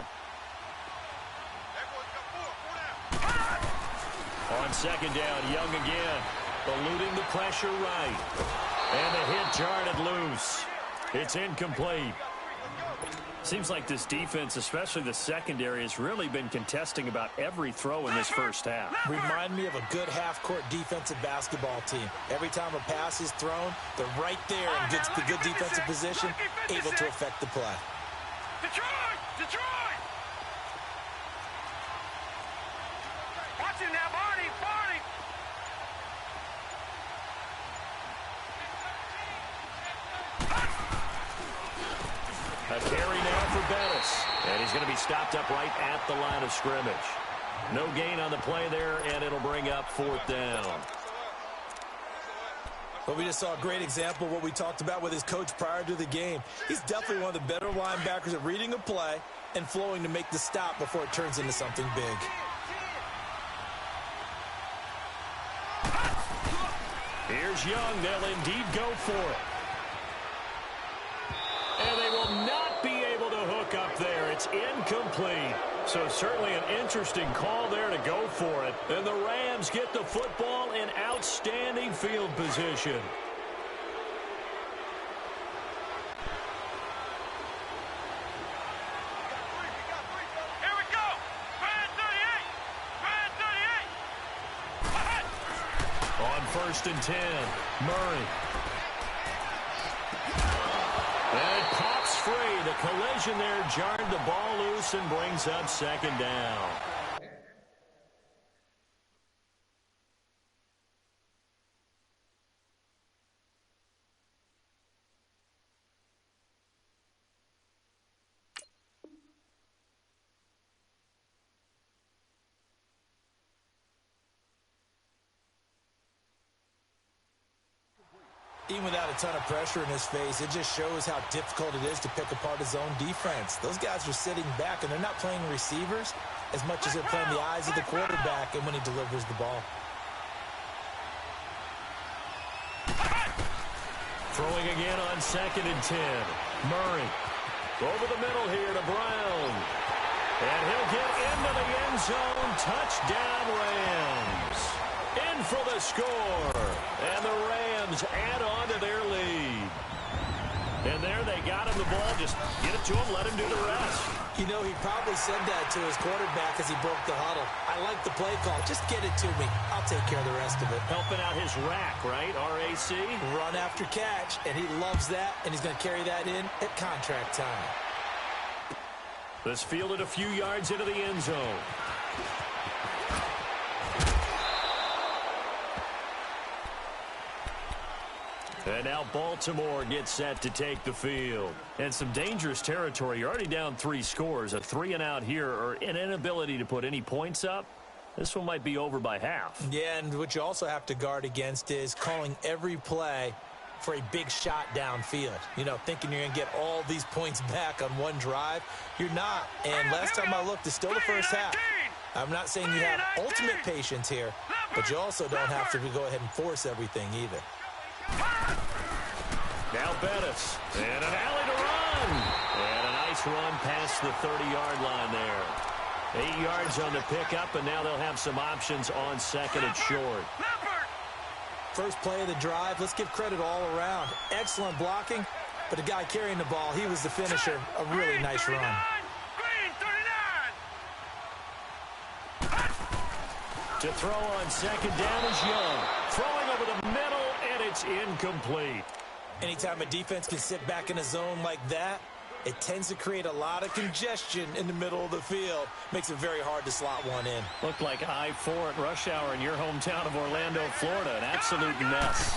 On 2nd down, Young again, eluding the pressure right. And the hit jarred it loose. It's incomplete. Seems like this defense, especially the secondary, has really been contesting about every throw in this first half. Remind me of a good half-court defensive basketball team. Every time a pass is thrown, they're right there in good defensive position, able to affect the play. Detroit! Detroit! Watch it now, Barney! Barney! A carry now for Bettis. And he's going to be stopped up right at the line of scrimmage. No gain on the play there, and it'll bring up 4th down. But we just saw a great example of what we talked about with his coach prior to the game. He's definitely one of the better linebackers at reading a play and flowing to make the stop before it turns into something big. Here's Young. They'll indeed go for it. And they will not be able to hook up there. It's incomplete. So certainly an interesting call there to go for it. And the Rams get the football in outstanding field position. Here we go! Brand 38! Brand 38! On 1st and 10, Murray. And it pops free. The collision there jarred the ball loose and brings up 2nd down. Even without a ton of pressure in his face, it just shows how difficult it is to pick apart his own defense. Those guys are sitting back, and they're not playing receivers as much as they're playing the eyes of the quarterback and when he delivers the ball. Throwing again on 2nd and 10. Murray. Over the middle here to Brown. And he'll get into the end zone. Touchdown, Rams. In for the score. And the Rams add on to their lead. And there they got him the ball. Just get it to him, let him do the rest. You know, he probably said that to his quarterback as he broke the huddle. I like the play call. Just get it to me. I'll take care of the rest of it. Helping out his rack, right? R-A-C? Run after catch, and he loves that, and he's going to carry that in at contract time. This fielded a few yards into the end zone. And now Baltimore gets set to take the field. And some dangerous territory. You're already down 3 scores. A 3-and-out here, or an inability to put any points up. This one might be over by half. Yeah, and what you also have to guard against is calling every play for a big shot downfield. You know, thinking you're going to get all these points back on one drive. You're not. And last time I looked, it's still the first half. I'm not saying you have ultimate patience here, but you also don't have to go ahead and force everything either. Now Bettis. And an alley to run. And a nice run past the 30-yard line there. 8 yards on the pickup, and now they'll have some options on 2nd and short. First play of the drive, let's give credit all around. Excellent blocking, but the guy carrying the ball, he was the finisher. A really nice run. To throw on 2nd down is Young. Throwing over the middle, and it's incomplete. Anytime a defense can sit back in a zone like that, it tends to create a lot of congestion in the middle of the field. Makes it very hard to slot one in. Looked like I-4 at rush hour in your hometown of Orlando, Florida. An absolute mess.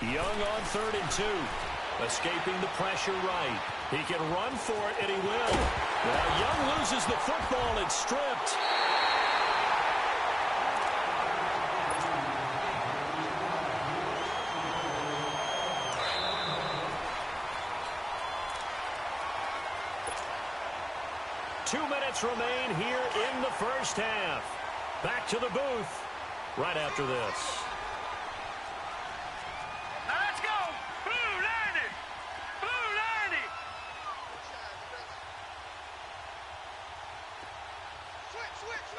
Young on 3rd and 2. Escaping the pressure right. He can run for it, and he will. Now Young loses the football. It's stripped. 2 minutes remain here in the first half. Back to the booth right after this. Now let's go. Blue 90. Blue 90. Switch.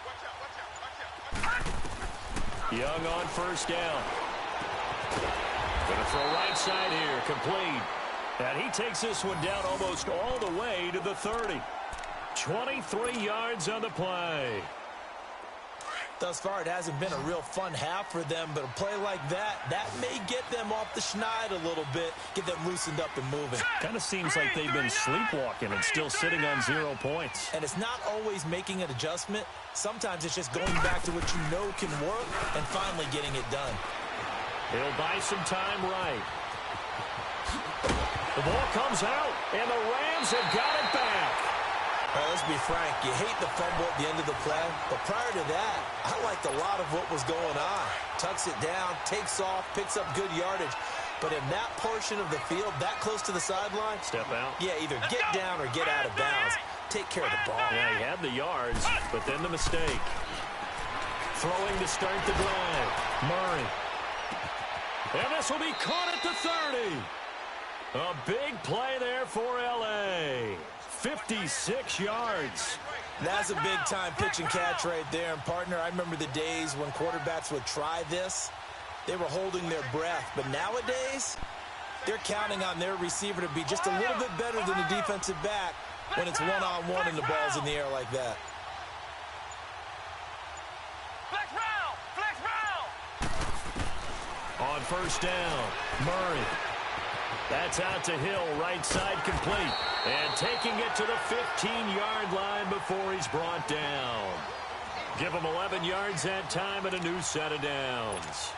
Watch out. Young on first down. Gonna throw right side here, complete. And he takes this one down almost all the way to the 30. 23 yards on the play. Thus far, it hasn't been a real fun half for them, but a play like that may get them off the schneid a little bit, get them loosened up and moving. Kind of seems like they've been sleepwalking and still sitting on 0 points. And it's not always making an adjustment. Sometimes it's just going back to what you know can work and finally getting it done. He'll buy some time right. The ball comes out, and the Rams have got it back. All right, let's be frank. You hate the fumble at the end of the play, but prior to that, I liked a lot of what was going on. Tucks it down, takes off, picks up good yardage. But in that portion of the field, that close to the sideline, step out. Yeah, either get down or get out of bounds. Take care of the ball. Yeah, he had the yards, but then the mistake. Throwing to start the drive. Murray. And this will be caught at the 30. A big play there for L.A. 56 yards. That's a big-time pitch and catch right there. And, partner, I remember the days when quarterbacks would try this. They were holding their breath. But nowadays, they're counting on their receiver to be just a little bit better than the defensive back when it's one-on-one and the ball's in the air like that. On first down, Murray. That's out to Hill, right side complete. And taking it to the 15-yard line before he's brought down. Give him 11 yards that time and a new set of downs.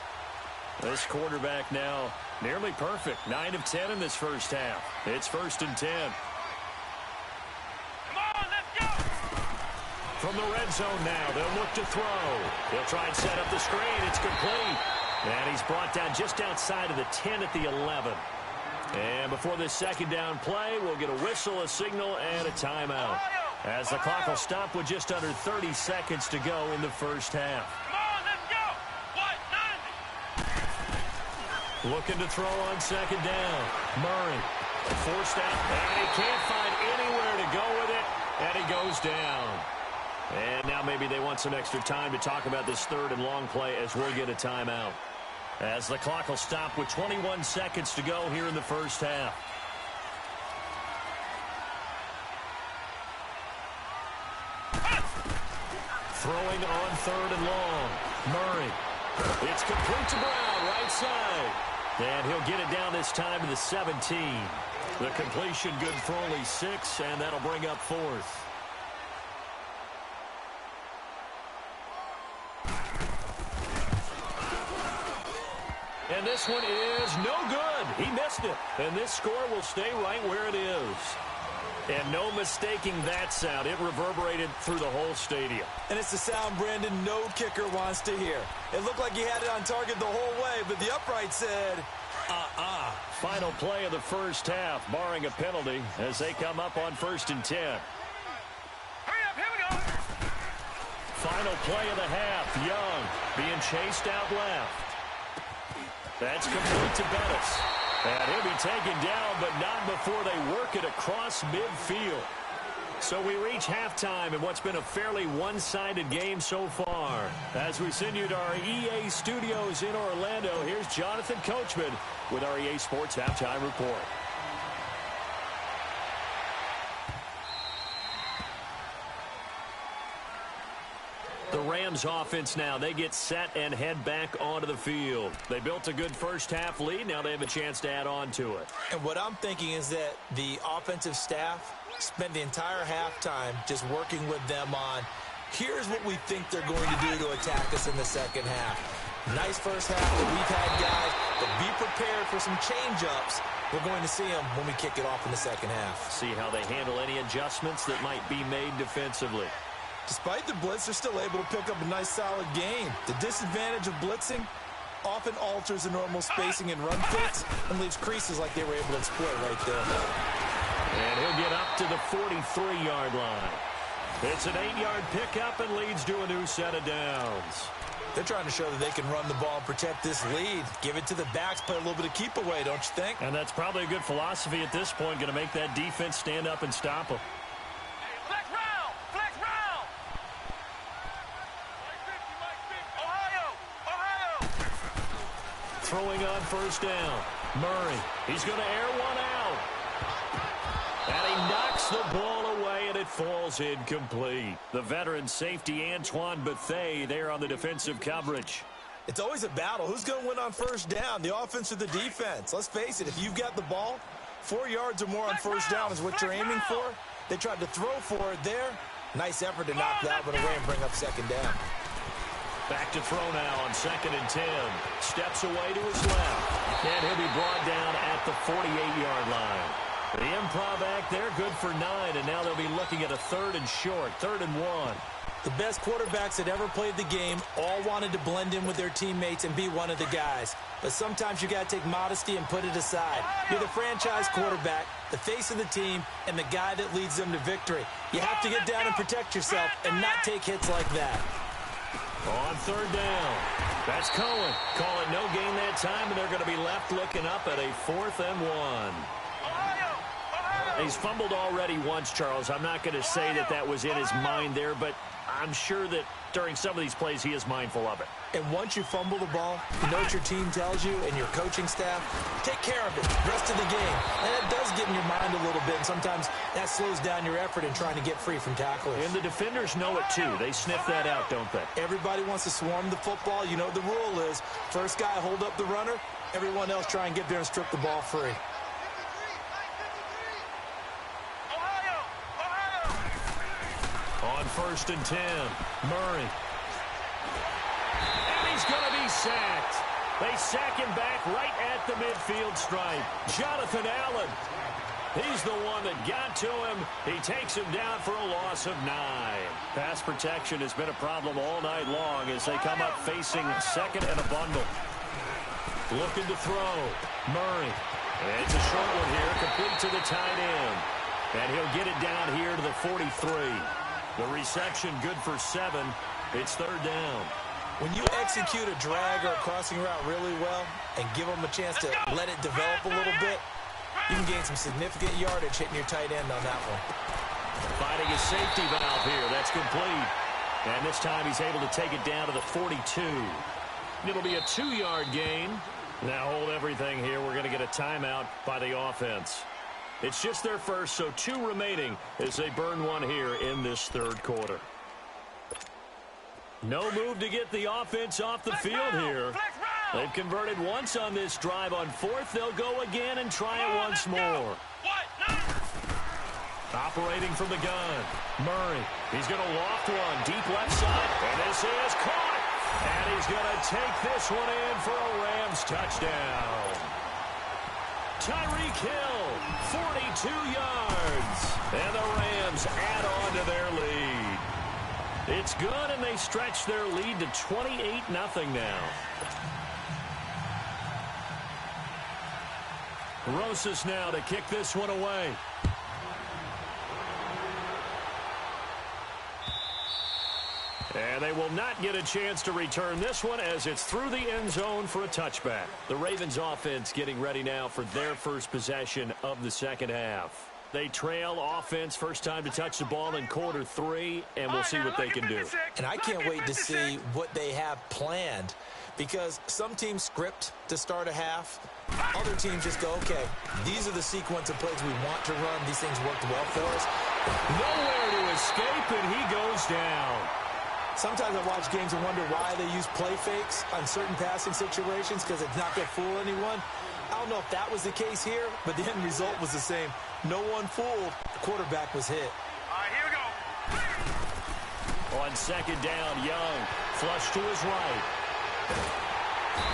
This quarterback now nearly perfect. 9 of 10 in this first half. It's 1st and 10. Come on, let's go. From the red zone now, they'll look to throw. They'll try and set up the screen. It's complete. And he's brought down just outside of the 10 at the 11. And before this second down play, we'll get a whistle, a signal, and a timeout. As the clock will stop with just under 30 seconds to go in the first half. Come on, let's go. What, 90? Looking to throw on second down. Murray forced out, and he can't find anywhere to go with it, and he goes down. And now maybe they want some extra time to talk about this third and long play as we'll get a timeout. As the clock will stop with 21 seconds to go here in the first half. Throwing on third and long. Murray. It's complete to Brown, right side. And he'll get it down this time to the 17. The completion good for only 6, and that'll bring up 4th. And this one is no good. He missed it. And this score will stay right where it is. And no mistaking that sound. It reverberated through the whole stadium. And it's the sound Brandon no kicker wants to hear. It looked like he had it on target the whole way, but the upright said, Final play of the first half, barring a penalty, as they come up on 1st and 10. Hurry up, here we go. Final play of the half. Young being chased out left. That's complete to Bettis. And he'll be taken down, but not before they work it across midfield. So we reach halftime in what's been a fairly one-sided game so far. As we send you to our EA studios in Orlando, here's Jonathan Coachman with our EA Sports Halftime Report. The Rams offense now, they get set and head back onto the field. They built a good first half lead. Now they have a chance to add on to it. And what I'm thinking is that the offensive staff spent the entire halftime just working with them on, here's what we think they're going to do to attack us in the second half. Nice first half that we've had, guys, but be prepared for some change-ups. We're going to see them when we kick it off in the second half. See how they handle any adjustments that might be made defensively. Despite the blitz, they're still able to pick up a nice, solid game. The disadvantage of blitzing often alters the normal spacing and run fits and leaves creases like they were able to exploit right there. And he'll get up to the 43-yard line. It's an 8-yard pickup and leads to a new set of downs. They're trying to show that they can run the ball and protect this lead. Give it to the backs, play a little bit of keep away, don't you think? And that's probably a good philosophy at this point, going to make that defense stand up and stop them. Flex round! Flex round! Ohio! Throwing on first down. Murray. He's going to air one out. And he knocks the ball away, and it falls incomplete. The veteran safety, Antoine Bethea, there on the defensive coverage. It's always a battle. Who's going to win on first down, the offense or the defense? Let's face it, if you've got the ball, 4 yards or more on first down is what you're aiming for. They tried to throw for it there. Nice effort to knock that one away and bring up second down. Back to throw now on 2nd and 10. Steps away to his left. And he'll be brought down at the 48-yard line. The improv act there, good for 9, and now they'll be looking at a 3rd and short, 3rd and 1. The best quarterbacks that ever played the game all wanted to blend in with their teammates and be one of the guys. But sometimes you got to take modesty and put it aside. You're the franchise quarterback, the face of the team, and the guy that leads them to victory. You have to get down and protect yourself and not take hits like that. On 3rd down, that's Cohen. Call it no gain that time, and they're going to be left looking up at a 4th and 1. He's fumbled already once, Charles. I'm not going to say that that was in his mind there, but I'm sure that during some of these plays he is mindful of it. And once you fumble the ball, you know what your team tells you and your coaching staff? Take care of it the rest of the game. And it does get in your mind a little bit, and sometimes that slows down your effort in trying to get free from tacklers. And the defenders know it too. They sniff that out, don't they? Everybody wants to swarm the football. You know what the rule is. First guy hold up the runner. Everyone else try and get there and strip the ball free. On 1st and 10, Murray. And he's going to be sacked. They sack him back right at the midfield stripe. Jonathan Allen. He's the one that got to him. He takes him down for a loss of 9. Pass protection has been a problem all night long as they come up facing 2nd and a bundle. Looking to throw. Murray. And it's a short one here, complete to the tight end. And he'll get it down here to the 43. The reception good for 7. It's 3rd down. When you execute a drag or a crossing route really well and give them a chance to let it develop a little bit, you can gain some significant yardage hitting your tight end on that one. Finding a safety valve here. That's complete. And this time he's able to take it down to the 42. It'll be a 2-yard gain. Now hold everything here. We're going to get a timeout by the offense. It's just their first, so 2 remaining as they burn one here in this 3rd quarter. No move to get the offense off the field here. They've converted once on this drive. On 4th, they'll go again and try it once more. Operating from the gun, Murray. He's going to loft one deep left side, and this is caught. And he's going to take this one in for a Rams touchdown. Tyreek Hill, 42 yards. And the Rams add on to their lead. It's good, and they stretch their lead to 28-0 now. Rosas now to kick this one away. And they will not get a chance to return this one as it's through the end zone for a touchback. The Ravens offense getting ready now for their first possession of the second half. They trail offense, first time to touch the ball in quarter 3, and we'll see what they can do. And I can't wait to see what they have planned, because some teams script to start a half. Other teams just go, okay, these are the sequence of plays we want to run. These things worked well for us. Nowhere to escape, and he goes down. Sometimes I watch games and wonder why they use play fakes on certain passing situations, because it's not going to fool anyone. I don't know if that was the case here, but the end result was the same. No one fooled. The quarterback was hit. All right, here we go. On second down, Young. Flush to his right.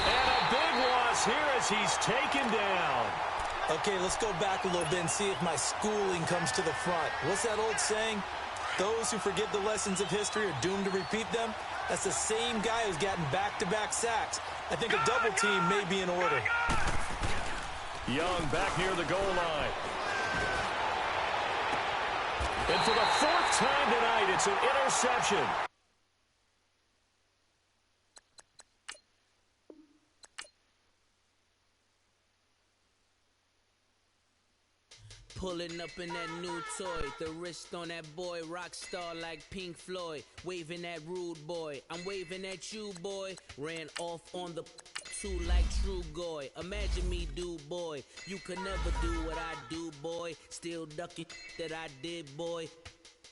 And a big loss here as he's taken down. Okay, let's go back a little bit and see if my schooling comes to the front. What's that old saying? Those who forget the lessons of history are doomed to repeat them. That's the same guy who's gotten back-to-back sacks. I think a double team may be in order. Young back near the goal line. And for the fourth time tonight, it's an interception. Pulling up in that new toy, the wrist on that boy, rock star like Pink Floyd, waving at rude boy, I'm waving at you boy, ran off on the two like True Goy, imagine me do boy, you could never do what I do boy, still ducking that I did boy,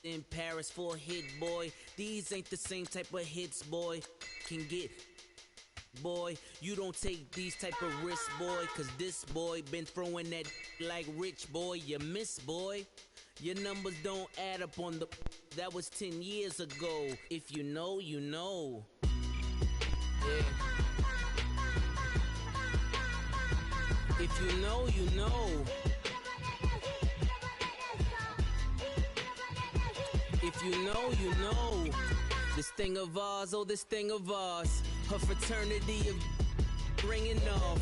in Paris for a hit boy, these ain't the same type of hits boy, can get boy, you don't take these type of risks, boy, cause this boy been throwing that like rich boy, you miss boy, your numbers don't add up on the, that was 10 years ago, if you know, you know, yeah. If you know, you know. If you know, you know. This thing of ours, oh this thing of ours, her fraternity of ringing off.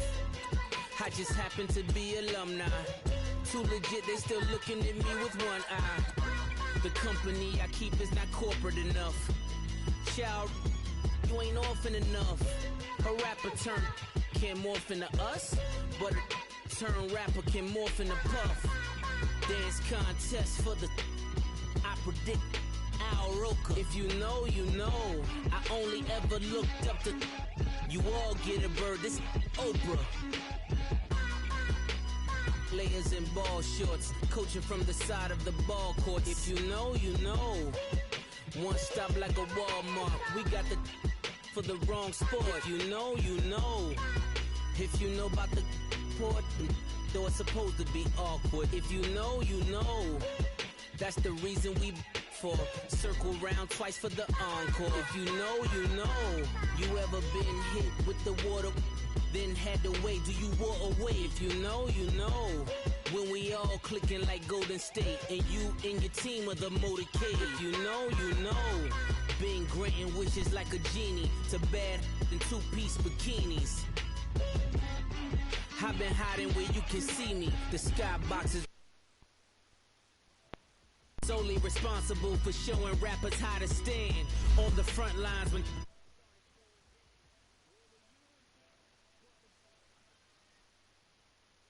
I just happen to be alumni. Too legit, they still looking at me with one eye. The company I keep is not corporate enough. Child, you ain't orphan enough. A rapper turn can't morph into us, but a turn rapper can morph into Puff. Dance contest for the, I predict Al Roker. If you know, you know. I only ever looked up to, you all get a bird, this Oprah. Players in ball shorts, coaching from the side of the ball court. If you know, you know. One stop like a Walmart, we got the for the wrong sport. If you know, you know. If you know about the port, though it's supposed to be awkward. If you know, you know. That's the reason we for circle round twice for the encore. If you know, you know. You ever been hit with the water, then had to wait? Do you walk away? If you know, you know. When we all clicking like Golden State, and you and your team are the motorcade. If you know, you know. Been granting wishes like a genie to bad in two-piece bikinis. I've been hiding where you can see me. The skybox is solely responsible for showing rappers how to stand on the front lines when